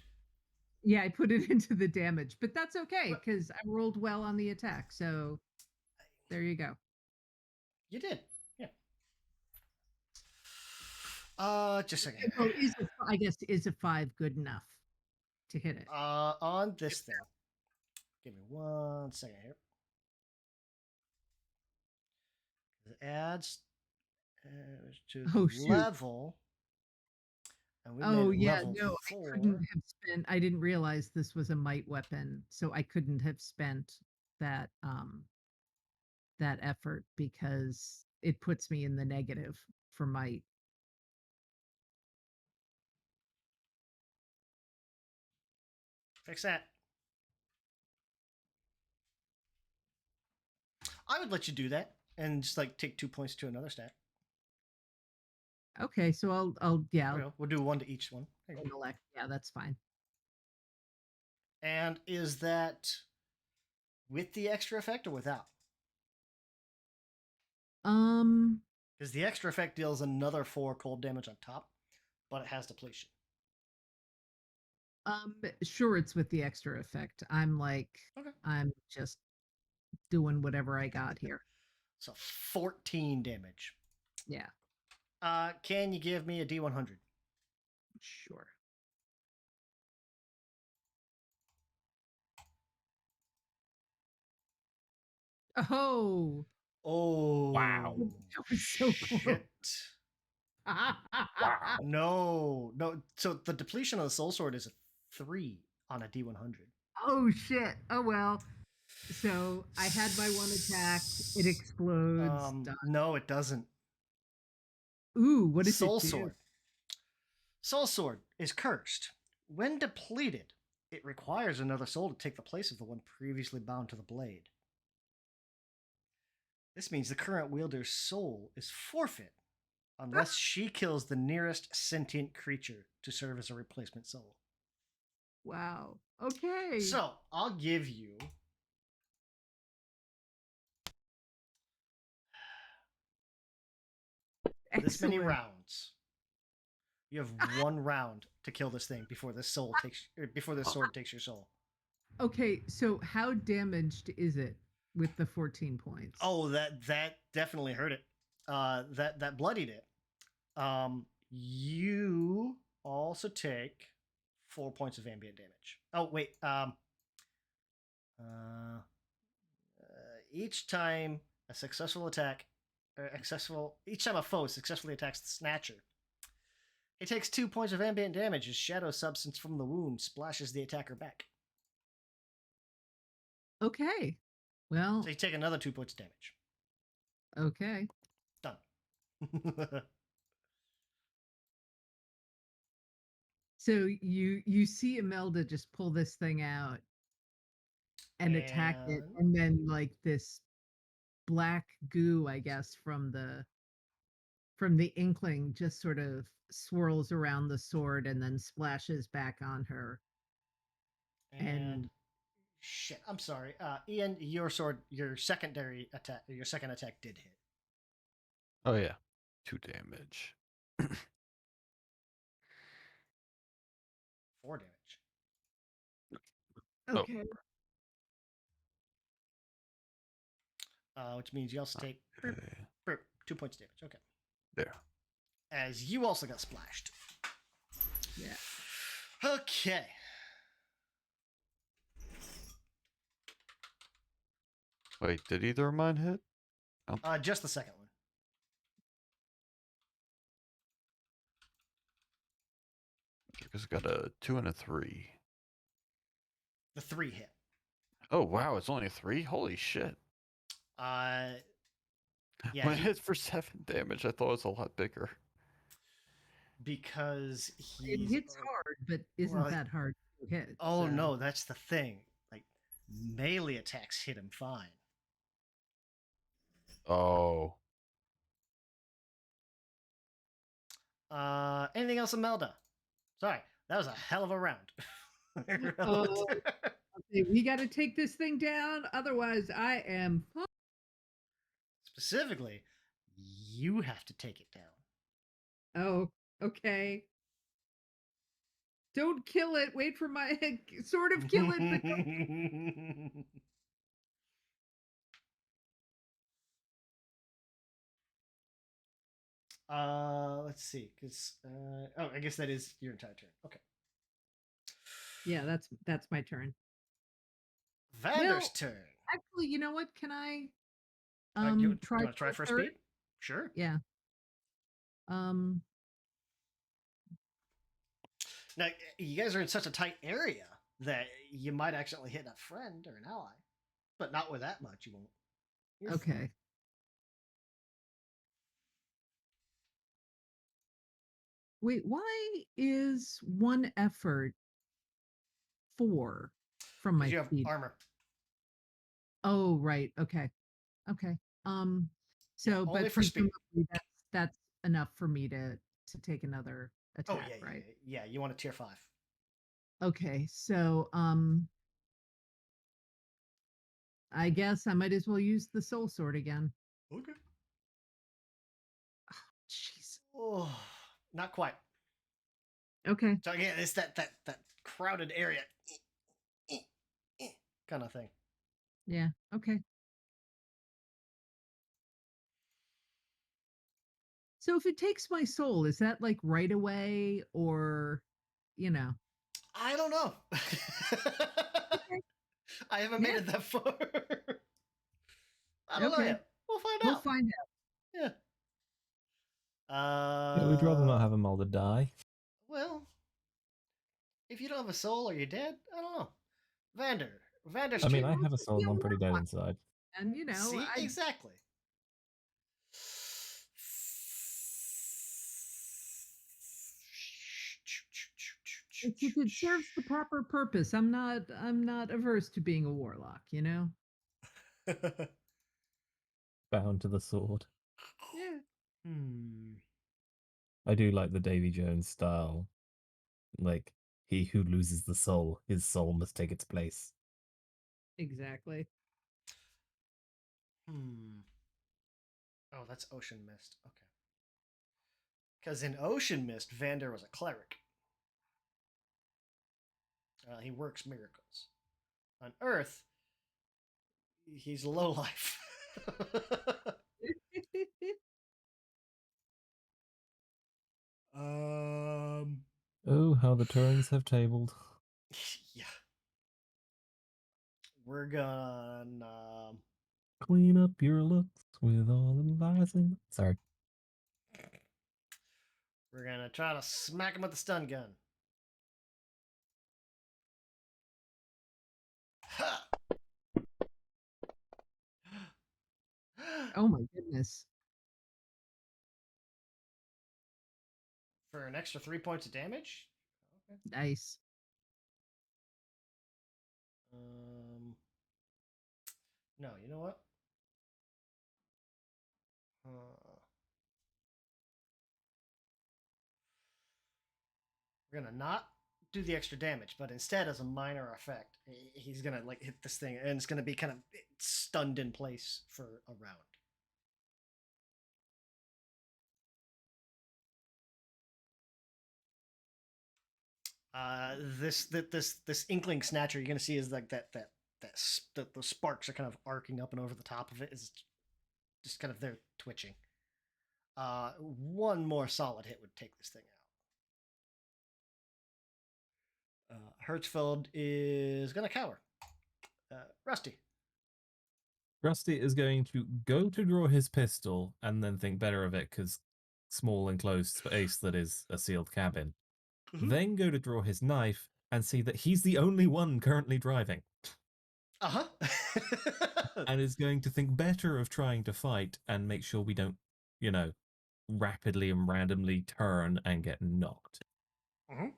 Yeah, I put it into the damage, but that's okay because I rolled well on the attack. So there you go. You did. Yeah. Just a second. Oh, I guess is a 5 good enough to hit it? On this thing. Give me 1 second here. It adds to the Oh, shoot. level. And we Oh made it yeah, level no, 4. I couldn't have spent. I didn't realize this was a might weapon, so I couldn't have spent that that effort because it puts me in the negative for might. Fix that. I would let you do that and just like take 2 points to another stat. Okay, so I'll yeah, There we go. We'll do 1 to each one. There you go. elect. Yeah, that's fine. And is that with the extra effect or without? Because the extra effect deals another 4 cold damage on top, but it has depletion. Sure, it's with the extra effect. I'm like, Okay. I'm just doing whatever I got here. So 14 damage. Yeah, Can you give me a D100? sure. Oh, Oh. Wow. that was so close. Shit. No. So the depletion of the soul sword is a 3 on a D100. Oh shit. Oh well. So I had my one attack. It explodes. Done. No, it doesn't. Ooh, what does Soul it do? sword. Soul sword is cursed. When depleted, it requires another soul to take the place of the one previously bound to the blade. This means the current wielder's soul is forfeit unless she kills the nearest sentient creature to serve as a replacement soul. Wow. Okay. So I'll give you this many Excellent. rounds. You have 1 round to kill this thing before the soul takes before the sword takes your soul. Okay, so how damaged is it with the 14 points? Oh, that definitely hurt it. That bloodied it. You also take 4 points of ambient damage. Oh wait. Each time a successful attack, each time a foe successfully attacks the Snatcher, it takes 2 points of ambient damage as shadow substance from the wound splashes the attacker back. Okay. Well, So you take another 2 points of damage. okay. Done. So you see Imelda just pull this thing out and attack it, and then like this black goo, I guess, from the inkling just sort of swirls around the sword and then splashes back on her. And shit, I'm sorry. Ian, your sword, your second attack did hit. Oh yeah. 2 damage. 4 damage. Oh. Okay. Which means you also take Okay. 2 points damage. Okay. There. As you also got splashed. Yeah. Okay. Wait, did either of mine hit? Just the second one. Because I got a 2 and a 3. The 3 hit. Oh wow, it's only a 3? Holy shit. Yeah, When it hits for 7 damage, I thought it was a lot bigger. because It he's hits hard, but isn't well, that hard to hit? Oh so- no, that's the thing. Like melee attacks hit him fine. Oh. Anything else, Imelda? Sorry, that was a hell of a round. Okay, we got to take this thing down, otherwise I am. Specifically, you have to take it down. Oh, okay. Don't kill it. Wait for my sort of kill it. But don't- Let's see, because oh, I guess that is your entire turn. Okay, yeah, that's my turn. Vander's turn. Actually, you know what? Can I You try want to try for a first third? speed? Sure. Yeah. Now you guys are in such a tight area that you might accidentally hit a friend or an ally, but not with that much. You won't. You're fine. Okay. Wait, why is one effort 4 from 'Cause my you have speed? armor. Oh, right. Okay. Okay. So, only but for speed. presumably that's enough for me to take another Oh attack, yeah, right? yeah. You want a tier 5. Okay. So, I guess I might as well use the soul sword again. Okay. Jeez. Oh, not quite. Okay. So again, it's that crowded area kind of thing. Yeah. Okay. So if it takes my soul, is that like right away or, you know? I don't know. I haven't made Yeah. it that far. I don't know Okay. yet. We'll find We'll out. find out. Yeah. Yeah, we'd rather not have Imelda die. Well, if you don't have a soul, are you dead? I don't know. Vander's I mean, turn. I have a soul and I'm pretty dead inside. And you know, See, exactly. if it serves the proper purpose, I'm not averse to being a warlock, you know? Bound to the sword. Yeah. I do like the Davy Jones style. Like, he who loses the soul, his soul must take its place. Exactly. Oh, that's Ocean Mist. Okay. Because in Ocean Mist, Vander was a cleric. He works miracles. On Earth, he's low life. Oh, how the turns have tabled. Yeah. We're gonna Clean up your looks with all the lies in. Sorry. we're gonna try to smack him with the stun gun. Ha! Oh my goodness. For an extra 3 points of damage. Okay. Nice. No, you know what? We're gonna not do the extra damage, but instead, as a minor effect, he's gonna like hit this thing, and it's gonna be kind of stunned in place for a round. This inkling snatcher you're gonna see is like the sparks are kind of arcing up and over the top of it is just kind of there twitching. One more solid hit would take this thing out. Hertzfeld is gonna cower. Rusty. Rusty is going to go to draw his pistol and then think better of it because small enclosed space that is a sealed cabin. Then go to draw his knife and see that he's the only one currently driving. Uh-huh. And is going to think better of trying to fight and make sure we don't, rapidly and randomly turn and get knocked. Mhm.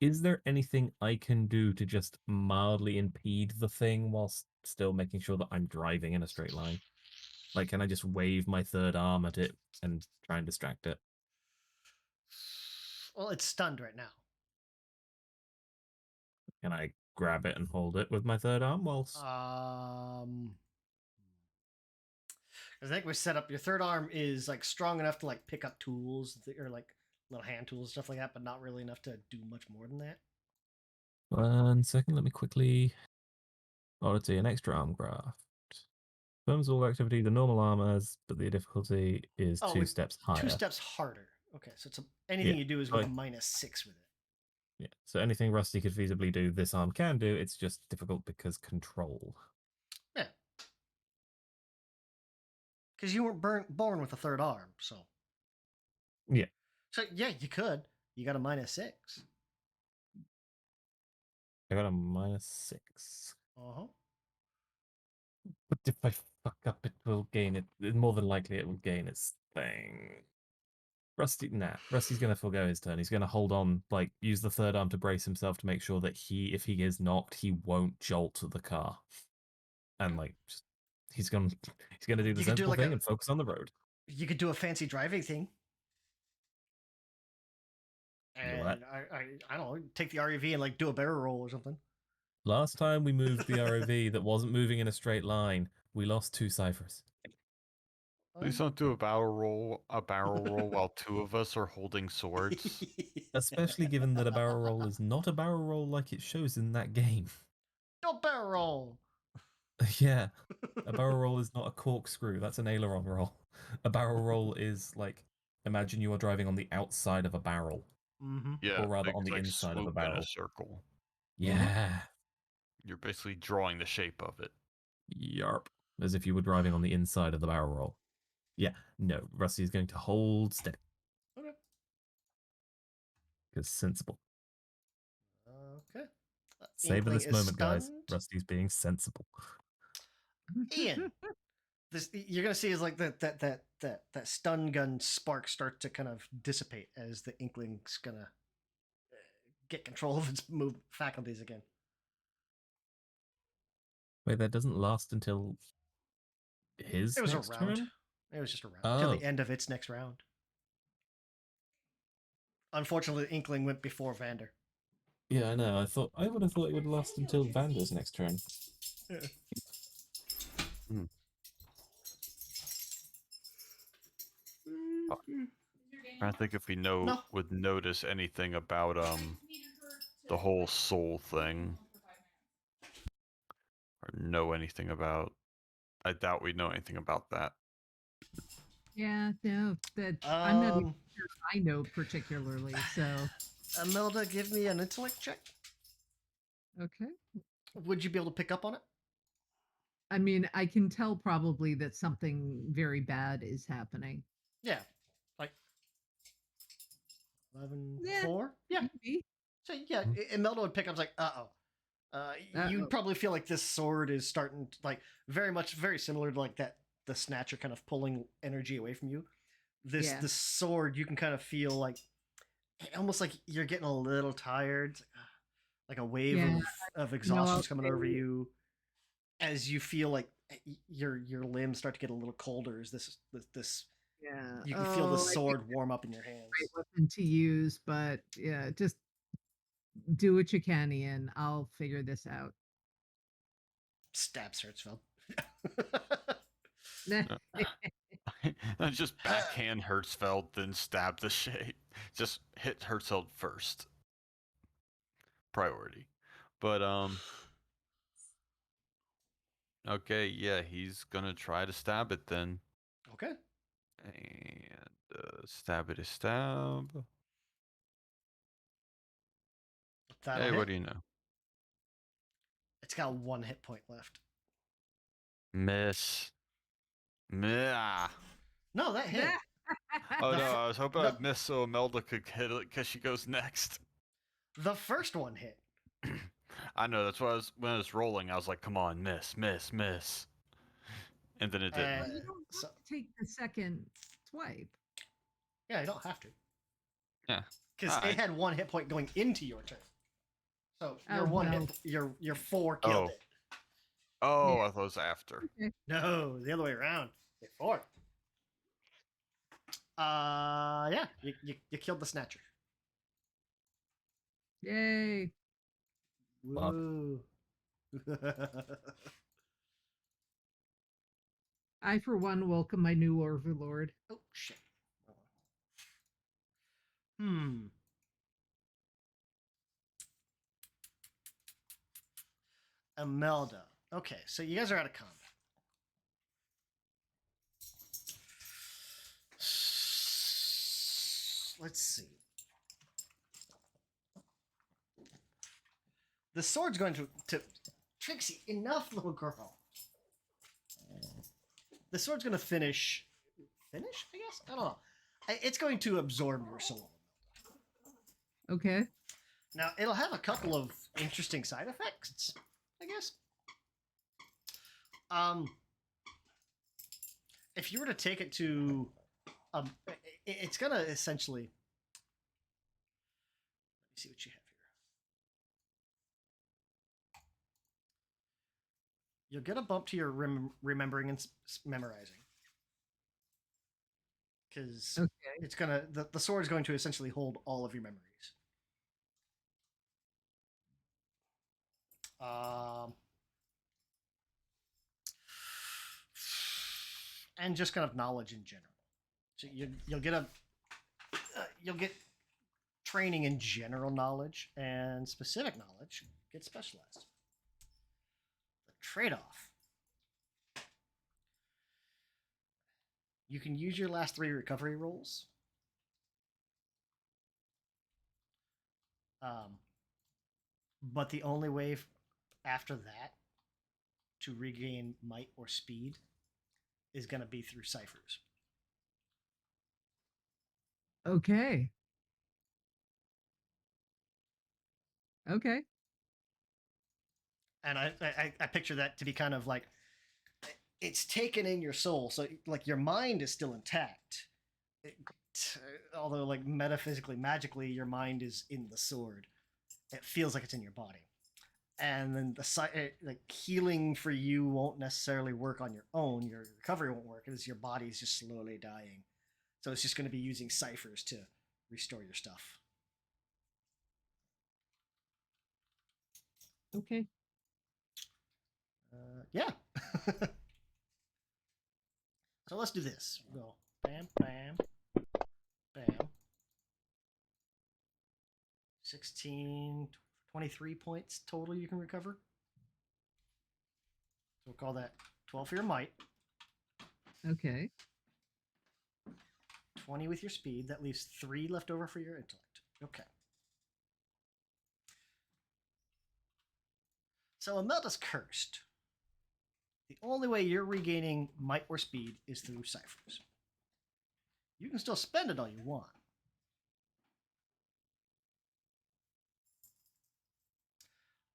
Is there anything I can do to just mildly impede the thing whilst still making sure that I'm driving in a straight line? Like, can I just wave my third arm at it and try and distract it? Well, it's stunned right now. Can I grab it and hold it with my third arm whilst... I think we set up your third arm is like strong enough to like pick up tools or like little hand tools, stuff like that, but not really enough to do much more than that. 1 second, let me quickly... Oddity, an extra arm graft. Confirms all activity the normal arm has, but the difficulty is Oh, 2 it's steps higher. 2 steps harder. Okay, so it's anything Yeah, you do is so with a -6 with it. Yeah, so anything Rusty could feasibly do, this arm can do. It's just difficult because control. Yeah. Because you weren't born with a third arm, so. Yeah. So, yeah, you could. You got a -6. I got a -6. Uh-huh. But if I fuck up, it will gain it. More than likely, it will gain its thing. Rusty's going to forego his turn. He's going to hold on, like, use the third arm to brace himself to make sure that if he is knocked, he won't jolt the car. And, like, he's going to do the You could do sensible like thing and focus on the road. You could do a fancy driving thing. You know And I don't know, take the REV and like do a barrel roll or something. Last time we moved the ROV that wasn't moving in a straight line, we lost 2 ciphers. Please don't do a barrel roll while 2 of us are holding swords. Especially given that a barrel roll is not a barrel roll like it shows in that game. Don't barrel roll. Yeah, a barrel roll is not a corkscrew. That's an aileron roll. A barrel roll is like, imagine you are driving on the outside of a barrel. Mm-hmm. Yeah, Or rather like- on the like inside of a swoop in barrel. a circle. Yeah. You're basically drawing the shape of it. Yarp. As if you were driving on the inside of the barrel roll. Yeah, no, Rusty is going to hold steady. Okay. Because sensible. Okay. Savor Inkling this is moment, guys. stunned. Rusty's being sensible. Ian, this you're gonna see is like that stun gun spark start to kind of dissipate as the Inkling's gonna get control of its move faculties again. Wait, that doesn't last until his It was a next round. turn? It was just a round till Oh. the end of its next round. Unfortunately, the Inkling went before Vander. Yeah, I know. I would have thought it would last until Vander's next turn. I think if we No. would notice anything about the whole soul thing, or know anything about. I doubt we know anything about that. Yeah, no, that I'm not even Um, sure I know particularly. So, Imelda, give me an intellect check. okay. Would you be able to pick up on it? I mean, I can tell probably that something very bad is happening. Yeah, like 11, Yeah. 4? Yeah. Maybe. So yeah, Imelda would pick up like, you'd probably feel like this sword is starting to, like very similar to like the snatcher kind of pulling energy away from you. Yeah. The sword you can kind of feel like almost like you're getting a little tired, like a wave Yeah. of exhaustion's coming over okay. you as you feel like your limbs start to get a little colder as this Yeah. you can feel the I think sword warm up in your hands. great weapon to use, but yeah, just do what you can, Ian. I'll figure this out. Stabs Hertzfeld. Just backhand Hertzfeld, then stab the shape. Just hit Hertzfeld first. priority. But okay, yeah, he's gonna try to stab it then. Okay. And stab it is stab. That'll Hey, hit. what do you know? It's got 1 hit point left. Miss. Meh. No, that hit. Oh The no, fir- I was hoping the- I'd miss so Imelda could hit it because she goes next. The first one hit. I know, that's why when I was rolling, I was like, come on, miss, miss, miss. And then it didn't. Well, you don't have so, to take the second swipe. yeah, you don't have to. Yeah. Because Alright. it had 1 hit point going into your turn. So your Oh, one well. hit, your 4 killed Oh. it. Oh, Yeah. I thought it was after. No, the other way around. Hit 4. Yeah, you killed the Snatcher. Yay. Fuck. Woo. I, for one, welcome my new overlord. Oh shit. Hmm. Imelda. Okay, so you guys are out of combat. Let's see. The sword's going to Trixie, enough, little girl. The sword's going to finish, I guess? I don't know. It's going to absorb your soul. Okay. Now, it'll have a couple of interesting side effects, I guess. If you were to take it to, it's gonna essentially. Let me see what you have here. You'll get a bump to your remembering and memorizing, because Okay. it's gonna the sword is going to essentially hold all of your memories. And just kind of knowledge in general. So you'll get training in general knowledge, and specific knowledge get specialized. The trade-off: you can use your last 3 recovery rolls. But the only way after that to regain might or speed is going to be through ciphers. Okay. Okay. And I picture that to be kind of like it's taken in your soul, so like your mind is still intact, although like metaphysically, magically, your mind is in the sword. It feels like it's in your body, and then like healing for you won't necessarily work on your own. Your recovery won't work because your body is just slowly dying. So it's just going to be using ciphers to restore your stuff. Okay. Yeah. So let's do this. We'll go bam, bam, bam. 16, 23 points total you can recover. So we'll call that 12 for your might. Okay. 20 with your speed. That leaves 3 left over for your intellect. Okay. So Imelda's cursed. The only way you're regaining might or speed is through ciphers. You can still spend it all you want.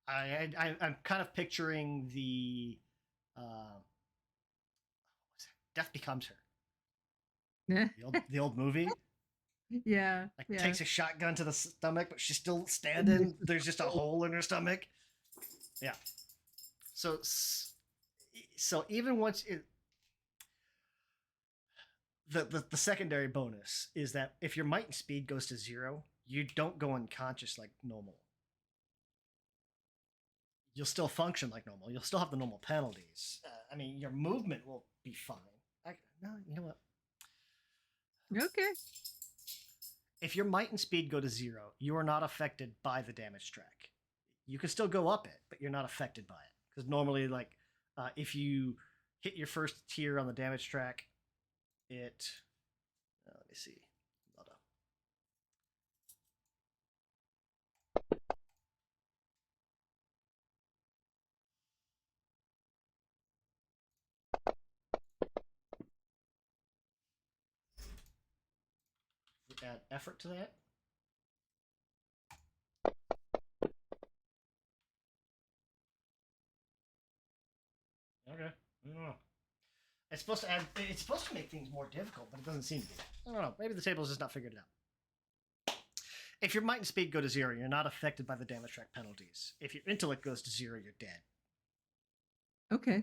I'm kind of picturing the Death Becomes Her. Yeah. The old movie. Yeah. Like Yeah. takes a shotgun to the stomach, but she's still standing. There's just a hole in her stomach. Yeah. So even once the secondary bonus is that if your might and speed goes to 0, you don't go unconscious like normal. You'll still function like normal. You'll still have the normal penalties. I mean, your movement will be fine. No, you know what? Okay. If your might and speed go to 0, you are not affected by the damage track. you can still go up it, but you're not affected by it. Because normally, like, if you hit your first tier on the damage track, it. Let me see. Hold on. Add effort to that. Okay. I don't know. It's supposed to add. It's supposed to make things more difficult, but it doesn't seem to be. I don't know. Maybe the table's just not figured it out. If your might and speed go to 0, you're not affected by the damage track penalties. If your intellect goes to 0, you're dead. Okay.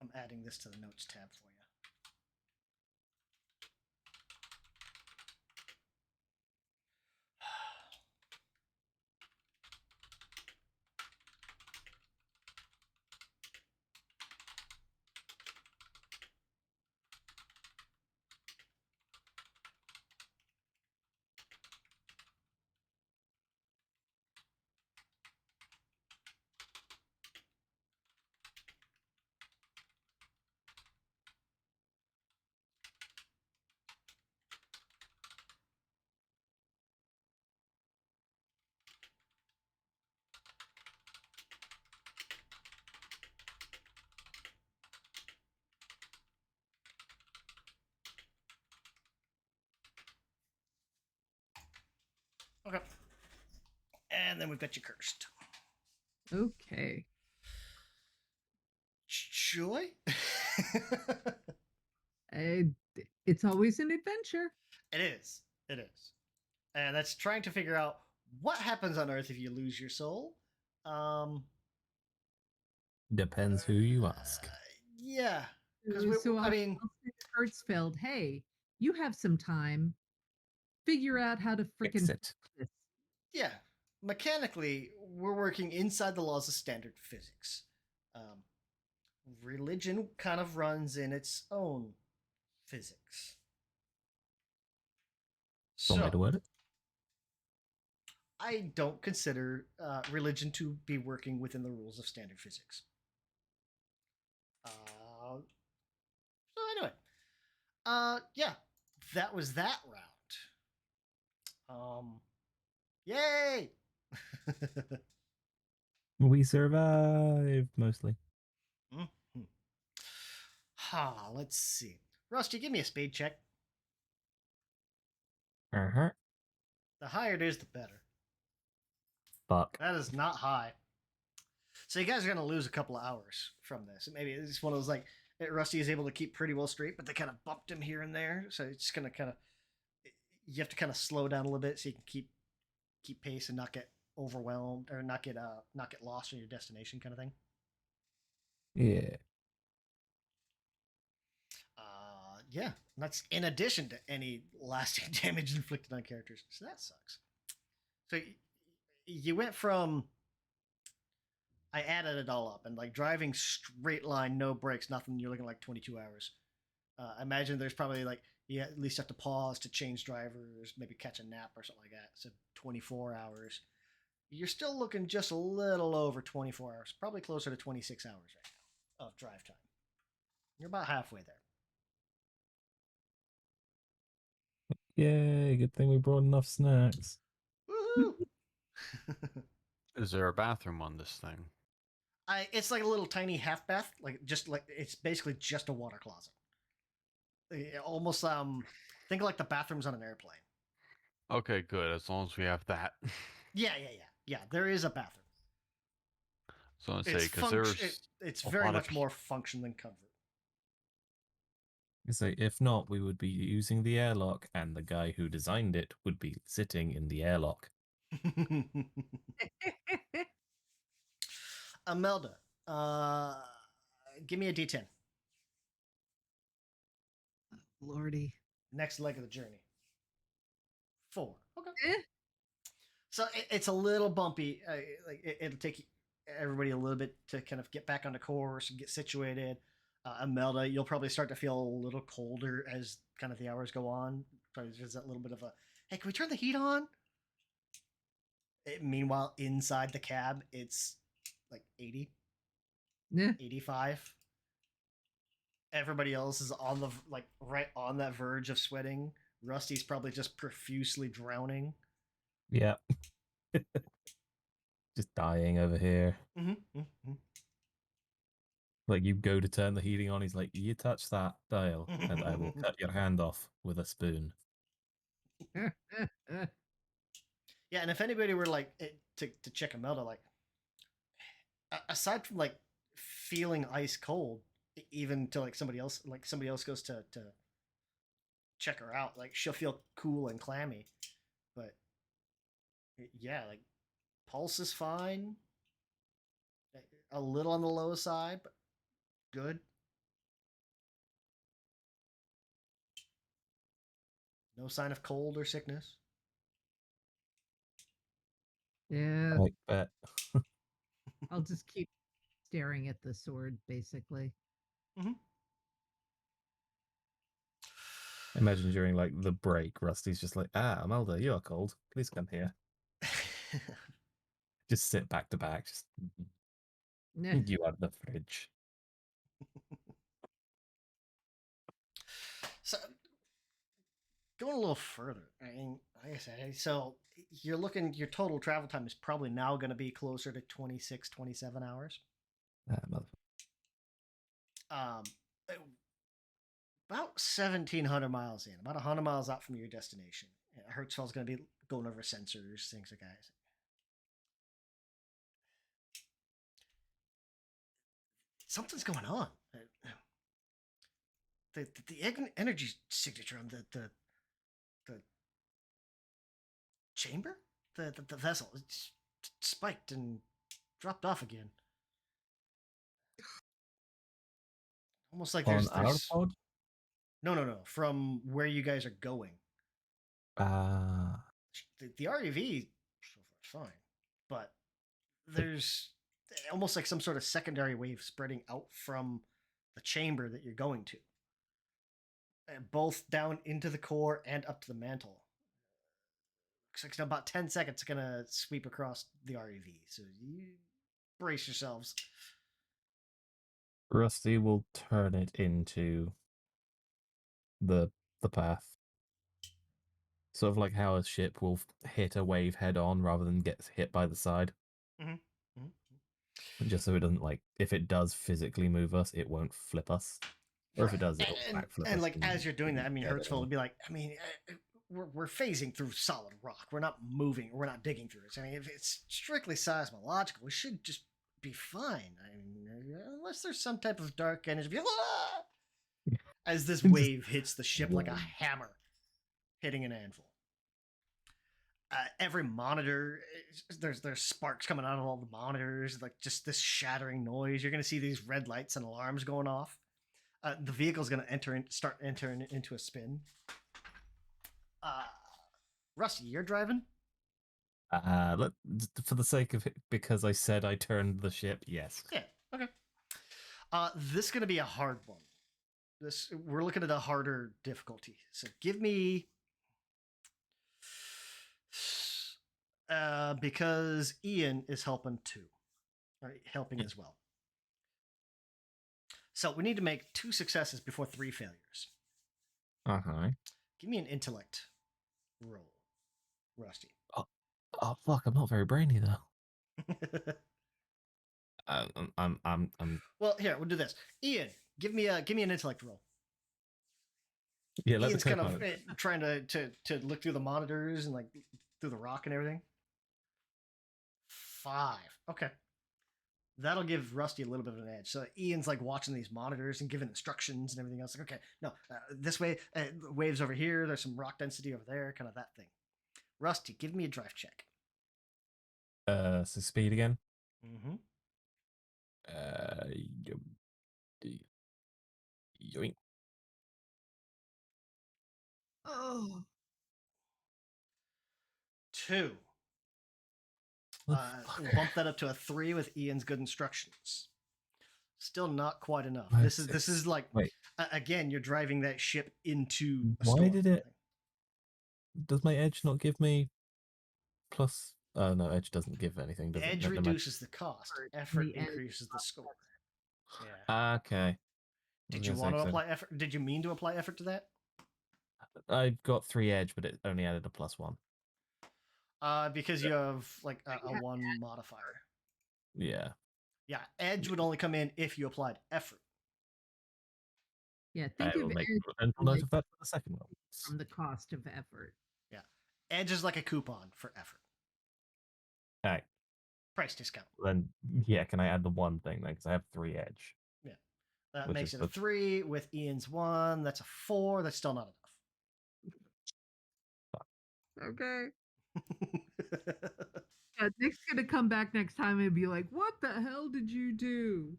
I'm adding this to the notes tab for you. Okay. And then we've got you cursed. Okay. Joy? It's always an adventure. It is. It is. And that's trying to figure out what happens on Earth if you lose your soul. Depends who you ask. Yeah. Because So I mean, I'll say to Hertzfeld, hey, you have some time. Figure out how to Fix freaking it. this. yeah, mechanically, we're working inside the laws of standard physics. Religion kind of runs in its own physics. Want me to So, word it? I don't consider religion to be working within the rules of standard physics. So anyway, yeah, that was that round. Yay! We survived mostly. Mm-hmm. Let's see. Rusty, give me a speed check. Uh-huh. The higher it is, the better. Fuck. That is not high. So you guys are going to lose a couple of hours from this. Maybe it's one of those like Rusty is able to keep pretty well straight, but they kind of bumped him here and there. So it's going to kind of you have to kind of slow down a little bit so you can keep pace and not get overwhelmed or not get lost in your destination kind of thing. Yeah. Yeah, that's in addition to any lasting damage inflicted on characters. So that sucks. So you went from I added it all up and like driving straight line, no brakes, nothing. You're looking like 22 hours. I imagine there's probably like you at least have to pause to change drivers, maybe catch a nap or something like that. So 24 hours. You're still looking just a little over 24 hours, probably closer to 26 hours right now of drive time. You're about halfway there. Yay, good thing we brought enough snacks. Woohoo! Is there a bathroom on this thing? It's like a little tiny half bath, like it's basically just a water closet. Almost think like the bathrooms on an airplane. Okay, good. As long as we have that. Yeah. There is a bathroom. So I say because there's it's a very lot of much more function than comfort. You say, if not, we would be using the airlock, and the guy who designed it would be sitting in the airlock. Imelda, give me a D10. Lordy. Next leg of the journey. 4. Okay. Eh? So it's a little bumpy. Like it'll take everybody a little bit to kind of get back on the course and get situated. Imelda, you'll probably start to feel a little colder as kind of the hours go on. Probably there's that little bit of a, hey, can we turn the heat on? Meanwhile, inside the cab, it's like 80, Eh. 85. Everybody else is on the like right on that verge of sweating. Rusty's probably just profusely drowning. Yeah. Just dying over here. Mm-hmm, mm-hmm. Like, you go to turn the heating on, he's like, you touch that dial, and I will cut your hand off with a spoon. Yeah, and if anybody were like to check Imelda, like aside from like feeling ice cold, even to like somebody else goes to check her out, like she'll feel cool and clammy. But yeah, like pulse is fine. A little on the low side, but good. No sign of cold or sickness. Yeah, Like that. I'll just keep staring at the sword, basically. Imagine during like the break, Rusty's just like, Imelda, you are cold. Please come here. Just sit back to back. Just Eh. you out the fridge. So going a little further, I mean, like I said, so you're looking, your total travel time is probably now going to be closer to 26, 27 hours. Um, about 1,700 miles in, about 100 miles out from your destination. Hertzfeld's going to be going over sensors, things like that. Something's going on. The energy signature on the chamber, the vessel, it's spiked and dropped off again. Almost like On there's our pod? no, from where you guys are going. The REV so far is fine, but there's almost like some sort of secondary wave spreading out from the chamber that you're going to, both down into the core and up to the mantle. Looks like in about 10 seconds it's gonna sweep across the REV, so you brace yourselves. Rusty will turn it into the path. Sort of like how a ship will hit a wave head on rather than get hit by the side. Just so it doesn't, like, if it does physically move us, it won't flip us. Or if it does, it'll backflip us. And like as you're doing that, I mean, Hertzfeld would be like, I mean, we're phasing through solid rock. We're not moving. We're not digging through it. I mean, if it's strictly seismological, we should just be fine. I mean, unless there's some type of dark energy. As this wave hits the ship like a hammer hitting an anvil. Every monitor, there's sparks coming out of all the monitors, like just this shattering noise. You're going to see these red lights and alarms going off. The vehicle's going to start entering into a spin. Rusty, you're driving? For the sake of it, because I said I turned the ship, yes. Yeah, okay. This is going to be a hard one. We're looking at a harder difficulty. So give me... because Ian is helping too. Right, helping as well. So we need to make 2 successes before 3 failures. Uh-huh. Give me an intellect roll, Rusty. Oh fuck! I'm not very brainy though. I'm. Well, here we'll do this. Ian, give me an intellect roll. Yeah, let Ian's the kind of co-pilot. trying to look through the monitors and like through the rock and everything. 5. Okay. That'll give Rusty a little bit of an edge. So Ian's like watching these monitors and giving instructions and everything else. Like, okay, no, this way, waves over here. There's some rock density over there, kind of that thing. Rusty, give me a drive check. So speed again. Mm-hmm. Yoink. Oh, 2. Oh, We'll fucker. bump that up to a 3 with Ian's good instructions. Still not quite enough. Five, This six. is like Wait, again, you're driving that ship into a Why storm. did it- does my edge not give me plus? Oh no, edge doesn't give anything. Does Edge it? Never mind. reduces the cost. Effort the edge increases the score. Yeah. Ah, okay. I Did was you gonna want say, to 'cause apply effort? Did you mean to apply effort to that? I've got 3 edge, but it only added a +1. Because you have like a Yeah. 1 modifier. Yeah. Yeah, edge would only come in if you applied effort. yeah. I Think will of make edge a mental like note of that for the second one. from the cost of effort. Edge is like a coupon for effort. Alright, Price discount. then yeah, can I add the 1 thing then? Because I have 3 edge. That Which makes is it a the- 3 with Ian's 1. That's a 4. That's still not Okay. enough. Yeah, Nick's gonna come back next time and be like, "What the hell did you do?"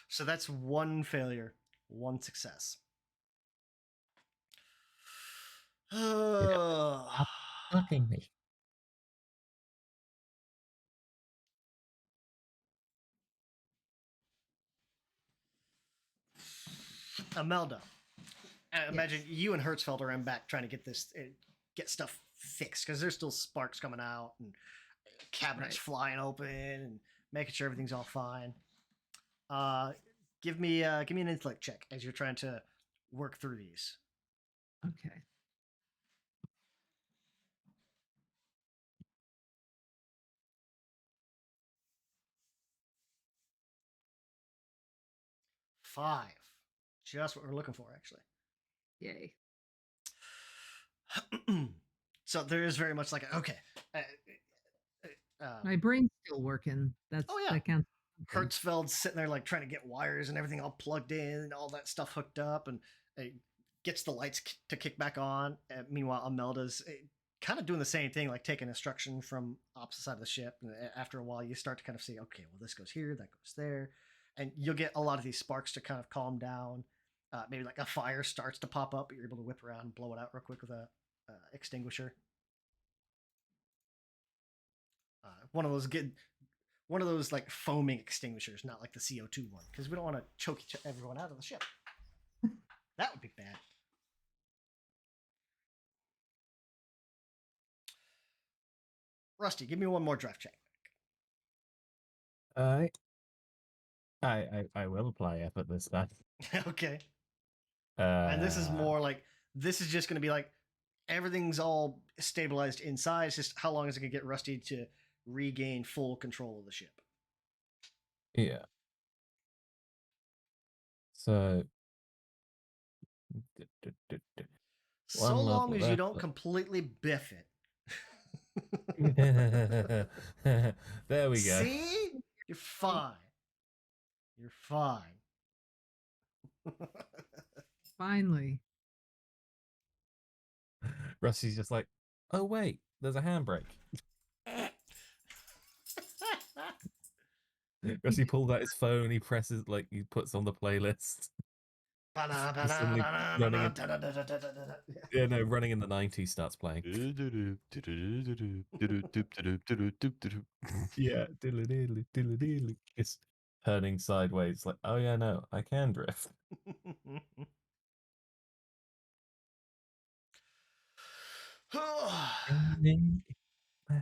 So that's 1 failure, 1 success. Fucking me. Imelda, I imagine Yes. you and Hertzfeld are in back trying to get this, get stuff fixed because there's still sparks coming out and cabinets Right. flying open and making sure everything's all fine. Give me an intellect check as you're trying to work through these. Okay. Five, just what we're looking for, actually. Yay. So there is very much like okay. My brain's still working. That's Oh, yeah. that counts. as something. Hertzfeld's sitting there like trying to get wires and everything all plugged in and all that stuff hooked up and gets the lights to kick back on. Meanwhile, Imelda's kind of doing the same thing, like taking instruction from opposite side of the ship. And after a while, you start to kind of see, okay, well, this goes here, that goes there. And you'll get a lot of these sparks to kind of calm down. Maybe like a fire starts to pop up, but you're able to whip around and blow it out real quick with a extinguisher. One of those like foaming extinguishers, not like the CO2 one, because we don't want to choke everyone out of the ship. That would be bad. Rusty, give me one more drive check. I will apply effort this time. Okay. And this is more like this is just going to be like everything's all stabilized inside. It's just how long is it going to get Rusty to regain full control of the ship? Yeah. So. So One long level as you left, don't but- completely biff it. There we go. See? You're fine. You're fine. Finally. Rusty's just like, oh wait, there's a handbrake. Rusty pulled out his phone. He presses like he puts on the playlist. Suddenly running in- Yeah, no, running in the 90s starts playing. Yeah, diddly diddly diddly diddly. It's turning sideways. Like, oh yeah, no, I can drift.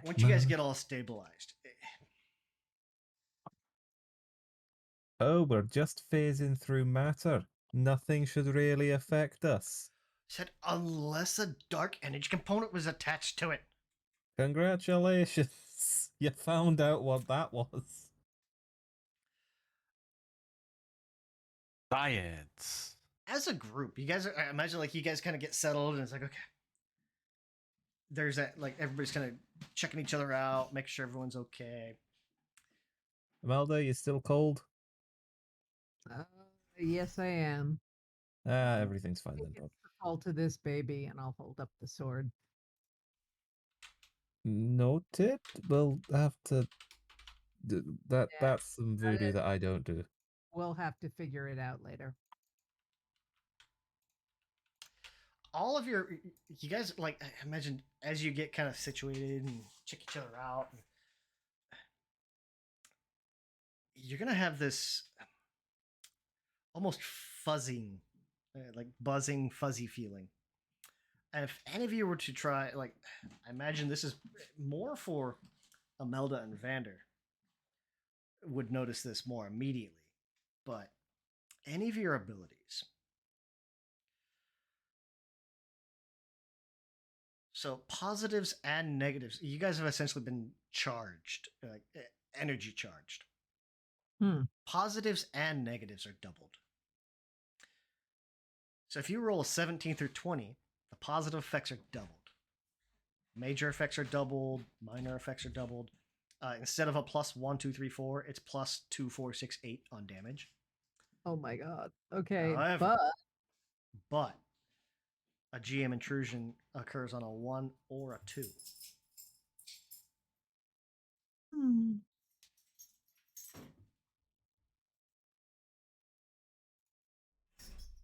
Once you guys get all stabilized, Oh, we're just phasing through matter. Nothing should really affect us. said unless a dark energy component was attached to it. Congratulations. You found out what that was. Science. As a group, you guys are, I imagine like you guys kind of get settled and it's like, okay. There's that, like everybody's kind of checking each other out, making sure everyone's okay. Imelda, you still cold? Yes, I am. Ah, everything's fine then, It's bud. the fault of this baby, and I'll hold up the sword. Noted. We'll have to. Yeah. That's some voodoo that I don't do. We'll have to figure it out later. All of you guys, like, I imagine as you get kind of situated and check each other out, you're gonna have this almost fuzzing, like buzzing, fuzzy feeling. And if any of you were to try, like, I imagine this is more for Imelda and Vander would notice this more immediately. But any of your abilities. So positives and negatives, you guys have essentially been charged, like energy charged. Positives and negatives are doubled. So if you roll a 17 through 20, the positive effects are doubled. Major effects are doubled. Minor effects are doubled. Instead of a plus 1, 2, 3, 4, it's plus 2, 4, 6, 8 on damage. Oh my god. Okay, However, but a GM intrusion occurs on a 1 or a 2.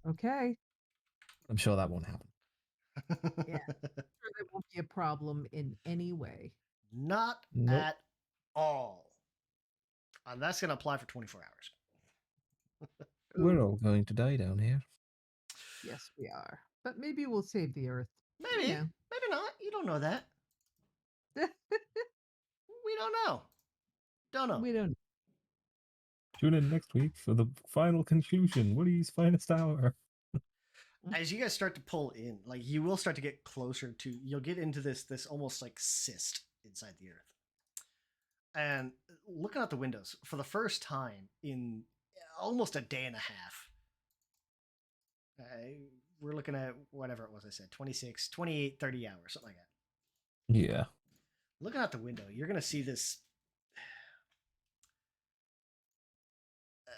Okay. I'm sure that won't happen. Yeah. Sure, that won't be a problem in any way. Not Nope. at all. And that's going to apply for 24 hours. We're all going to die down here. Yes, we are. But maybe we'll save the Earth. Maybe. Yeah. Maybe not. You don't know that. We don't know. Don't know. We don't. Tune in next week for the final conclusion. Woody's finest hour. As you guys start to pull in, like you will start to get closer to, you'll get into this almost like cyst inside the Earth. And looking out the windows for the first time in almost a day and a half, we're looking at whatever it was I said, 26, 28, 30 hours, something like that. Yeah. Looking out the window, you're going to see this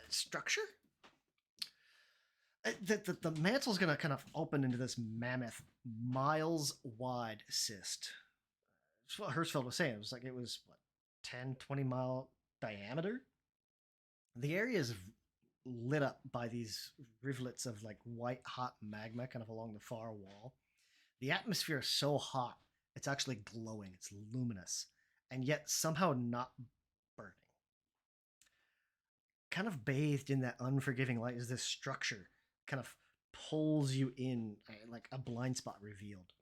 structure. The mantle's going to kind of open into this mammoth, miles-wide cyst. That's what Hirschfeld was saying. It was, what, 10, 20-mile diameter? The area is lit up by these rivulets of, like, white-hot magma kind of along the far wall. The atmosphere is so hot, it's actually glowing. It's luminous, and yet somehow not burning. Kind of bathed in that unforgiving light is this structure. Kind of pulls you in, like a blind spot revealed.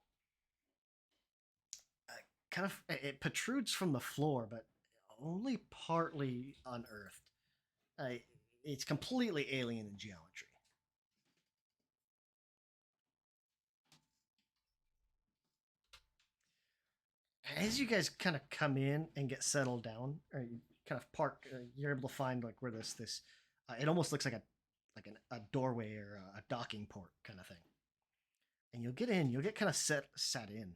It protrudes from the floor, but only partly unearthed. It's completely alien in geometry. As you guys kind of come in and get settled down, or you kind of park, you're able to find like where this it almost looks like a doorway or a docking port kind of thing. And you'll get in, you'll get kind of sat in.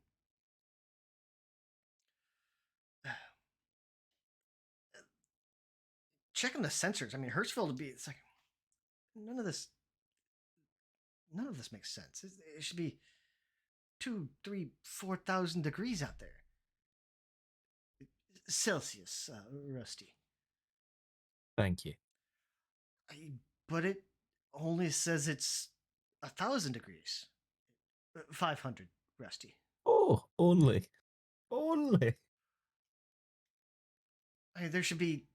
Checking the sensors. I mean, Hirschfeld would be, it's like, none of this makes sense. It should be 2, 3, 4,000 degrees out there. Celsius, Rusty. Thank you. But it only says it's 1,000 degrees. 500, Rusty. Oh, only. Only. I mean, there should be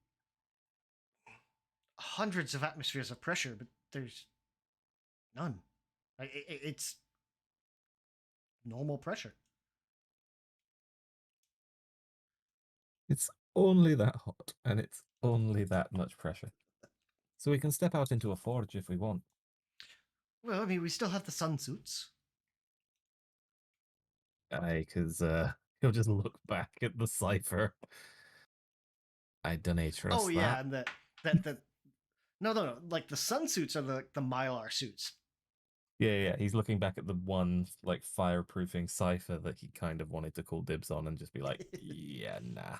hundreds of atmospheres of pressure, but there's none. It's normal pressure. It's only that hot, and it's only that much pressure. So we can step out into a forge if we want. Well, I mean, we still have the sun suits. Aye, because he'll just look back at the cipher. I don't trust Oh yeah, that. and the no. Like the sun suits are the Mylar suits. Yeah. He's looking back at the one like fireproofing cipher that he kind of wanted to call dibs on and just be like, yeah, nah.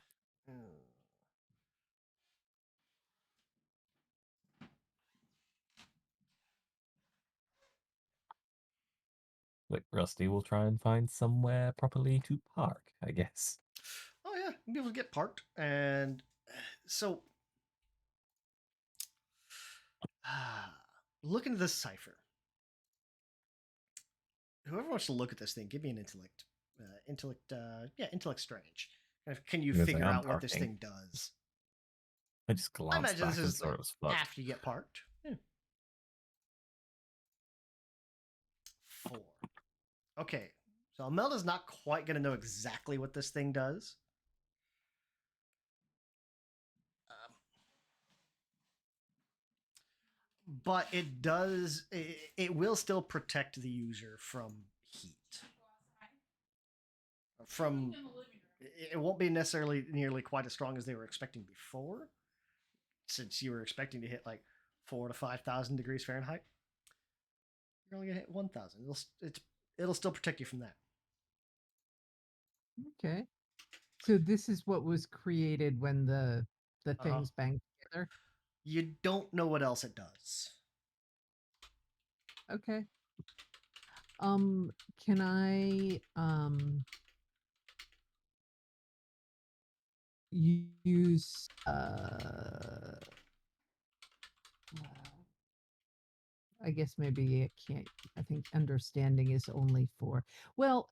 but Rusty will try and find somewhere properly to park, I guess. Oh yeah, you'll be able to get parked, and so look into this cipher. Whoever wants to look at this thing, give me an intellect. Intellect strange. Can you Because I figure am out what this parking. thing does? I just I glanced imagine back this and is saw it was fucked. after you get parked. Yeah. 4. Okay, so Imelda's not quite going to know exactly what this thing does. But it does. It will still protect the user from heat. From In the living room. it won't be necessarily nearly quite as strong as they were expecting before, since you were expecting to hit like 4,000 to 5,000 degrees Fahrenheit. You're only gonna hit 1,000. It'll still protect you from that. Okay. So this is what was created when the things banged together. You don't know what else it does. Okay. Can I use I guess maybe it can't. I think understanding is only for. Well,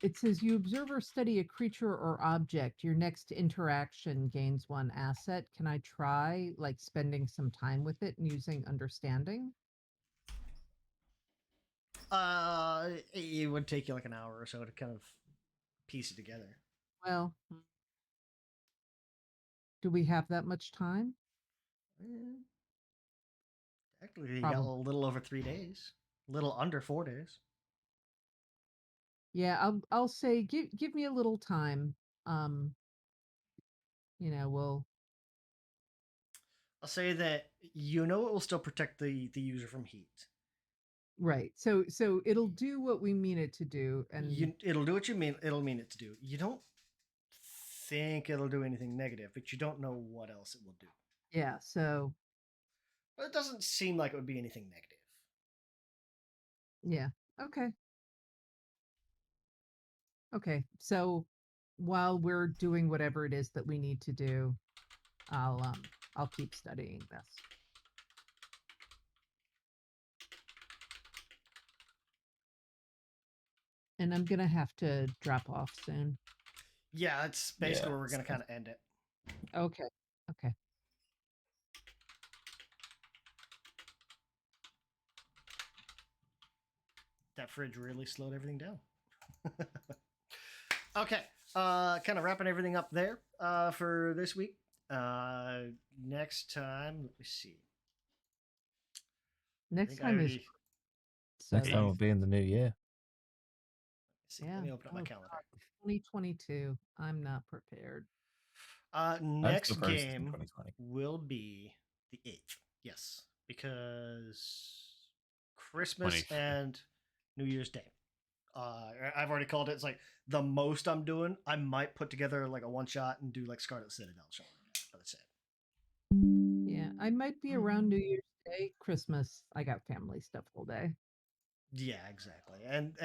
it says you observe or study a creature or object. Your next interaction gains 1 asset. Can I try like spending some time with it and using understanding? It would take you like an hour or so to kind of piece it together. Well, do we have that much time? Technically, you got a Probably. little over 3 days, a little under 4 days. Yeah, I'll say give me a little time. We'll I'll say that it will still protect the user from heat. right. So it'll do what we mean it to do, and It'll do what it'll mean it to do. You don't think it'll do anything negative, but you don't know what else it will do. yeah. So But it doesn't seem like it would be anything negative. yeah. Okay. Okay. So while we're doing whatever it is that we need to do, I'll keep studying this. And I'm gonna have to drop off soon. Yeah, that's basically Yeah, where we're going to so- kind of end it. Okay. Okay. That fridge really slowed everything down. Okay, kind of wrapping everything up there for this week. Next time, let me see. Next I time is already- Next so time will be in the new year. see, yeah. let me open up my Oh, calendar. 2022. I'm not prepared. Next the first in game 2020. will be the 8th. Yes, because Christmas 20th. and New Year's Day. I've already called it. It's like the most I'm doing. I might put together like a one shot and do like Scarlet Citadel show. But that's it. Yeah, I might be around New Year's Day, Christmas. I got family stuff all day. Yeah, exactly. And